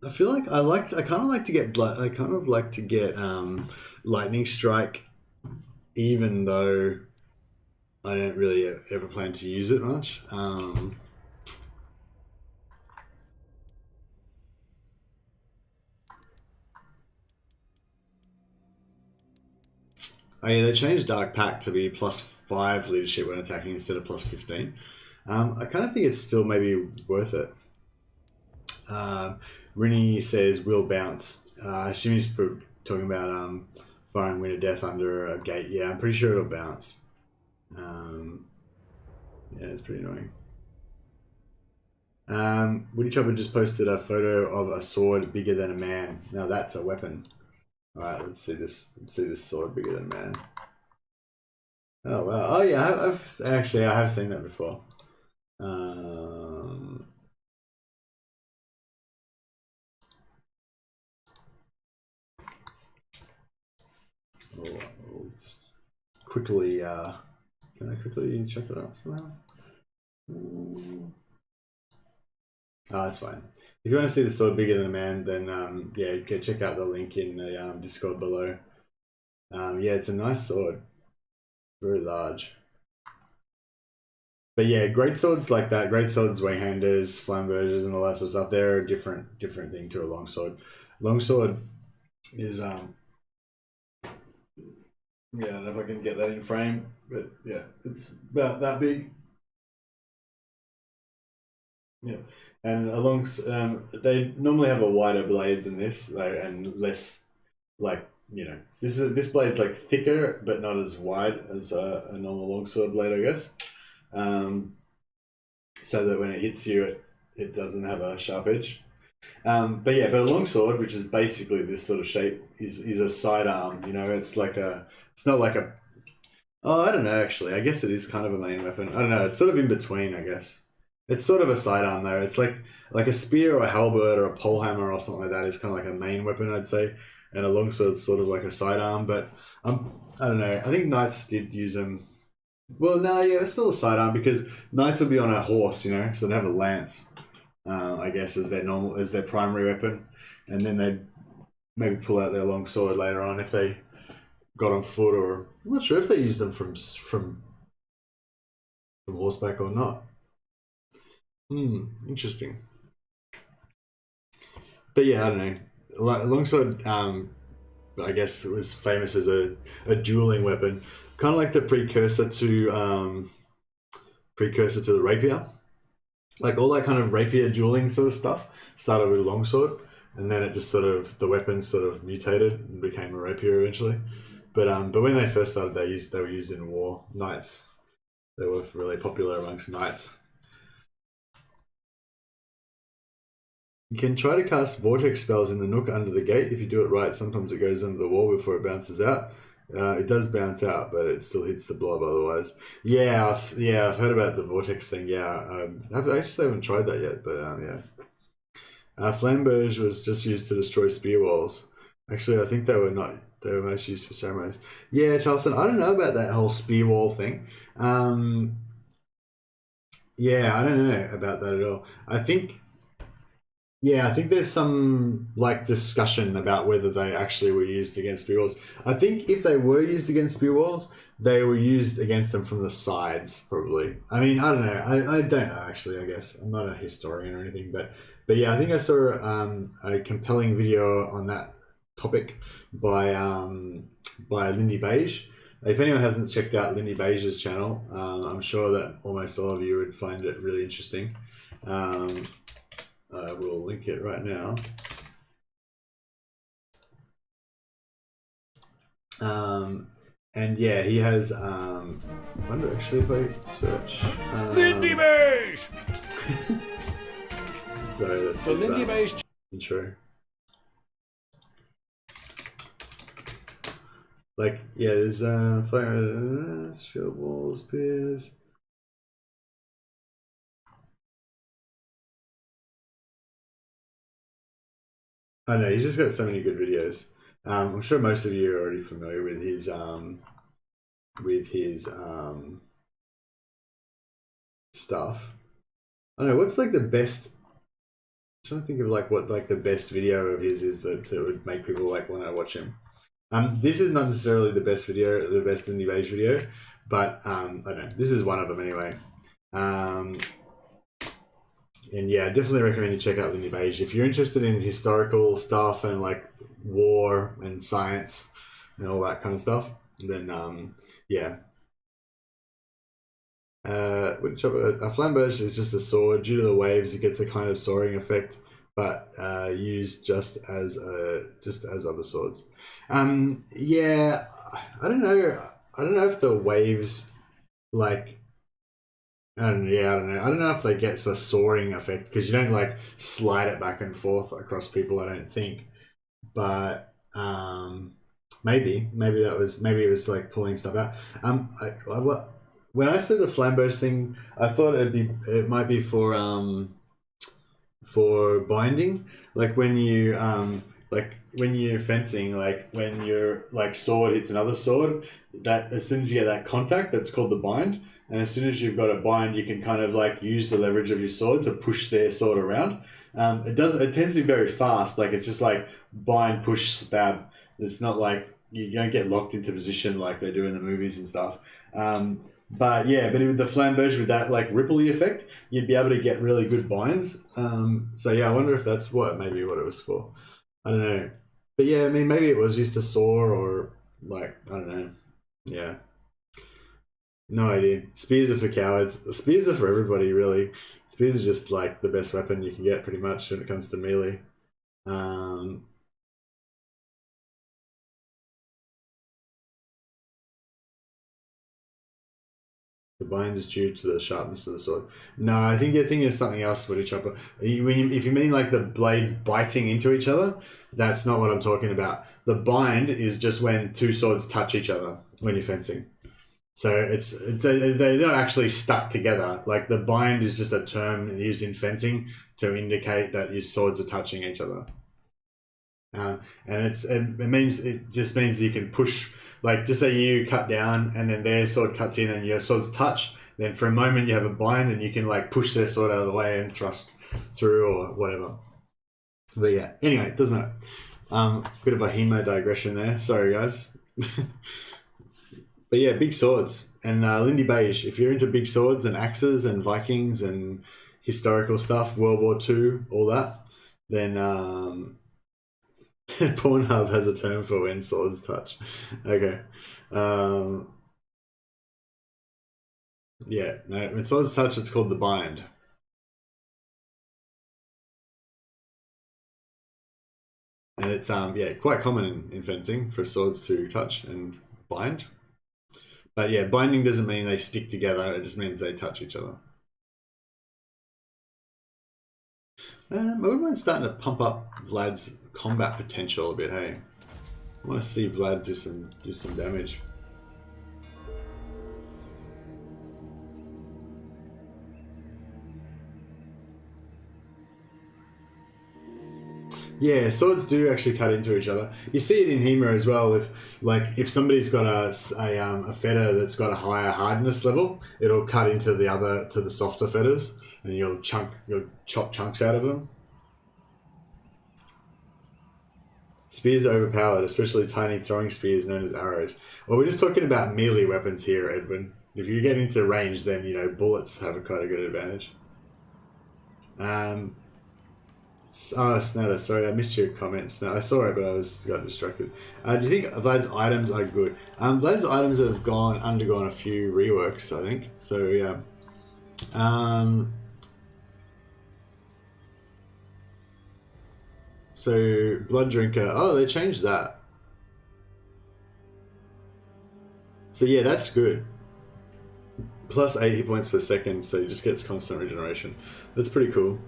Speaker 1: I feel like I kind of like to get lightning strike, even though I don't really ever plan to use it much. Oh yeah, they changed Dark Pact to be +5 leadership when attacking instead of +15. I kind of think it's still maybe worth it. Rinny says will bounce. I assume he's talking about firing Wind of Death under a gate. Yeah, I'm pretty sure it'll bounce. Yeah, it's pretty annoying. Woody Chopper just posted a photo of a sword bigger than a man. Now that's a weapon. Alright, let's see this sword bigger than man. Oh wow. Oh yeah, I have seen that before. We'll just quickly can I quickly check it out somehow? Oh, that's fine. if you want to see the sword bigger than a man, then yeah, go check out the link in the Discord below. Yeah, it's a nice sword, very large. But yeah, great swords like that, great swords, way-handers, flamberges, and all that sort of stuff. They're a different thing to a longsword. Longsword is yeah, I don't know if I can get that in frame, but yeah, it's about that big. Yeah, and they normally have a wider blade than this, and less, like, you know, this blade's like thicker but not as wide as a normal longsword blade, I guess. So that when it hits you, it doesn't have a sharp edge. But yeah, but a longsword, which is basically this sort of shape, is a sidearm. You know, it's not like a. Oh, I don't know. Actually, I guess it is kind of a main weapon. I don't know. It's sort of in between, I guess. It's sort of a sidearm though. It's like a spear or a halberd or a polehammer or something like that is kind of like a main weapon, I'd say, and a longsword's sort of like a sidearm. But I don't know. I think knights did use them. Well, no, yeah, it's still a sidearm because knights would be on a horse, you know, so they'd have a lance, I guess, as their primary weapon, and then they'd maybe pull out their long sword later on if they got on foot, or I'm not sure if they used them from horseback or not. Interesting. But yeah, I don't know. Longsword, I guess, was famous as a dueling weapon. Kind of like the precursor to the rapier. Like all that kind of rapier dueling sort of stuff started with a longsword, and then it just sort of, the weapon sort of mutated and became a rapier eventually. But when they first started, they were used in war. Knights, they were really popular amongst knights. You can try to cast vortex spells in the nook under the gate. If you do it right, sometimes it goes under the wall before it bounces out. It does bounce out, but it still hits the blob otherwise. Yeah, I've heard about the vortex thing. Yeah, I actually haven't tried that yet, but yeah. Flamberge was just used to destroy spear walls. Actually, I think they were most used for ceremonies. Yeah, Charleston, I don't know about that whole spear wall thing. Yeah, I don't know about that at all. I think there's some like discussion about whether they actually were used against spear walls. I think if they were used against spear walls, they were used against them from the sides, probably. I mean, I don't know. I don't know, actually, I guess. I'm not a historian or anything, but yeah, I think I saw a compelling video on that topic by Lindy Beige. If anyone hasn't checked out Lindy Beige's channel, I'm sure that almost all of you would find it really interesting. I will link it right now. And yeah, he has. I wonder actually if I search.
Speaker 5: Lindy Beige!
Speaker 1: Sorry, that's
Speaker 5: So Lindy Beige
Speaker 1: intro. Like, yeah, there's fire, shield walls, spears. I know, he's just got so many good videos. I'm sure most of you are already familiar with his stuff. I don't know, what's like the best, I'm trying to think of like what like the best video of his is that would make people like want to watch him. This is not necessarily the best video, the best Lindy Beige video, but I don't know, this is one of them anyway. And yeah, I definitely recommend you check out Lindy Beige. If you're interested in historical stuff and like war and science and all that kind of stuff, then yeah. A flamberge is just a sword. Due to the waves, it gets a kind of soaring effect, but used just as other swords. Yeah, I don't know. I don't know if the waves like. I don't know. I don't know if they get a soaring effect because you don't like slide it back and forth across people. I don't think, but maybe it was like pulling stuff out. When I said the flamberge thing, I thought it might be for binding, like when you when you're fencing, like when your like sword hits another sword, that as soon as you get that contact, that's called the bind. And as soon as you've got a bind, you can kind of like use the leverage of your sword to push their sword around. It tends to be very fast. Like it's just like bind, push, stab. It's not like you don't get locked into position like they do in the movies and stuff. But with the flamberge with that like rippley effect, you'd be able to get really good binds. So yeah, I wonder if that's maybe what it was for. I don't know. But yeah, I mean, maybe it was used to saw or like, I don't know. Yeah. No idea. Spears are for cowards. Spears are for everybody, really. Spears are just like the best weapon you can get pretty much when it comes to melee. The bind is due to the sharpness of the sword. No, I think you're thinking of something else, Woody Chopper. If you mean like the blades biting into each other, that's not what I'm talking about. The bind is just when two swords touch each other when you're fencing. So they're not actually stuck together. Like the bind is just a term used in fencing to indicate that your swords are touching each other. And it just means you can push. Like, just say you cut down and then their sword cuts in and your swords touch, then for a moment you have a bind and you can, like, push their sword out of the way and thrust through or whatever. But, yeah. Anyway, it doesn't matter. Bit of a hemo digression there. Sorry, guys. But, yeah, big swords. And Lindy Beige, if you're into big swords and axes and Vikings and historical stuff, World War II, all that, then... Pornhub has a term for when swords touch. Okay. Yeah, no, when swords touch, it's called the bind. And it's quite common in fencing for swords to touch and bind. But yeah, binding doesn't mean they stick together, it just means they touch each other. I wouldn't mind starting to pump up Vlad's combat potential a bit, hey? I want to see Vlad do some damage. Yeah, swords do actually cut into each other. You see it in HEMA as well. If somebody's got a fetter that's got a higher hardness level, it'll cut into the softer fetters, and you'll chop chunks out of them. Spears are overpowered, especially tiny throwing spears known as arrows. Well, we're just talking about melee weapons here, Edwin. If you get into range, then bullets have quite a good advantage. Snatter, sorry, I missed your comments. No, I saw it, but I got distracted. Do you think Vlad's items are good? Vlad's items have undergone a few reworks, I think. So yeah. So Blood Drinker. Oh, they changed that. So yeah, that's good. Plus 8 hit points per second, so he just gets constant regeneration. That's pretty cool.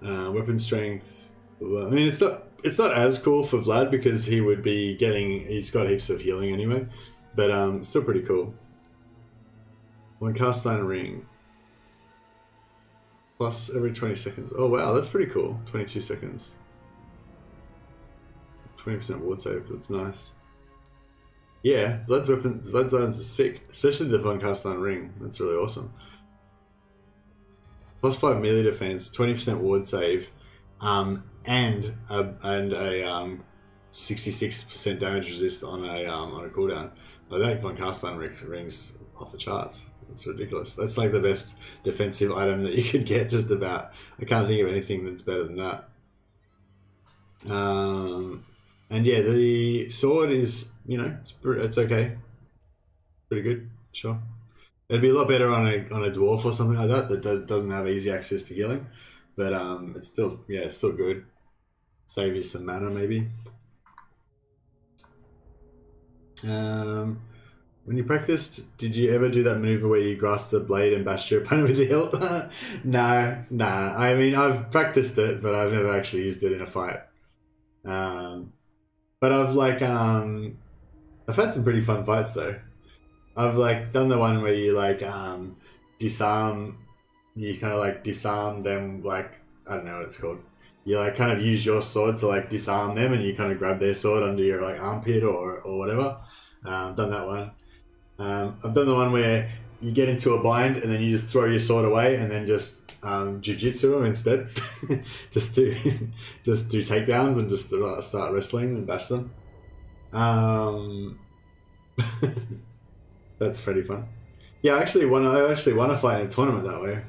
Speaker 1: Weapon strength. I mean, it's not as cool for Vlad because he's got heaps of healing anyway, but still pretty cool. Von Carstein ring. Plus every 20 seconds. Oh wow, that's pretty cool. 22 seconds. 20% ward save. That's nice. Yeah, Vlad's items are sick, especially the Von Carstein ring. That's really awesome. Plus 5 melee defense, 20% ward save, and a 66% damage resist on a cooldown. Like that Von Carstein ring's off the charts. It's ridiculous. That's like the best defensive item that you could get, just about. I can't think of anything that's better than that. And yeah, the sword is, it's okay. Pretty good, sure. It'd be a lot better on a dwarf or something like that doesn't have easy access to healing, but it's still good. Save you some mana maybe. When you practiced, did you ever do that maneuver where you grasp the blade and bash your opponent with the hilt? No. I mean, I've practiced it, but I've never actually used it in a fight. But I've had some pretty fun fights though. I've done the one where you disarm. You kind of disarm them. I don't know what it's called. You kind of use your sword to disarm them, and you kind of grab their sword under your armpit or whatever. I've done that one. I've done the one where you get into a bind and then you just throw your sword away and then just jiu-jitsu them instead. just do takedowns and just start wrestling and bash them. That's pretty fun. Yeah, I actually want to fight in a tournament that way.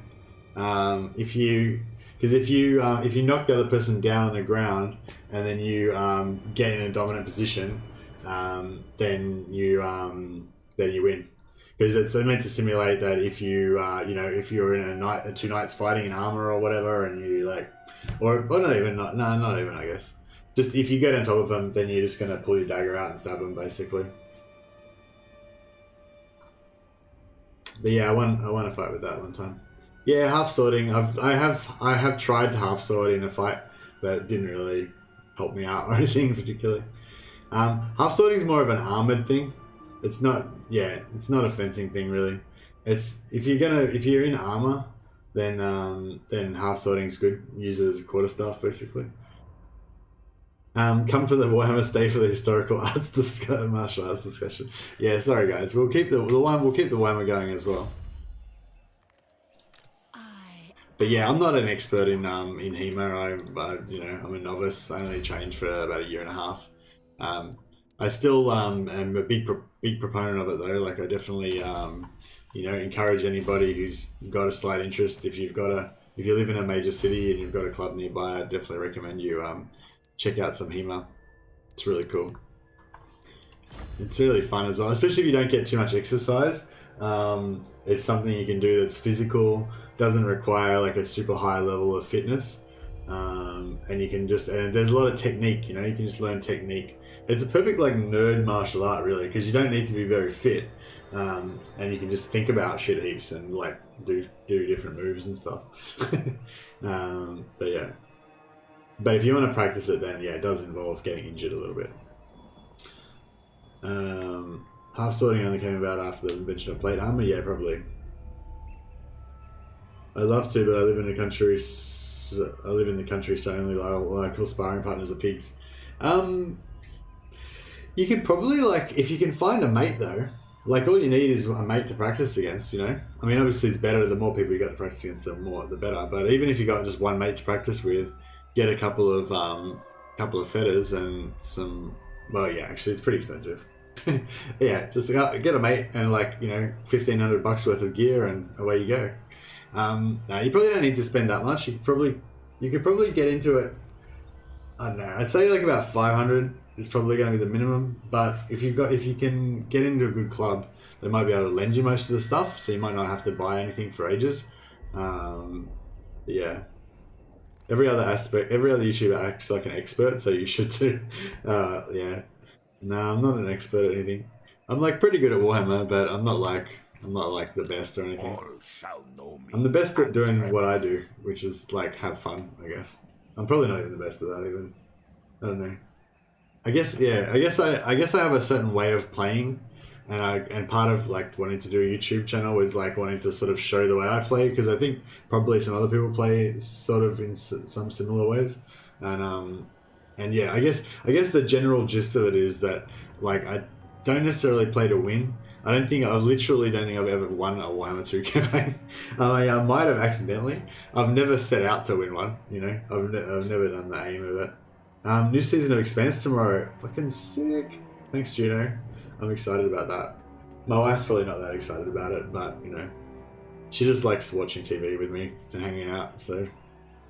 Speaker 1: If you knock the other person down on the ground and then you get in a dominant position, then you win. Because it's meant to simulate that if you if you're in two knights fighting in armor or whatever, and you or not even I guess. Just if you get on top of them, then you're just gonna pull your dagger out and stab them basically. But yeah, I want to fight with that one time. Yeah, half swording. I have tried to half sword in a fight, but it didn't really help me out or anything particularly. Half swording is more of an armored thing. It's not a fencing thing really. It's if you're in armor, then half swording is good. Use it as a quarterstaff basically. Come for the Warhammer, stay for the historical martial arts discussion. Yeah, sorry guys. We'll keep the Warhammer going as well. But yeah, I'm not an expert in HEMA. I'm a novice. I only trained for about a year and a half. I still am a big proponent of it though. Like I definitely encourage anybody who's got a slight interest. If you live in a major city and you've got a club nearby, I definitely recommend you check out some HEMA. It's really cool. It's really fun as well, especially if you don't get too much exercise. It's something you can do that's physical, doesn't require like a super high level of fitness, and you can and there's a lot of technique. You can just learn technique. It's a perfect like nerd martial art really, because you don't need to be very fit, and you can just think about shit heaps and like do different moves and stuff. But yeah. But if you want to practice it, then yeah, it does involve getting injured a little bit. Half swording only came about after the invention of plate armor. Yeah, probably. I'd love to, but I live in the country. So only like all sparring partners are pigs. You could probably if you can find a mate though. Like all you need is a mate to practice against. I mean, obviously it's better the more people you got to practice against, the better. But even if you got just one mate to practice with. Get a couple of fetters and some. Well, yeah, actually, it's pretty expensive. Yeah, just get a mate and $1,500 worth of gear, and away you go. You probably don't need to spend that much. You could probably get into it. I don't know. I'd say about 500 is probably going to be the minimum. But if you can get into a good club, they might be able to lend you most of the stuff, so you might not have to buy anything for ages. Yeah. Every other YouTuber acts like an expert, so you should too. Yeah. No, I'm not an expert at anything. I'm pretty good at Warhammer, but I'm not the best or anything. I'm the best at doing what I do, which is have fun, I guess. I'm probably not even the best at that even. I don't know. I guess I have a certain way of playing. And part of wanting to do a YouTube channel was wanting to sort of show the way I play, because I think probably some other people play sort of in some similar ways, and yeah, I guess the general gist of it is that I don't necessarily play to win. I literally don't think I've ever won a Warhammer 2 campaign. I might have accidentally. I've never set out to win one. I've never done the aim of it. New season of Expanse tomorrow. Fucking sick. Thanks, Juno. I'm excited about that. My wife's probably not that excited about it, but she just likes watching TV with me and hanging out, so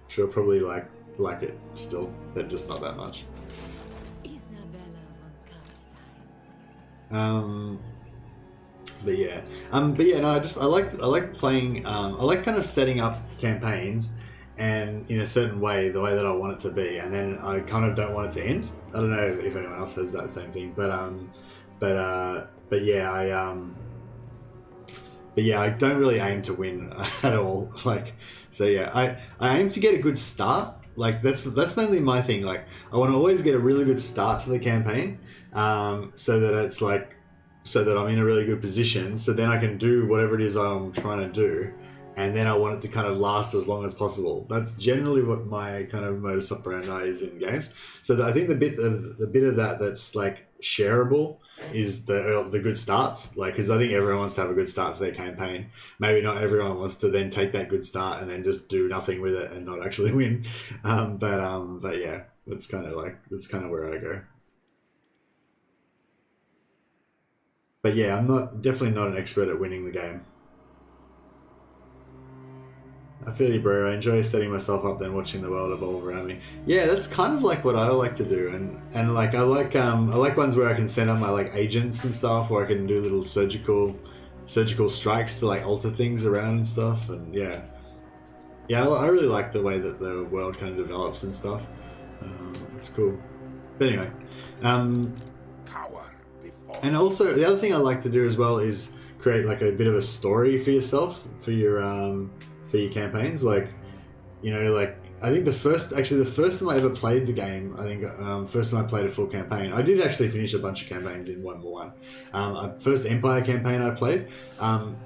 Speaker 1: she'll probably like it still, but just not that much.
Speaker 2: Isabella von Carstein.
Speaker 1: But yeah, no, I like playing. I like kind of setting up campaigns, and in a certain way, the way that I want it to be, and then I kind of don't want it to end. I don't know if anyone else has that same thing, but yeah, I don't really aim to win at all. So yeah, I aim to get a good start. That's mainly my thing. I want to always get a really good start to the campaign, so that it's so that I'm in a really good position. So then I can do whatever it is I'm trying to do, and then I want it to kind of last as long as possible. That's generally what my kind of modus operandi is in games. So I think the bit of that that's shareable is the good starts. Like, because I think everyone wants to have a good start for their campaign. Maybe not everyone wants to then take that good start and then just do nothing with it and not actually win. But yeah, that's kind of where I go. But yeah, I'm definitely not an expert at winning the game. I feel you, bro. I enjoy setting myself up, then watching the world evolve around me. Yeah, that's kind of like what I like to do, and like I like ones where I can send up my like agents and stuff, or I can do little surgical strikes to like alter things around and stuff. And yeah, I really like the way that the world kind of develops and stuff. It's cool. But anyway, and also the other thing I like to do as well is create like a bit of a story for yourself for your campaigns. Like, you know, like I think the first time I ever played the game, I think first time I played a full campaign, I did actually finish a bunch of campaigns in 1.1. First Empire campaign I played,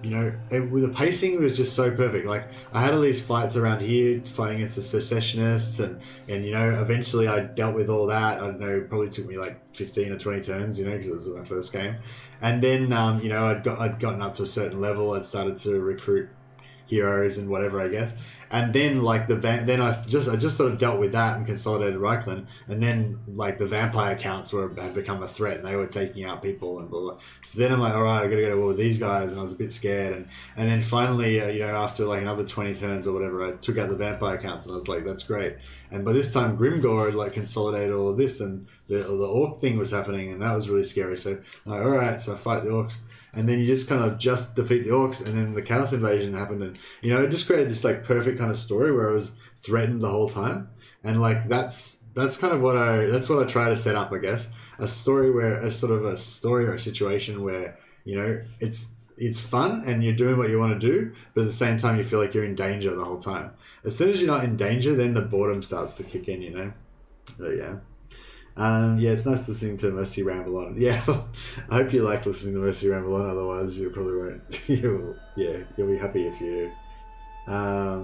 Speaker 1: you know, with the pacing was just so perfect. Like I had all these fights around here fighting against the secessionists, and you know, eventually I dealt with all that. I don't know, it probably took me like 15 or 20 turns, you know, because it was my first game. And then you know, I'd gotten up to a certain level. I'd started to recruit heroes and whatever, I guess. And then like I just sort of dealt with that and consolidated Reichland, and then like the vampire counts had become a threat and they were taking out people and blah, blah. So then I'm like, all right, I got to go to war with these guys, and I was a bit scared, and then finally you know, after like another 20 turns or whatever, I took out the vampire counts and I was like, that's great. And by this time Grimgor had like consolidated all of this, and the orc thing was happening, and that was really scary. So I'm like, all right, so I fight the orcs. And then you just kind of just defeat the orcs, and then the chaos invasion happened, and you know, it just created this like perfect kind of story where I was threatened the whole time. And like that's kind of what I try to set up, I guess, a story or a situation where, you know, it's fun and you're doing what you want to do, but at the same time you feel like you're in danger the whole time. As soon as you're not in danger, then the boredom starts to kick in, you know. But yeah. Yeah, it's nice listening to Mercy ramble on. Yeah, I hope you like listening to Mercy ramble on. Otherwise, you probably won't. You'll be happy if you do. I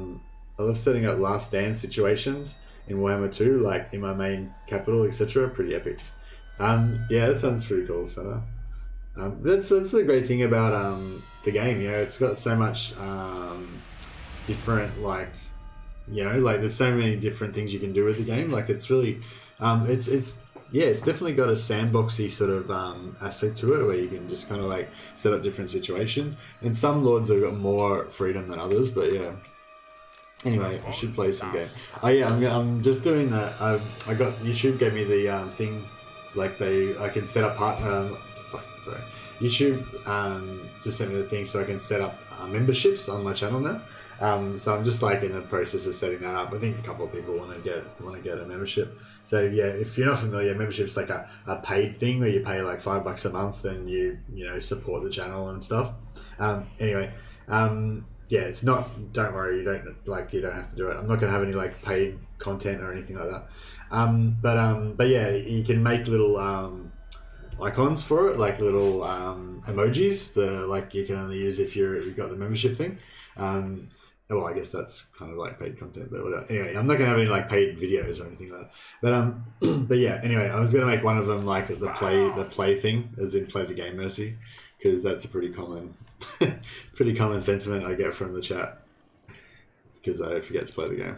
Speaker 1: love setting up last stand situations in Warhammer 2, like in my main capital, etc. Pretty epic. Yeah, that sounds pretty cool, Sana. That's the great thing about the game. You know, it's got so much different, like, you know, like there's so many different things you can do with the game. Like it's really, it's definitely got a sandboxy sort of aspect to it, where you can just kind of like set up different situations. And some lords have got more freedom than others, but yeah. Anyway, I should play some game. Oh yeah, I'm just doing that. I got YouTube gave me the thing, like I can set up YouTube just sent me the thing so I can set up memberships on my channel now. So I'm just like in the process of setting that up. I think a couple of people want to get a membership. So yeah, if you're not familiar, membership's like a paid thing where you pay like $5 a month and you know, support the channel and stuff. Anyway, yeah, it's not. Don't worry, you don't have to do it. I'm not gonna have any like paid content or anything like that. But yeah, you can make little icons for it, like little emojis that like you can only use if you've got the membership thing. Well, I guess that's kind of like paid content, but whatever. Anyway, I'm not gonna have any like paid videos or anything like that. But yeah. Anyway, I was gonna make one of them like the play thing, as in play the game Mercy, because that's a pretty common sentiment I get from the chat, because I forget to play the game.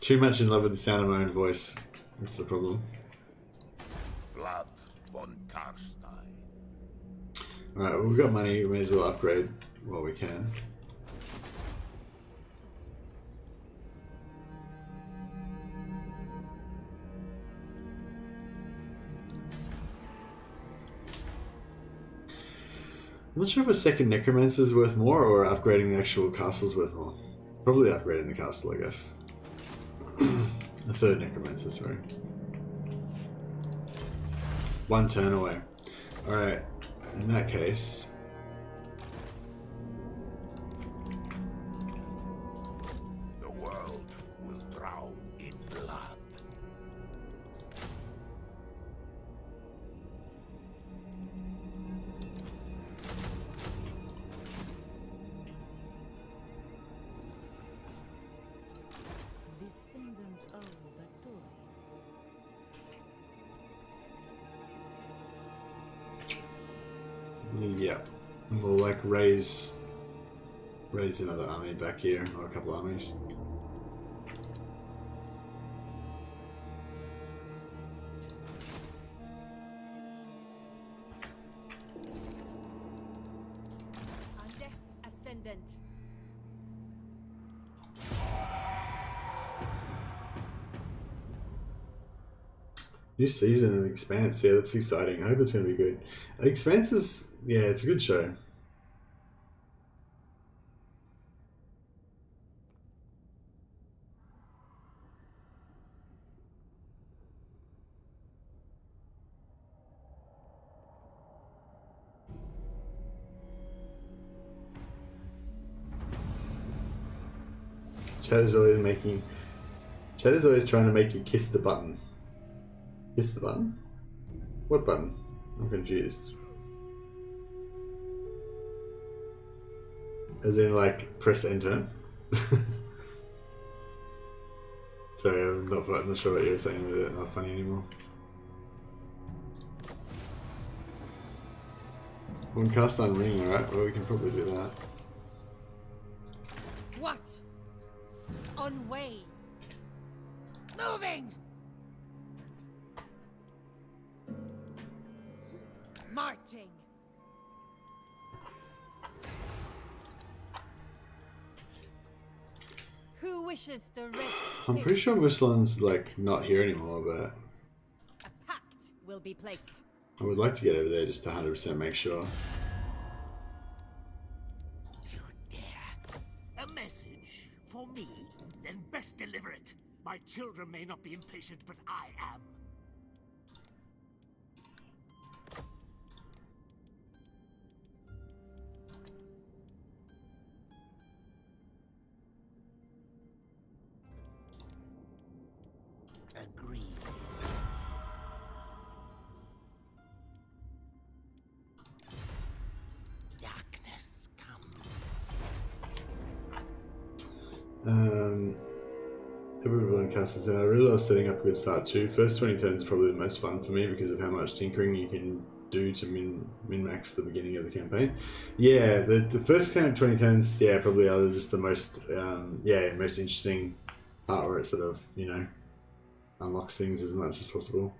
Speaker 1: Too much in love with the sound of my own voice. That's the problem.
Speaker 3: Vlad von Carstein.
Speaker 1: Alright, well, we've got money, we may as well upgrade while we can. I'm not sure if a second necromancer is worth more or upgrading the actual castle is worth more. Probably upgrading the castle, I guess. The third necromancer, sorry. One turn away. Alright, in that case...
Speaker 3: The world will drown in blood.
Speaker 2: Descendant of Bator.
Speaker 1: Yep. And we'll like raise another army back here, or a couple armies.
Speaker 2: Ande Ascendant.
Speaker 1: New season of Expanse, yeah, that's exciting. I hope it's going to be good. Expanse is, yeah, it's a good show. Chad is always trying to make you kiss the button. Kiss the button? What button? I'm confused. As in, like, press enter? Sorry, I'm not sure what you were saying with it. Not funny anymore. Von Carstein ring, alright? Well, we can probably do that.
Speaker 7: What? On way. Moving. Marching.
Speaker 2: Who wishes the red
Speaker 1: I'm
Speaker 2: kiss?
Speaker 1: pretty sure Muslan's, like, not here anymore, but
Speaker 2: A pact will be placed.
Speaker 1: I would like to get over there just to 100% make sure.
Speaker 3: You dare? A message for me? Then best deliver it. My children may not be impatient, but I am. Agreed. Darkness comes.
Speaker 1: Everyone Carstein said, I really love setting up a good start too. First 20 turns is probably the most fun for me because of how much tinkering you can do to min-max the beginning of the campaign. Yeah, the first kind of 20 turns, yeah, probably are just the most, most interesting part where it sort of, you know, unlocks things as much as possible.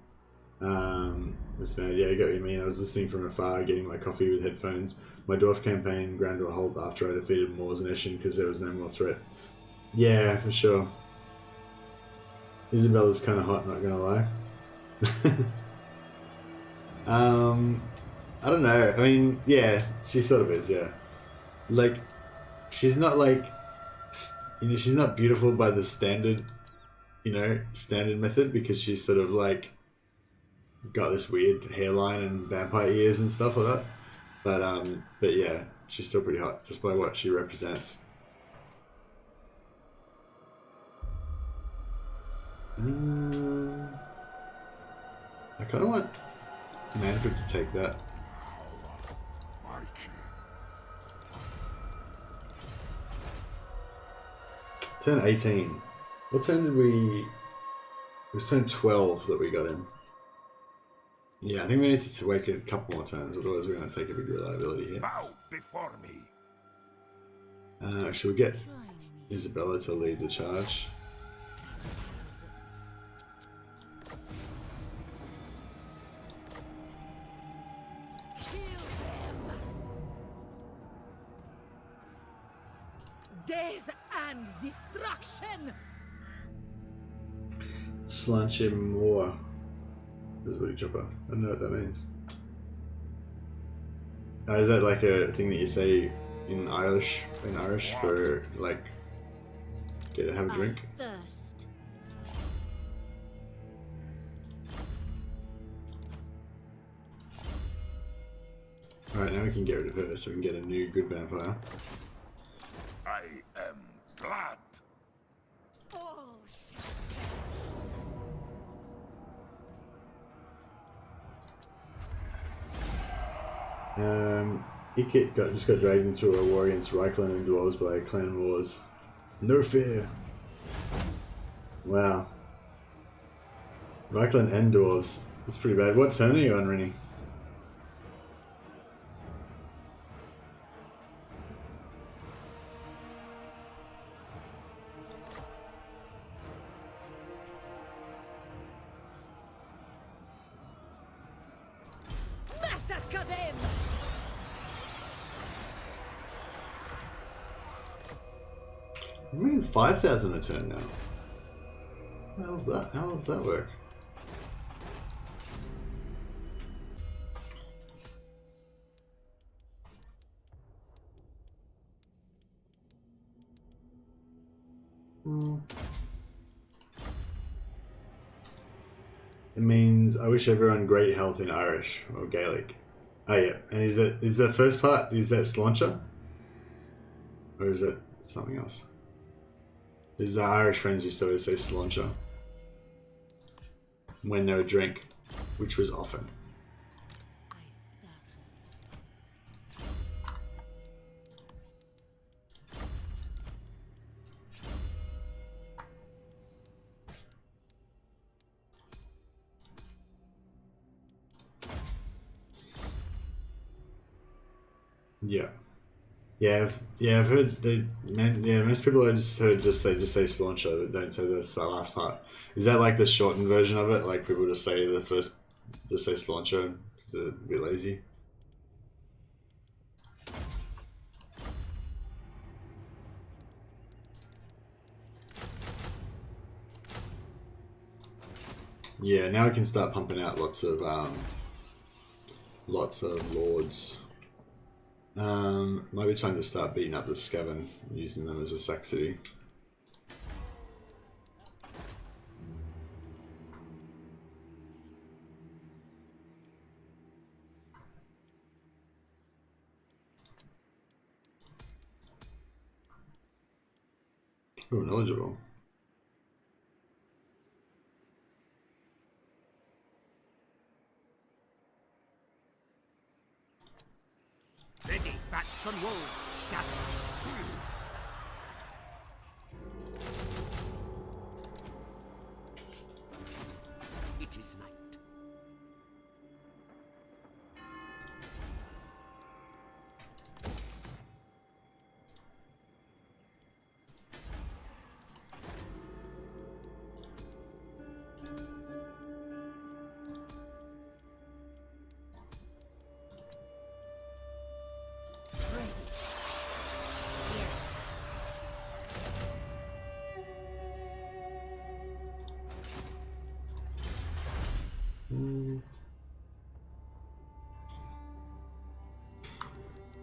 Speaker 1: It's bad. Yeah, I get what you mean. I was listening from afar, getting my coffee with headphones. My dwarf campaign ground to a halt after I defeated Moors and Eshin because there was no more threat. Yeah, for sure. Isabella's kind of hot, not gonna lie. I don't know. I mean, yeah, she sort of is. Yeah, like she's not like, you know, she's not beautiful by the standard, you know, standard method because she's sort of like got this weird hairline and vampire ears and stuff like that. But yeah, she's still pretty hot just by what she represents. I kind of want Manfred to take that. Turn 18. What turn did we... It was turn 12 that we got in. Yeah, I think we need to wait a couple more turns, otherwise we're going to take a big reliability here.
Speaker 3: Bow before me.
Speaker 1: Should we get Isabella to lead the charge?
Speaker 7: Death and destruction.
Speaker 1: Slanche Moor. This is Woody Chopper. I don't know what that means. Is that like a thing that you say in Irish? In Irish for like, have a drink?
Speaker 7: Thirst.
Speaker 1: Alright, now we can get rid of her so we can get a new good vampire.
Speaker 3: I am Vlad.
Speaker 7: All shall
Speaker 1: Ikit just got dragged into a war against Reikland and Dwarves by clan wars. No fear. Wow. Reikland and Dwarves. That's pretty bad. What turn are you on, Rennie?
Speaker 2: Nakadem!
Speaker 1: I mean 5,000 a turn now. How's that? How does that work? It means I wish everyone great health in Irish or Gaelic. Oh yeah, and is the first part, is that Sláinte? Or is it something else? His Irish friends used to always say Sláinte when they would drink, which was often. Yeah. Yeah, I've heard most people I just heard they just say Sláinte, but don't say the last part. Is that like the shortened version of it? Like people just say just say Sláinte because they're a bit lazy? Yeah, now we can start pumping out lots of lords. Might be time to start beating up the Scaven, using them as a sack city. Oh, knowledgeable.
Speaker 3: Ready, bats and wolves, gather. It is night.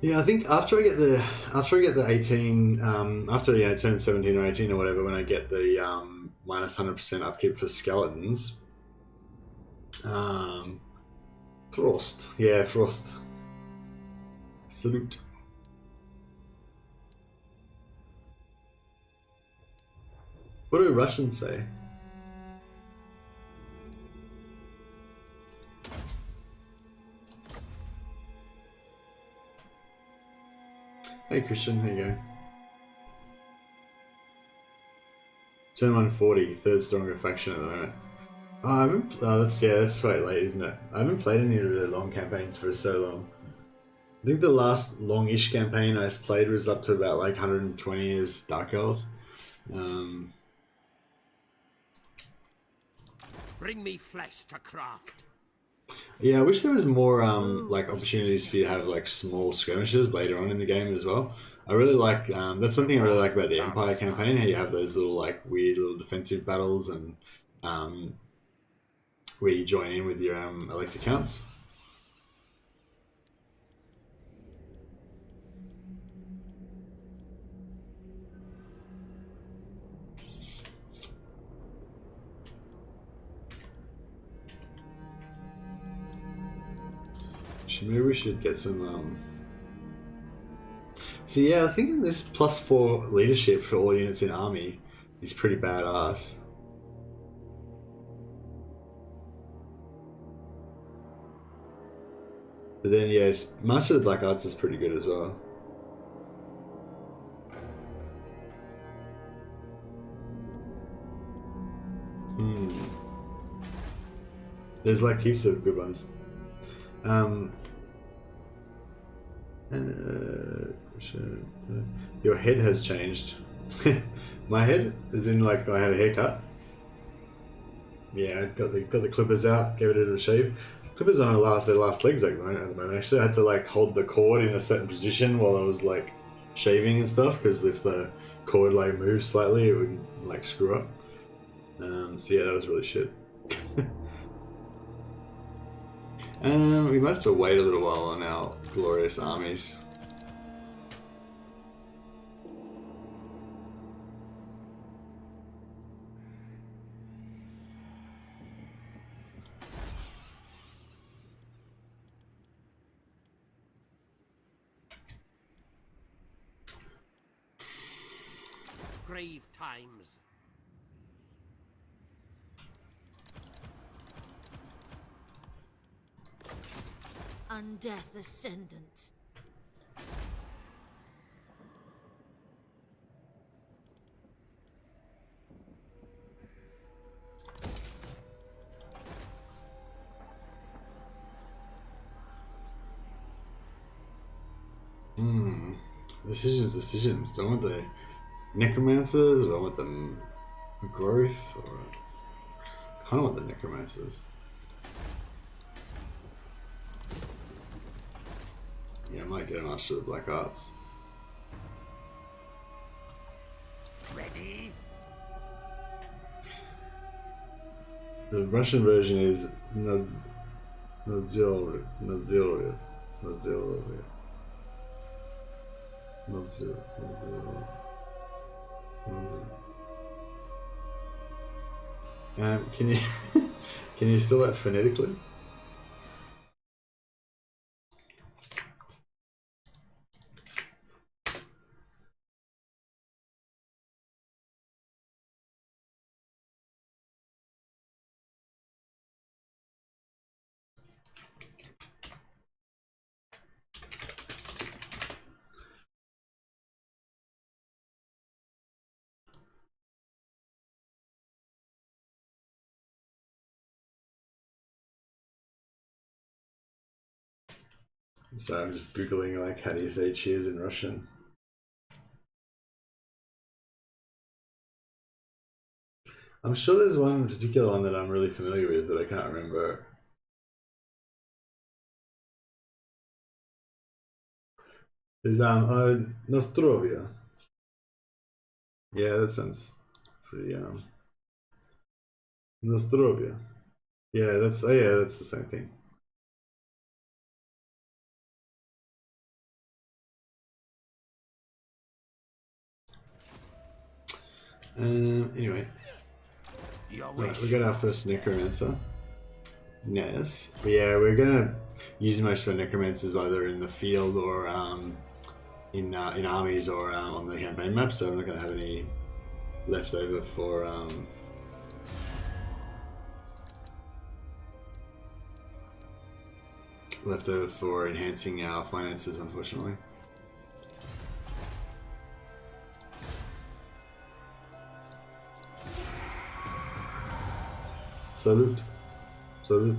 Speaker 1: Yeah, I think after I get the 18, after I turn 17 or 18 or whatever, when I get the minus 100% upkeep for skeletons, Frost, yeah, Frost, salute. What do Russians say? Hey Christian, how you going? Turn 140, third stronger faction at the moment. Oh, I haven't. That's quite late, isn't it? I haven't played any of the long campaigns for so long. I think the last longish campaign I played was up to about like 120 as Dark Elves.
Speaker 3: Bring me flesh to craft.
Speaker 1: Yeah, I wish there was more like opportunities for you to have like small skirmishes later on in the game as well. I really like that's one thing I really like about the Empire campaign, how you have those little like weird little defensive battles and where you join in with your elect accounts. Maybe we should get some So yeah, I think this +4 leadership for all units in army is pretty badass. But then yes, Master of the Black Arts is pretty good as well. There's like heaps of good ones. Your head has changed. My head, as in like I had a haircut. Yeah, I got the clippers out, gave it a shave. Clippers on their last legs at the moment. Actually, I had to like hold the cord in a certain position while I was like shaving and stuff, because if the cord like moved slightly, it would like screw up. So yeah, that was really shit. We might have to wait a little while on our glorious armies.
Speaker 8: Grave times.
Speaker 2: Undeath Ascendant.
Speaker 1: Decisions. Do I want the necromancers, or do I want the growth, or I kind of want the necromancers. Yeah, I might get a master of the black arts.
Speaker 3: Ready?
Speaker 1: The Russian version is Nadzor. Can you can you spell that phonetically? So I'm just googling like how do you say cheers in Russian. I'm sure there's one particular one that I'm really familiar with, but I can't remember. There's Nostrovia. Yeah, that sounds pretty Nostrovia. Yeah, that's the same thing. Anyway, right, we got our first necromancer. Yes, but yeah, we're gonna use most of our necromancers either in the field or in armies or on the campaign map. So I'm not gonna have any left over for enhancing our finances, unfortunately. Salute. Salute.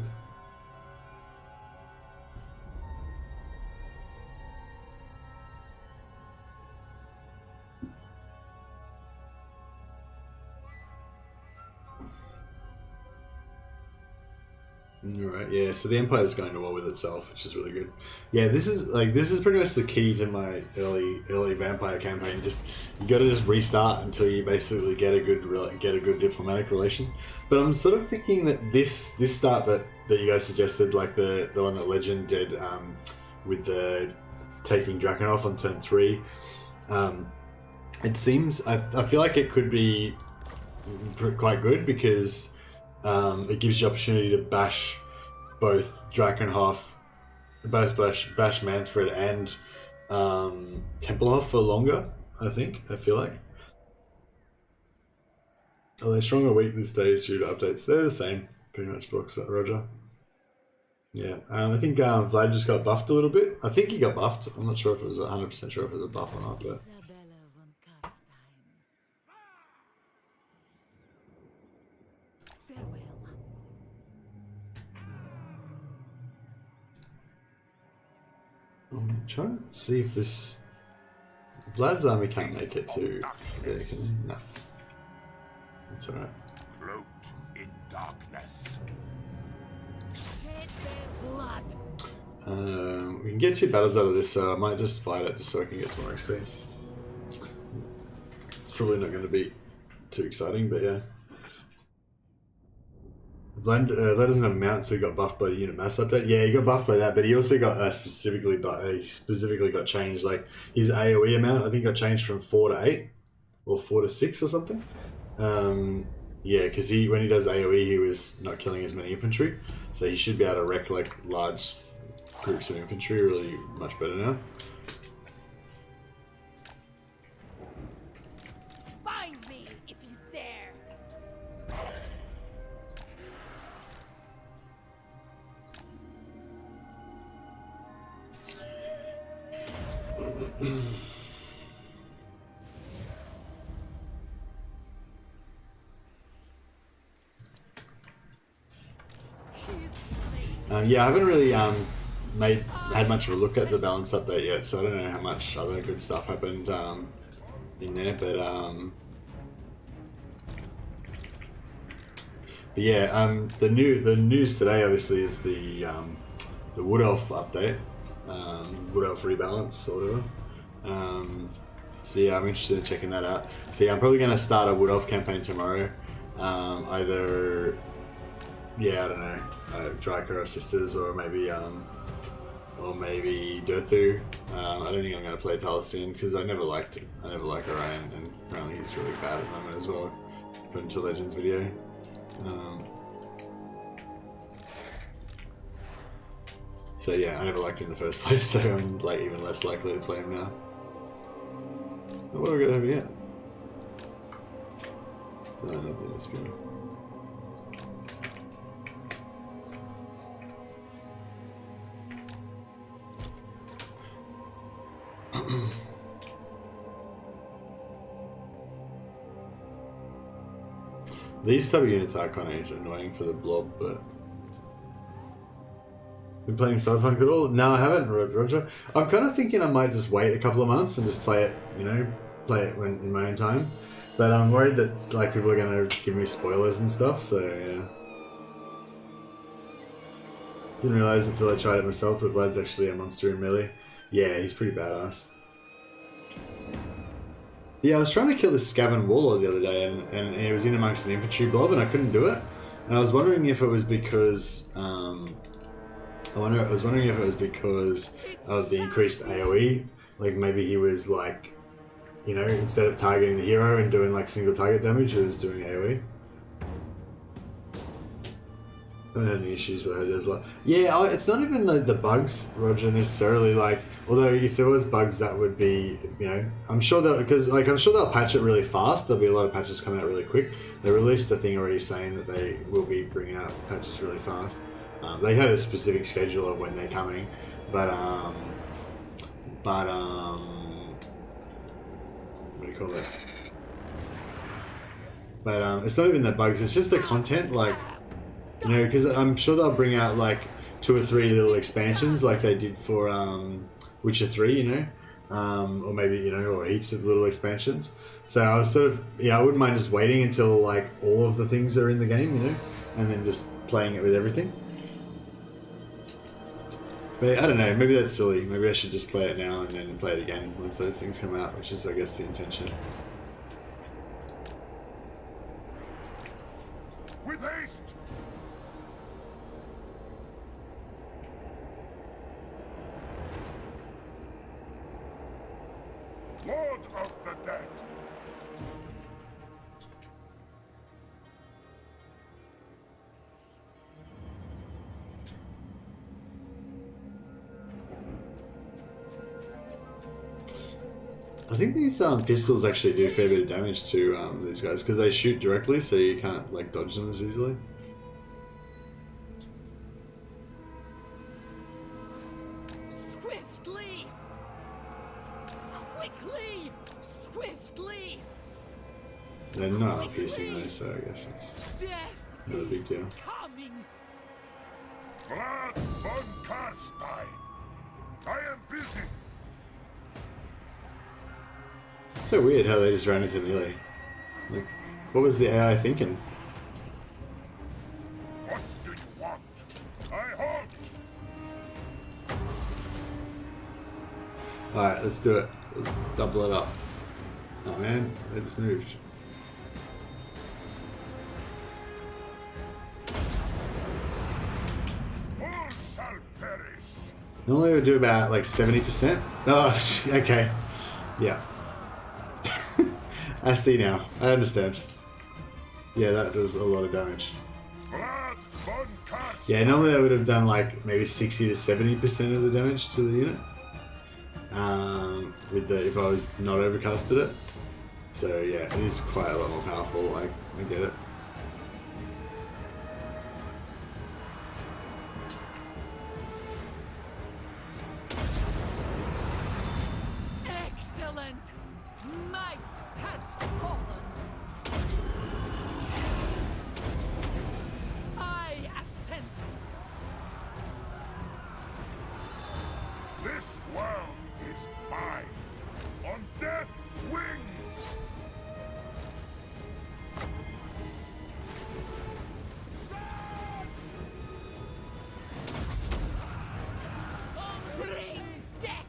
Speaker 1: Alright, yeah, so the Empire's going to war with itself, which is really good. Yeah, this is pretty much the key to my early vampire campaign. Just you gotta just restart until you basically get a good diplomatic relations. But I'm sort of thinking that this start that you guys suggested, like the one that Legend did with the taking Drakenhof on turn 3, it seems I feel like it could be quite good because it gives you opportunity to bash both Drakenhof, bash Manfred and Tempelhof for longer. I feel like. Are they strong or weak these days due to updates? They're the same, pretty much. Blocks that, Roger. Yeah, I think Vlad just got buffed a little bit. I think he got buffed. I'm not sure if it was 100% sure if it was a buff or not, but.
Speaker 2: Isabella von Carstein. Farewell.
Speaker 1: I'm trying to see if this Vlad's army can't make it to there, can he? No. That's alright.
Speaker 3: Cloaked in darkness.
Speaker 2: Shed their
Speaker 1: We can get 2 battles out of this, so I might just fight it just so I can get some more XP. It's probably not going to be too exciting, but yeah. Vlad doesn't have a mount, so he got buffed by the unit mass update. Yeah, he got buffed by that, but he also got specifically got changed. Like his AOE amount, I think, got changed from 4 to 8 or 4 to 6 or something. Yeah, because when he does AOE, he was not killing as many infantry, so he should be able to wreck like large groups of infantry really much better now.
Speaker 7: Find me if you dare.
Speaker 1: Yeah, I haven't really had much of a look at the balance update yet, so I don't know how much other good stuff happened in there, but yeah, the news today obviously is the Wood Elf update, Wood Elf rebalance or whatever. So yeah, I'm interested in checking that out. So yeah, I'm probably going to start a Wood Elf campaign tomorrow. Either, yeah, I don't know, Drycha or Sisters, or maybe Durthu. I don't think I'm going to play Taliesin because I never liked Orion, and apparently he's really bad at the moment as well. Put into Legends video. So yeah, I never liked him in the first place, so I'm like even less likely to play him now. What have we got over here? No, nothing else. These type of units are kind of annoying for the blob, but... Been playing Cyberpunk at all? No, I haven't, Roger. I'm kind of thinking I might just wait a couple of months and just play it, you know, when in my own time. But I'm worried that like people are going to give me spoilers and stuff, so yeah. Didn't realise until I tried it myself, but Vlad's actually a monster in melee. Yeah, he's pretty badass. Yeah, I was trying to kill this Skaven Warlord the other day, and it was in amongst an infantry blob, and I couldn't do it. And I was wondering if it was because I was wondering if it was because of the increased AoE. Like maybe he was like, you know, instead of targeting the hero and doing like single target damage, he was doing AoE. I haven't had any issues with it. There's like, yeah, it's not even the bugs, Roger, necessarily. Like, although if there was bugs, that would be, you know, I'm sure that I'm sure they'll patch it really fast. There'll be a lot of patches coming out really quick. They released a thing already saying that they will be bringing out patches really fast. They had a specific schedule of when they're coming, but what do you call it? But it's not even the bugs. It's just the content, like. You know, because I'm sure they'll bring out like 2 or 3 little expansions like they did for Witcher 3, you know, or maybe, you know, or heaps of little expansions. So I was sort of, yeah, I wouldn't mind just waiting until like all of the things are in the game, you know, and then just playing it with everything. But I don't know, maybe that's silly. Maybe I should just play it now and then play it again once those things come out, which is, I guess, the intention.
Speaker 3: With haste! Lord of the Dead!
Speaker 1: I think these pistols actually do a fair bit of damage to these guys because they shoot directly, so you can't like dodge them as easily.
Speaker 7: Swiftly! Quickly! Swiftly!
Speaker 1: They're not piercing though, so I guess it's
Speaker 7: Death
Speaker 1: not a big deal.
Speaker 7: coming!
Speaker 3: Vlad von Carstein! I am busy!
Speaker 1: It's so weird how they just ran into melee. Like, what was the AI thinking?
Speaker 3: What do you want? I halt!
Speaker 1: Alright, let's do it. Let's double it up. Oh man, they just moved.
Speaker 3: All shall perish.
Speaker 1: Normally we do about like 70%. Oh, okay. Yeah. I see now. I understand. Yeah, that does a lot of damage.
Speaker 3: Vlad von Carstein.
Speaker 1: Yeah, normally I would have done like maybe 60 to 70% of the damage to the unit. With the if I was not overcasted it. So yeah, it is quite a lot more powerful. I get it.
Speaker 2: Excellent! Might has fallen. I ascend.
Speaker 3: This world is mine. On death's wings.
Speaker 2: Bring death!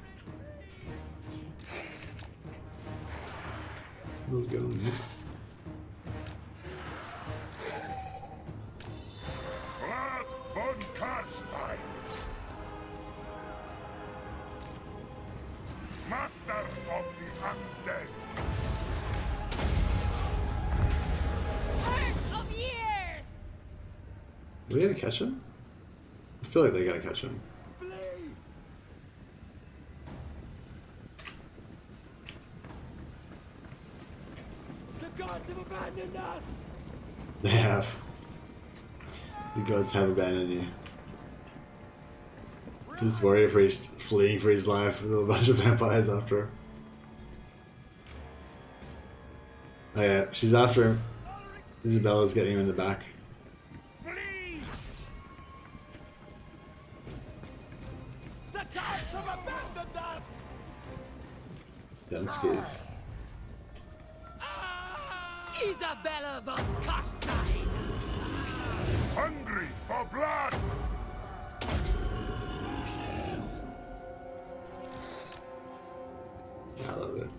Speaker 1: What's going on here?
Speaker 3: Vlad von Carstein. Master of the undead.
Speaker 2: Earth of years!
Speaker 1: Are they gonna catch him? I feel like they're gonna catch him.
Speaker 8: The gods have abandoned us!
Speaker 1: They have. The gods have abandoned you. Just worried if he's fleeing for his life with a bunch of vampires after her. Oh yeah, she's after him. Isabella's getting him in the back.
Speaker 8: Flee! The gods have abandoned us!
Speaker 1: Done skis.
Speaker 2: Isabella von Carstein!
Speaker 3: Hungry for blood.
Speaker 1: I love it.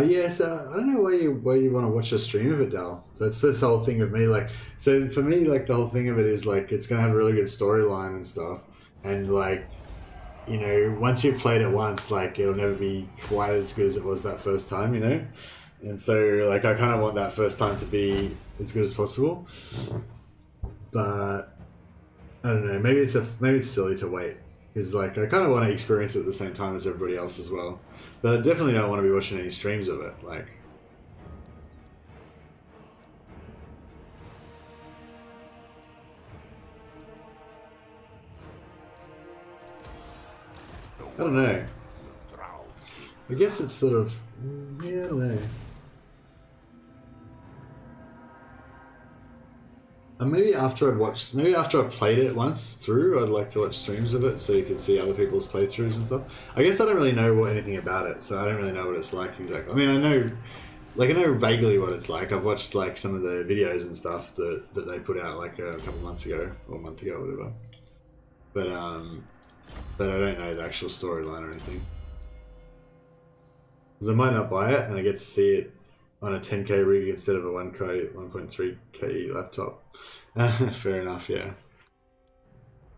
Speaker 1: Yeah, so I don't know why you want to watch a stream of it, Dal. That's the whole thing with me. Like, so for me, like the whole thing of it is like it's gonna have a really good storyline and stuff, and like, you know, once you've played it once, like it'll never be quite as good as it was that first time, you know. And so, like, I kind of want that first time to be as good as possible. But I don't know. Maybe it's silly to wait because, like, I kind of want to experience it at the same time as everybody else as well. But I definitely don't want to be watching any streams of it. Like, I don't know. I guess it's sort of, yeah, I don't know. And maybe after I've played it once through, I'd like to watch streams of it so you can see other people's playthroughs and stuff. I guess I don't really know anything about it, so I don't really know what it's like exactly. I mean, I know vaguely what it's like. I've watched like some of the videos and stuff that they put out like a couple months ago or a month ago or whatever. But I don't know the actual storyline or anything. Because I might not buy it and I get to see it on a 10k rig instead of a 1.3k laptop. Fair enough, yeah.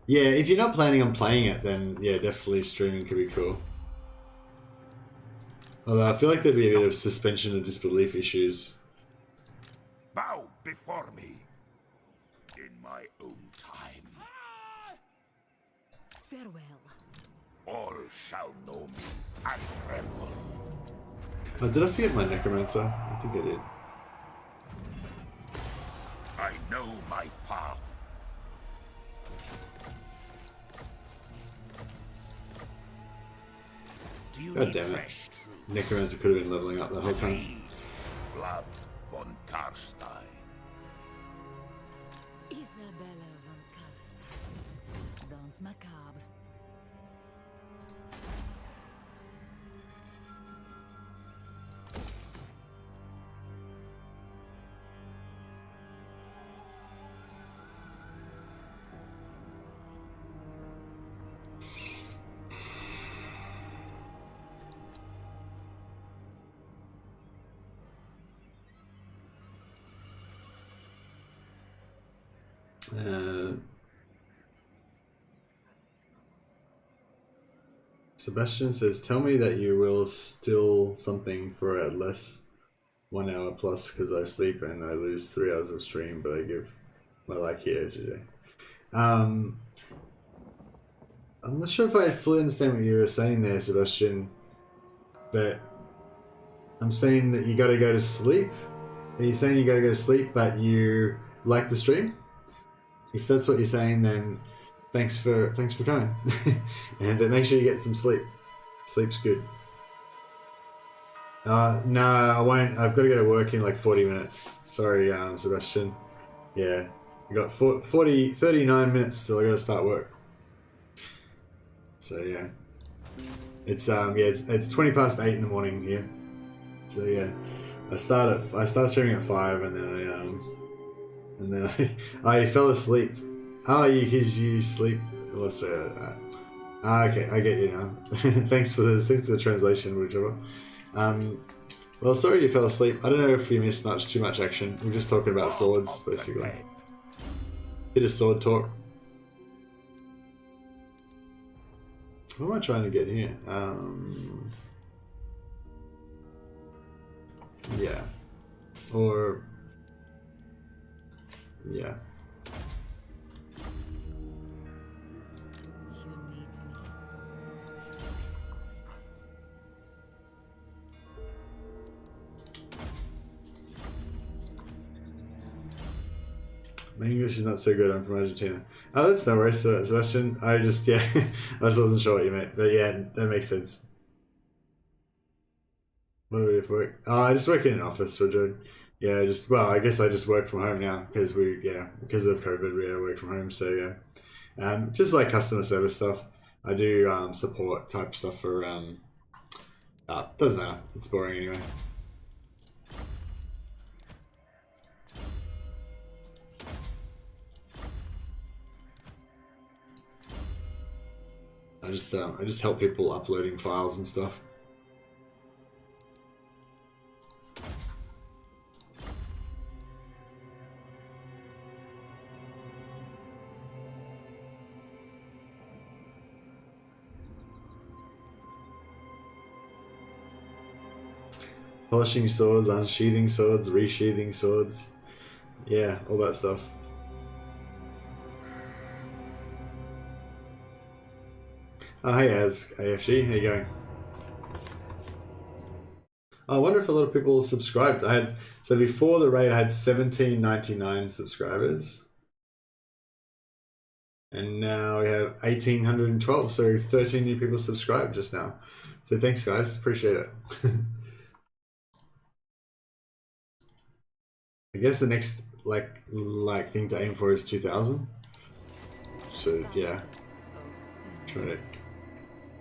Speaker 1: Yeah, if you're not planning on playing it, then yeah, definitely streaming could be cool. Although I feel like there'd be a bit of suspension of disbelief issues.
Speaker 3: Bow before me. In my own time.
Speaker 2: Farewell.
Speaker 3: All shall know me and tremble.
Speaker 1: Oh, did I forget my necromancer? I think I did.
Speaker 3: I know my path.
Speaker 8: Do you
Speaker 1: God
Speaker 8: need
Speaker 1: damn it.
Speaker 8: fresh truth?
Speaker 1: Necromancer could have been leveling up the whole time.
Speaker 3: Vlad von Carstein.
Speaker 2: Isabella von Carstein. Danse macabre.
Speaker 1: Sebastian says, "Tell me that you will steal something for at less 1 hour plus because I sleep and I lose 3 hours of stream, but I give my like here today." I'm not sure if I fully understand what you were saying there, Sebastian, but I'm saying that you got to go to sleep. Are you saying you got to go to sleep, but you like the stream? If that's what you're saying, then thanks for coming, but make sure you get some sleep. Sleep's good. No, I won't. I've got to go to work in like 40 minutes. Sorry, Sebastian. Yeah, I got 39 minutes till I got to start work. So yeah, it's 20 past 8 in the morning here. So yeah, I start streaming at 5, and then I fell asleep. Oh, you sleep. Let's say that. Okay, I get you now. Thanks for the translation, whichever. Well, sorry you fell asleep. I don't know if we missed too much action. We're just talking about swords, basically. Bit of sword talk. What am I trying to get here? Yeah. Or... yeah. My English is not so good. I'm from Argentina. Oh, that's no worries, Sebastian. I just wasn't sure what you meant. But yeah, that makes sense. What do we do for work? Oh, I just work in an office, Roger. Yeah, I guess I just work from home now because because of COVID, we work from home. So yeah, just like customer service stuff. I do support type stuff for doesn't matter. It's boring anyway. I just help people uploading files and stuff. Polishing swords, unsheathing swords, resheathing swords. Yeah, all that stuff. Oh, hey, AFG, how you going? I wonder if a lot of people subscribed. So before the raid, I had 1799 subscribers, and now we have 1812. So 13 new people subscribed just now. So thanks, guys. Appreciate it. I guess the next like thing to aim for is 2,000. So yeah, trying to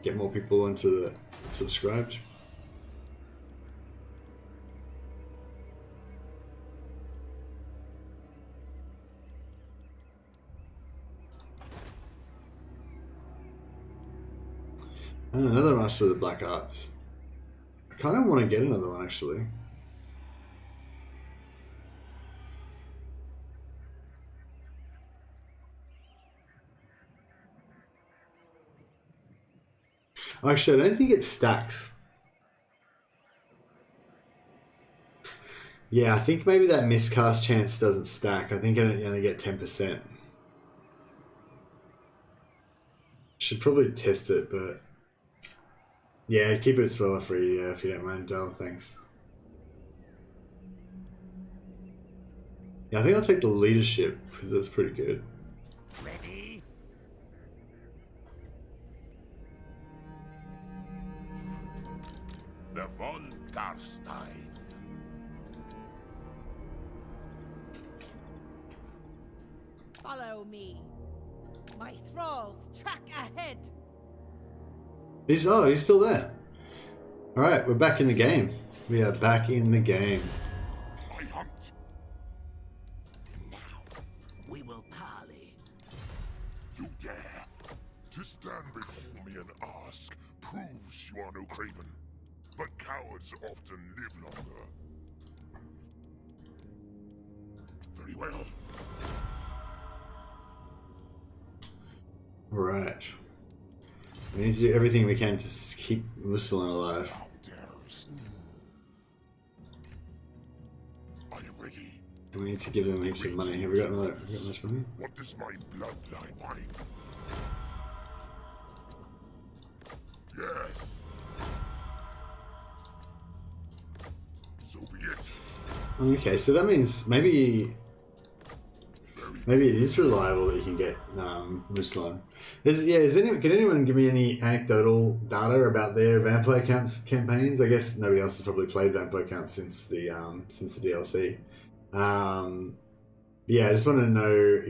Speaker 1: get more people into the subscribed. And another Master of the Black Arts. I kind of want to get another one actually. Actually, I don't think it stacks. Yeah, I think maybe that miscast chance doesn't stack. I think I only get 10%. Should probably test it, but yeah, keep it spoiler free, yeah, if you don't mind, Dal. Thanks. Yeah, I think I'll take the leadership because that's pretty good.
Speaker 3: Ready? The von Carstein.
Speaker 7: Follow me. My thralls track ahead.
Speaker 1: He's still there. All right, we're back in the game. We are back in the game.
Speaker 3: I hunt. Now we will parley. You dare to stand before me and ask proves you are no craven. But cowards often live longer. Very well.
Speaker 1: Right. We need to do everything we can to keep Muslin alive.
Speaker 3: How dares you? Are you ready?
Speaker 1: And we need to give them heaps of money. Have we got much money?
Speaker 3: What does my bloodline find? Yes. So be it.
Speaker 1: Okay, so that means maybe it is reliable that you can get Muslin. Can anyone give me any anecdotal data about their Vampire Counts campaigns? I guess nobody else has probably played Vampire Counts since the DLC. Yeah, I just want to know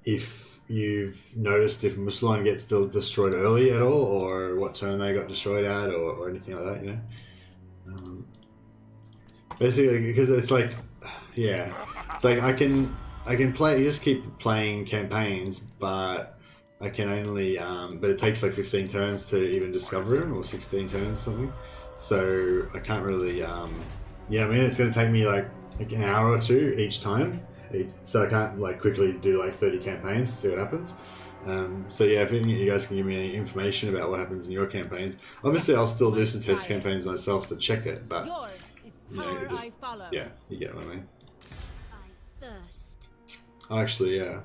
Speaker 1: if you've noticed if Muslin gets still destroyed early at all, or what turn they got destroyed at, or anything like that. You know. Basically, because it's like, yeah, it's like I can play. You just keep playing campaigns, but I can only. But it takes like 15 turns to even discover them, or 16 turns something. So I can't really. I mean, it's going to take me like an hour or two each time. So I can't like quickly do like 30 campaigns to see what happens. So yeah, if any of you guys can give me any information about what happens in your campaigns, obviously I'll still do some test campaigns myself to check it, but
Speaker 2: Yours is power I follow.
Speaker 1: yeah, you get what I mean.
Speaker 7: I thirst.
Speaker 1: Oh, actually, yeah,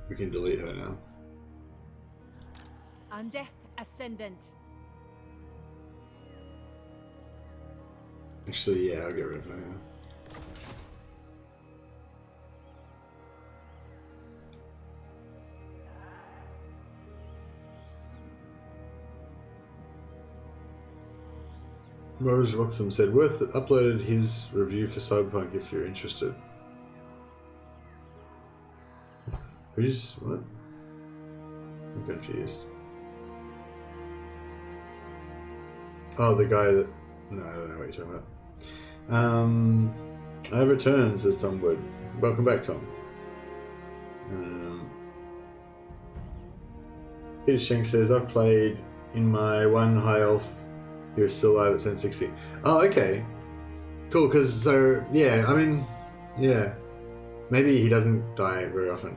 Speaker 1: we can delete her now.
Speaker 2: On death ascendant.
Speaker 1: Actually, yeah, I'll get rid of her. Yeah. Rose Roxham said, Worth uploaded his review for Cyberpunk if you're interested. Who's what? I'm confused. Oh, the guy that... No, I don't know what you're talking about. I returned, says Tom Wood. Welcome back, Tom. Peter Shank says, I've played in my one high elf. He was still alive at 1060. Oh, okay. Cool, because so, yeah, I mean, yeah. Maybe he doesn't die very often.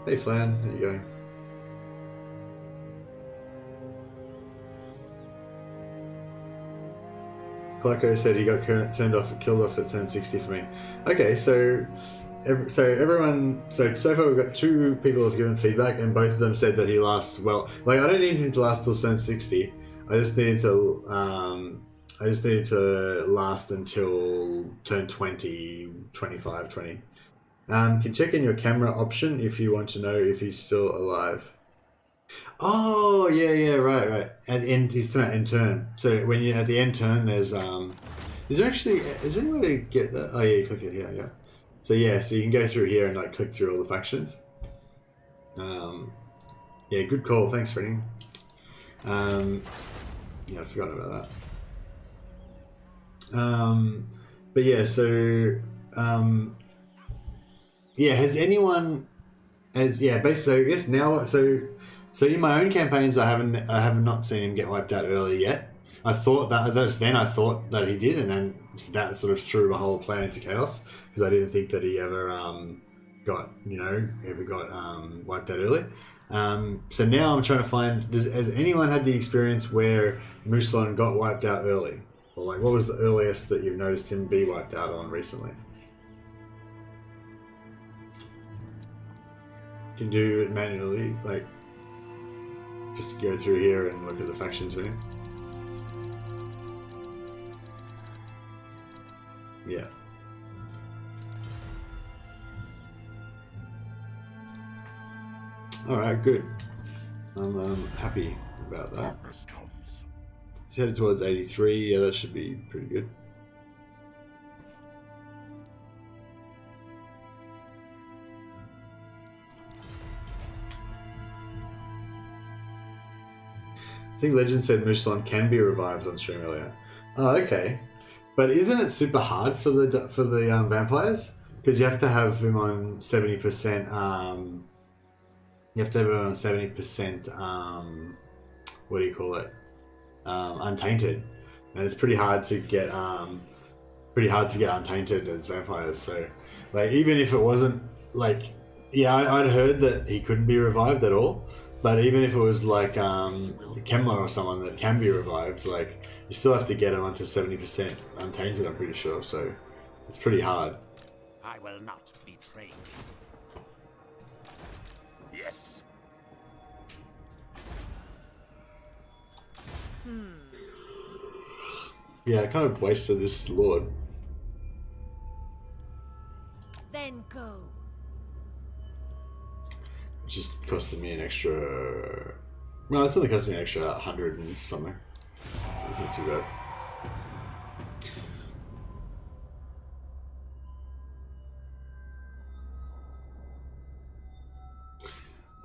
Speaker 1: Hey, Flan, how you going? Clarko said he got turned off, killed off at 1060 for me. Okay, so far we've got 2 people who've given feedback, and both of them said that he lasts well. Like, I don't need him to last till turn 60. I just need him to last until turn 20, 25, 20. Can check in your camera option if you want to know if he's still alive. Oh, yeah, right. At end, he's end turn. So when you're at the end turn, there's is there any way to get that? Oh yeah, you click it here, yeah. So yeah, so you can go through here and like click through all the factions. Yeah, good call. Thanks, Freddie. Yeah, I forgot about that. But yeah, so yeah, has anyone? Basically, so I guess now, so in my own campaigns, I have not seen him get wiped out early yet. I thought that he did, and then that sort of threw my whole plan into chaos because I didn't think that he ever got wiped out early. So now I'm trying to find, has anyone had the experience where Muslin got wiped out early? Or like, what was the earliest that you've noticed him be wiped out on recently? You can do it manually, like just go through here and look at the factions with him. Yeah. Alright, good. I'm happy about that. He's headed towards 83. Yeah, that should be pretty good. I think Legend said Muslin can be revived on stream earlier. Oh, okay. But isn't it super hard for the vampires? Because you have to have him on 70%. You have to have it on 70%. What do you call it? Untainted, and it's pretty hard to get pretty hard to get untainted as vampires. So, like, even if it wasn't like, yeah, I'd heard that he couldn't be revived at all. But even if it was like Kemler or someone that can be revived, like you still have to get him onto 70% untainted. I'm pretty sure. So it's pretty hard.
Speaker 5: I will not betray you. Yes.
Speaker 1: Yeah, I kind of wasted this lord.
Speaker 2: Then go.
Speaker 1: Just costed me an extra. Well, it's only cost me an extra 100 and something. It's not too bad.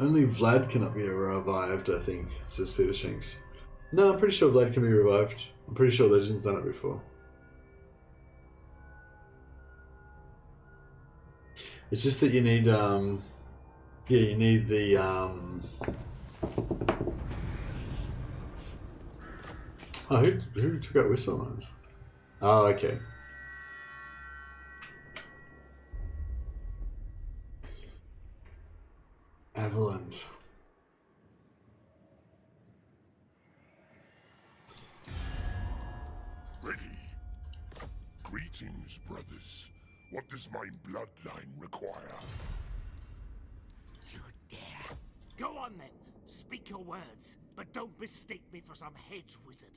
Speaker 1: Only Vlad cannot be revived, I think, says Peter Shanks. No, I'm pretty sure Vlad can be revived. I'm pretty sure Legend's done it before. It's just that you need, yeah, you need the, oh, who took out Whistleland? Oh, okay. Avaland.
Speaker 3: Ready. Greetings, brothers. What does my bloodline require?
Speaker 5: You dare. Go on then. Speak your words, but don't mistake me for some hedge wizard.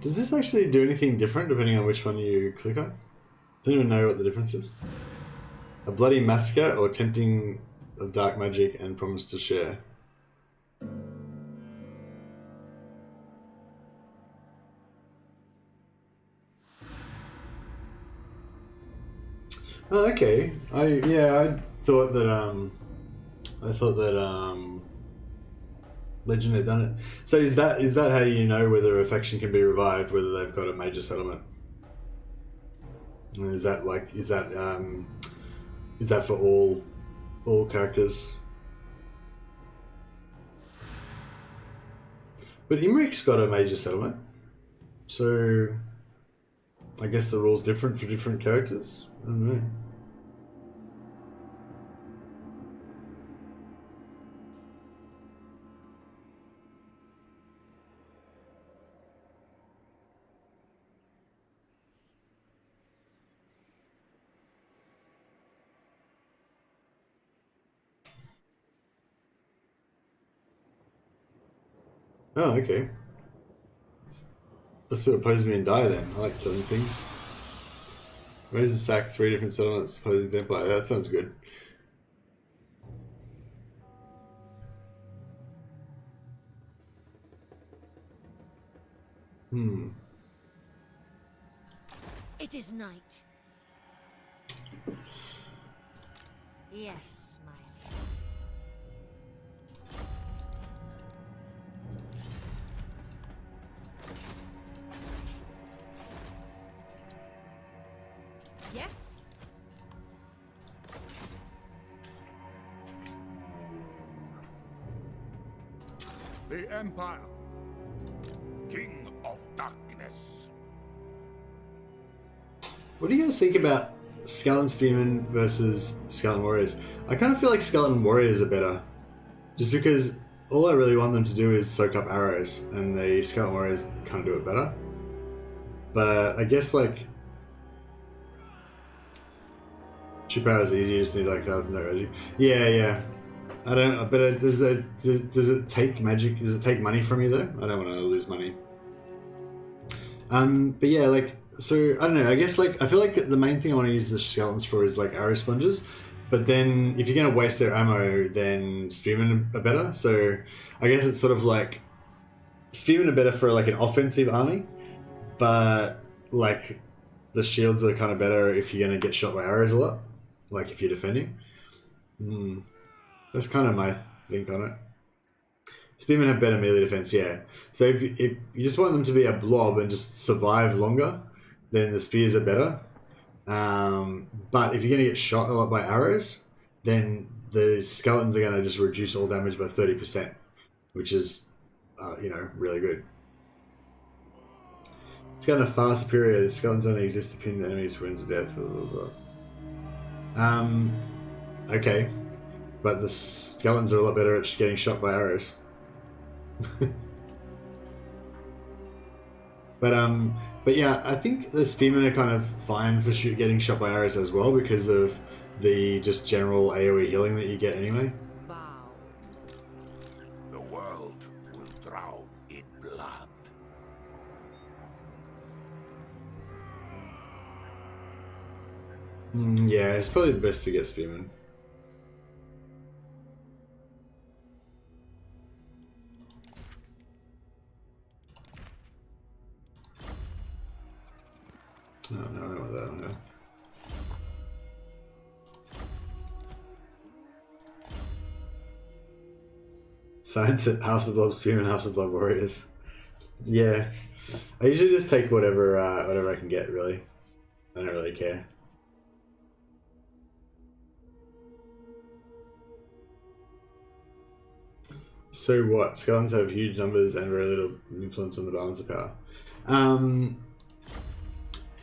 Speaker 1: Does this actually do anything different depending on which one you click on? Does anyone know what the difference is? A bloody massacre or tempting of dark magic and promise to share? Oh, okay. I thought that Legend had done it. So is that how you know whether a faction can be revived, whether they've got a major settlement? And is that for all characters? But Imric's got a major settlement, so I guess the rule's different for different characters. I don't know. Oh, okay. Let's do oppose me and die then. I like killing things. Raise and sack 3 different settlements opposing the Empire. That sounds good.
Speaker 2: It is night. Yes, my son. Yes?
Speaker 4: The Empire.
Speaker 3: King of Darkness.
Speaker 1: What do you guys think about Skeleton Spearmen versus Skeleton Warriors? I kind of feel like Skeleton Warriors are better. Just because all I really want them to do is soak up arrows, and the Skeleton Warriors kind of do it better. But I guess, like, true power is easy, you just need like 1,000 magic. Yeah. I don't. But does it take magic? Does it take money from you though? I don't want to lose money. But yeah, like, so I don't know. I guess, like, I feel like the main thing I want to use the skeletons for is like arrow sponges. But then if you're gonna waste their ammo, then spearmen are better. So I guess it's sort of like spearmen are better for like an offensive army, but like the shields are kind of better if you're going to get shot by arrows a lot, like if you're defending. That's kind of my think on it. Spearmen have better melee defense, yeah. So if you just want them to be a blob and just survive longer, then the spears are better. But if you're going to get shot a lot by arrows, then the skeletons are going to just reduce all damage by 30%, which is, you know, really good. It's kind of far superior. The skeletons only exist to pin enemies for wins or death. Blah, blah, blah. Okay, but the skeletons are a lot better at getting shot by arrows. But yeah, I think the spearmen are kind of fine for getting shot by arrows as well because of the just general AoE healing that you get anyway.
Speaker 3: The world will drown in blood.
Speaker 1: Yeah, it's probably the best to get spearmen. No, I don't want that one. No. Science at half the blob spearmen, half the blob warriors. Yeah, I usually just take whatever I can get. Really, I don't really care. So what? Skeletons have huge numbers and very little influence on the balance of power.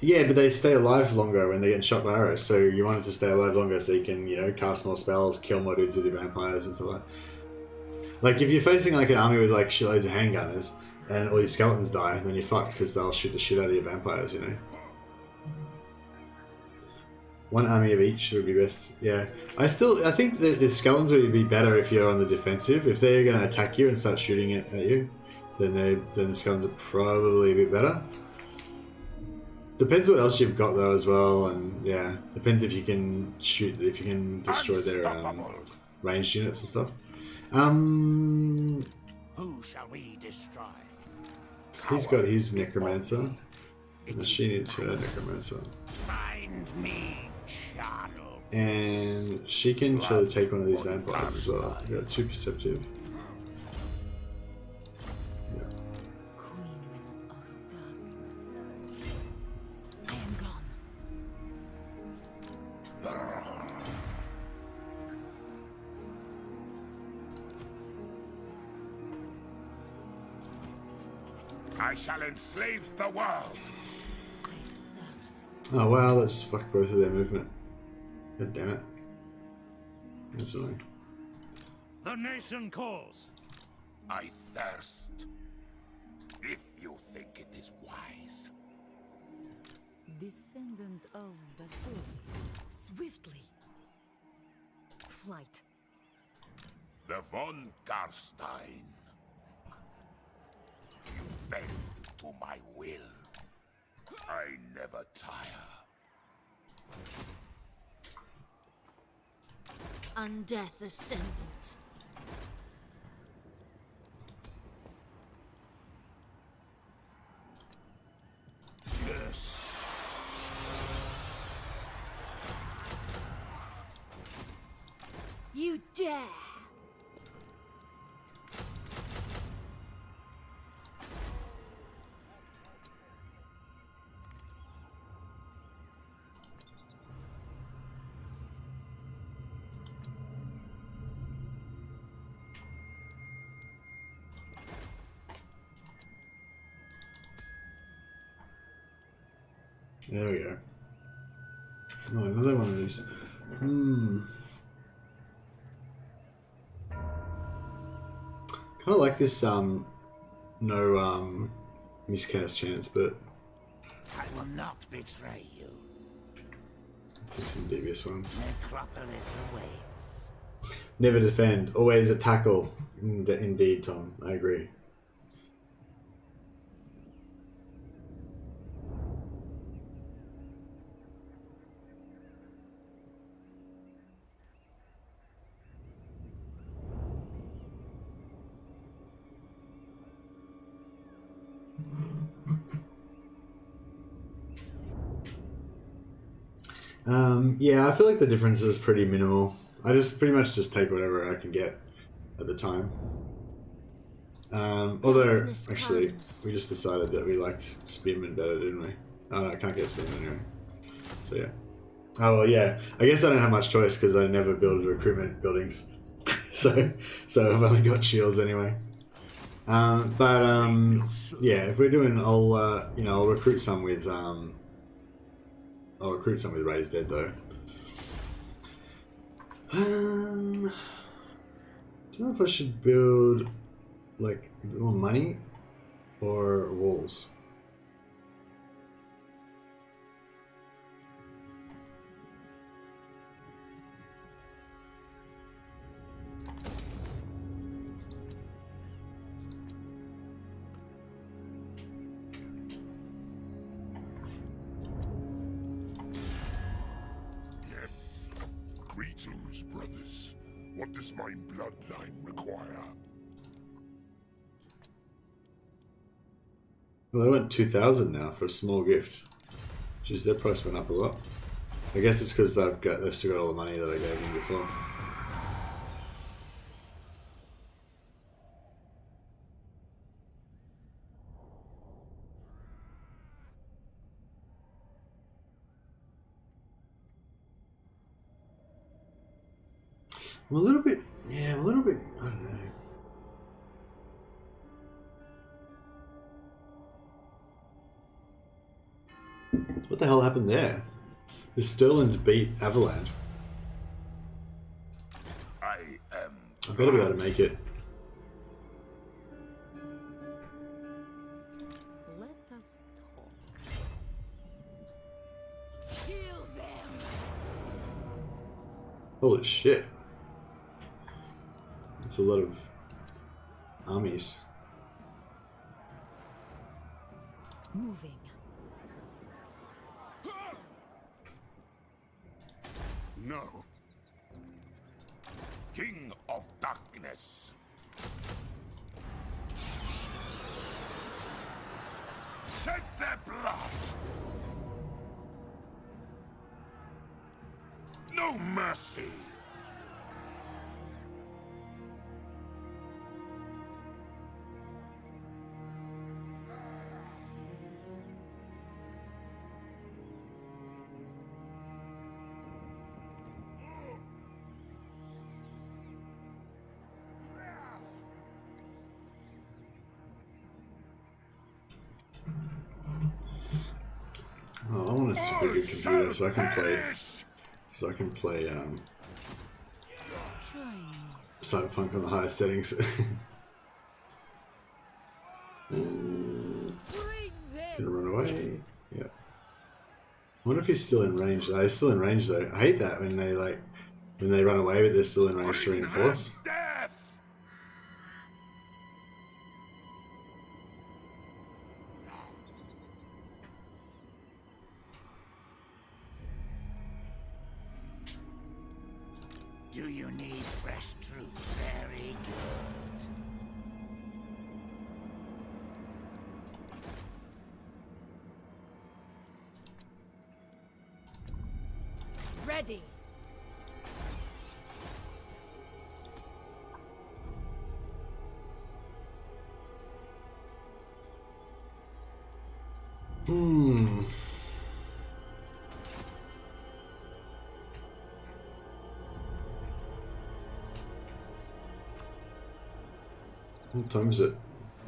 Speaker 1: Yeah, but they stay alive longer when they get shot by arrows. So you want it to stay alive longer so you can, you know, cast more spells, kill more dudes with your vampires and stuff like that. Like if you're facing like an army with like shitloads of handgunners and all your skeletons die, then you're fucked because they'll shoot the shit out of your vampires, you know. One army of each would be best. Yeah, I think that the skeletons would be better if you're on the defensive. If they're going to attack you and start shooting it at you, then the skeletons are probably a bit better. Depends what else you've got though as well, and yeah, depends if you can shoot, if you can destroy their ranged units and stuff.
Speaker 5: Who shall we destroy?
Speaker 1: He's got his necromancer. And she needs her necromancer.
Speaker 5: Find me, Charlo.
Speaker 1: And she can try to take one of these vampires as well. We've got 2 perceptive. Yeah.
Speaker 2: Queen of Darkness. I am gone.
Speaker 3: I shall enslave the world.
Speaker 1: Oh wow, that just fucked both of their movement. God damn it. That's annoying.
Speaker 5: The nation calls.
Speaker 3: I thirst. If you think it is wise.
Speaker 2: Descendant of the Holy.
Speaker 7: Swiftly. Flight.
Speaker 3: The von Carstein. You bend to my will. I never tire.
Speaker 7: Undeath Ascendant.
Speaker 3: Yes.
Speaker 7: You dare!
Speaker 1: There we go. Oh, another one of these. Kind of like this, no, miscast chance, but
Speaker 5: I will not betray you.
Speaker 1: there's some devious ones.
Speaker 5: Necropolis awaits.
Speaker 1: Never defend, always a tackle. Indeed, Tom, I agree. Yeah, I feel like the difference is pretty minimal. I just pretty much just take whatever I can get at the time. Although, actually, we just decided that we liked Spearman better, didn't we? Oh no, I can't get Spearman anyway. So yeah. Oh well, yeah. I guess I don't have much choice because I never build recruitment buildings. so I've only got shields anyway. Yeah, if we're doing, I'll recruit some with Raised Dead though. Do you know if I should build like a bit more money or walls?
Speaker 3: Yes. Greetings, brothers. What does my bloodline require?
Speaker 1: Well, they went 2,000 now for a small gift. Jeez, their price went up a lot. I guess it's because they've still got all the money that I gave them before. I'm a little bit, I don't know. What the hell happened there? The Sterling beat Avaland.
Speaker 3: I
Speaker 1: better be able to make it.
Speaker 7: Let us talk. Kill them.
Speaker 1: Holy shit. That's a lot of armies.
Speaker 2: Moving.
Speaker 3: No. King of Darkness. Shed their blood. No mercy.
Speaker 1: Oh, I want a super good computer so I can play Cyberpunk on the highest settings. Gonna run away. Yeah. I wonder if he's still in range. Oh, he's still in range though. I hate that when they run away but they're still in range to reinforce.
Speaker 3: Death.
Speaker 5: Do you need fresh troops? Very good.
Speaker 2: Ready.
Speaker 1: What time is it?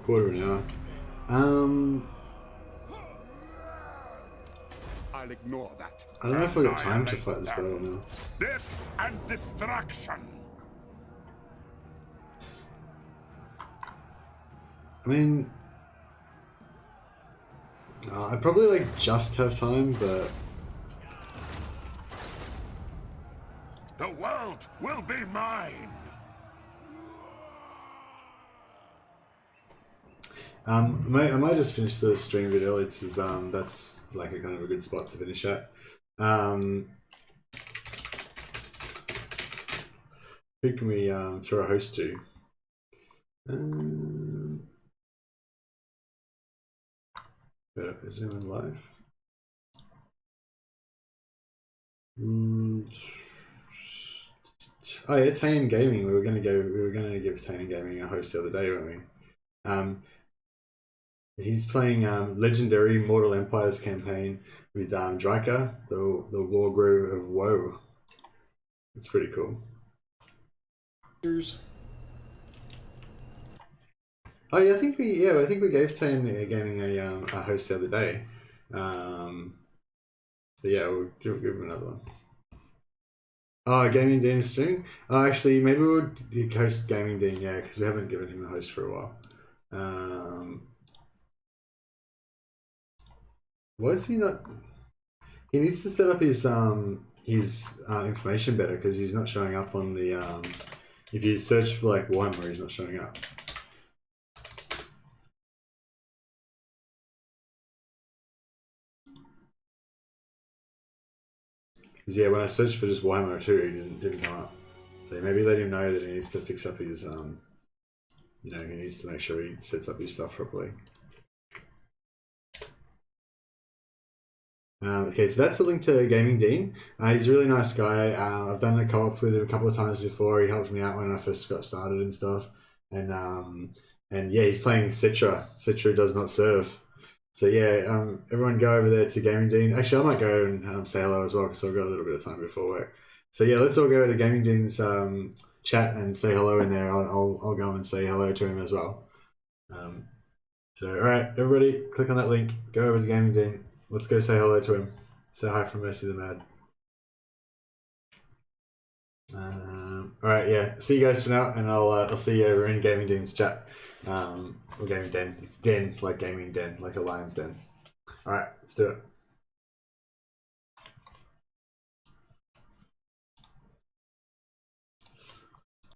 Speaker 1: Quarter of an hour.
Speaker 4: I'll ignore that.
Speaker 1: I don't know if I got time to fight this battle now.
Speaker 3: Death and destruction.
Speaker 1: I mean, I probably like just have time, but
Speaker 3: The world will be mine.
Speaker 1: I might just finish the stream a bit early because that's like a kind of a good spot to finish at. Who can we throw a host to? Is anyone live? Oh yeah, Tane Gaming. We were gonna give Tane Gaming a host the other day, weren't we? He's playing Legendary Mortal Empires campaign with Drycha, the Wargrove of Woe. It's pretty cool. Oh yeah, I think we gave Tane Gaming a host the other day. But yeah, we'll give him another one. Oh, Gaming Dean is streaming? Oh, actually, maybe we'll host Gaming Dean, yeah, because we haven't given him a host for a while. Why is he not? He needs to set up his information better because he's not showing up on the if you search for like Warhammer, he's not showing up. Because yeah, when I searched for just Warhammer 2, he didn't come up. So maybe let him know that he needs to fix up his you know, he needs to make sure he sets up his stuff properly. Okay, so that's a link to Gaming Dean. He's a really nice guy. I've done a co-op with him a couple of times before. He helped me out when I first got started and stuff. And yeah, he's playing Citra. Citra does not serve. So yeah, everyone go over there to Gaming Dean. Actually, I might go and say hello as well because I've got a little bit of time before work. So yeah, let's all go to Gaming Dean's chat and say hello in there. I'll go and say hello to him as well. So all right, everybody, click on that link. Go over to Gaming Dean. Let's go say hello to him. Say hi from Mercy the Mad. Alright, yeah. See you guys for now, and I'll see you over in Gaming Den's chat. Or Gaming Den. It's Den, like Gaming Den, like a lion's den. Alright, let's do it.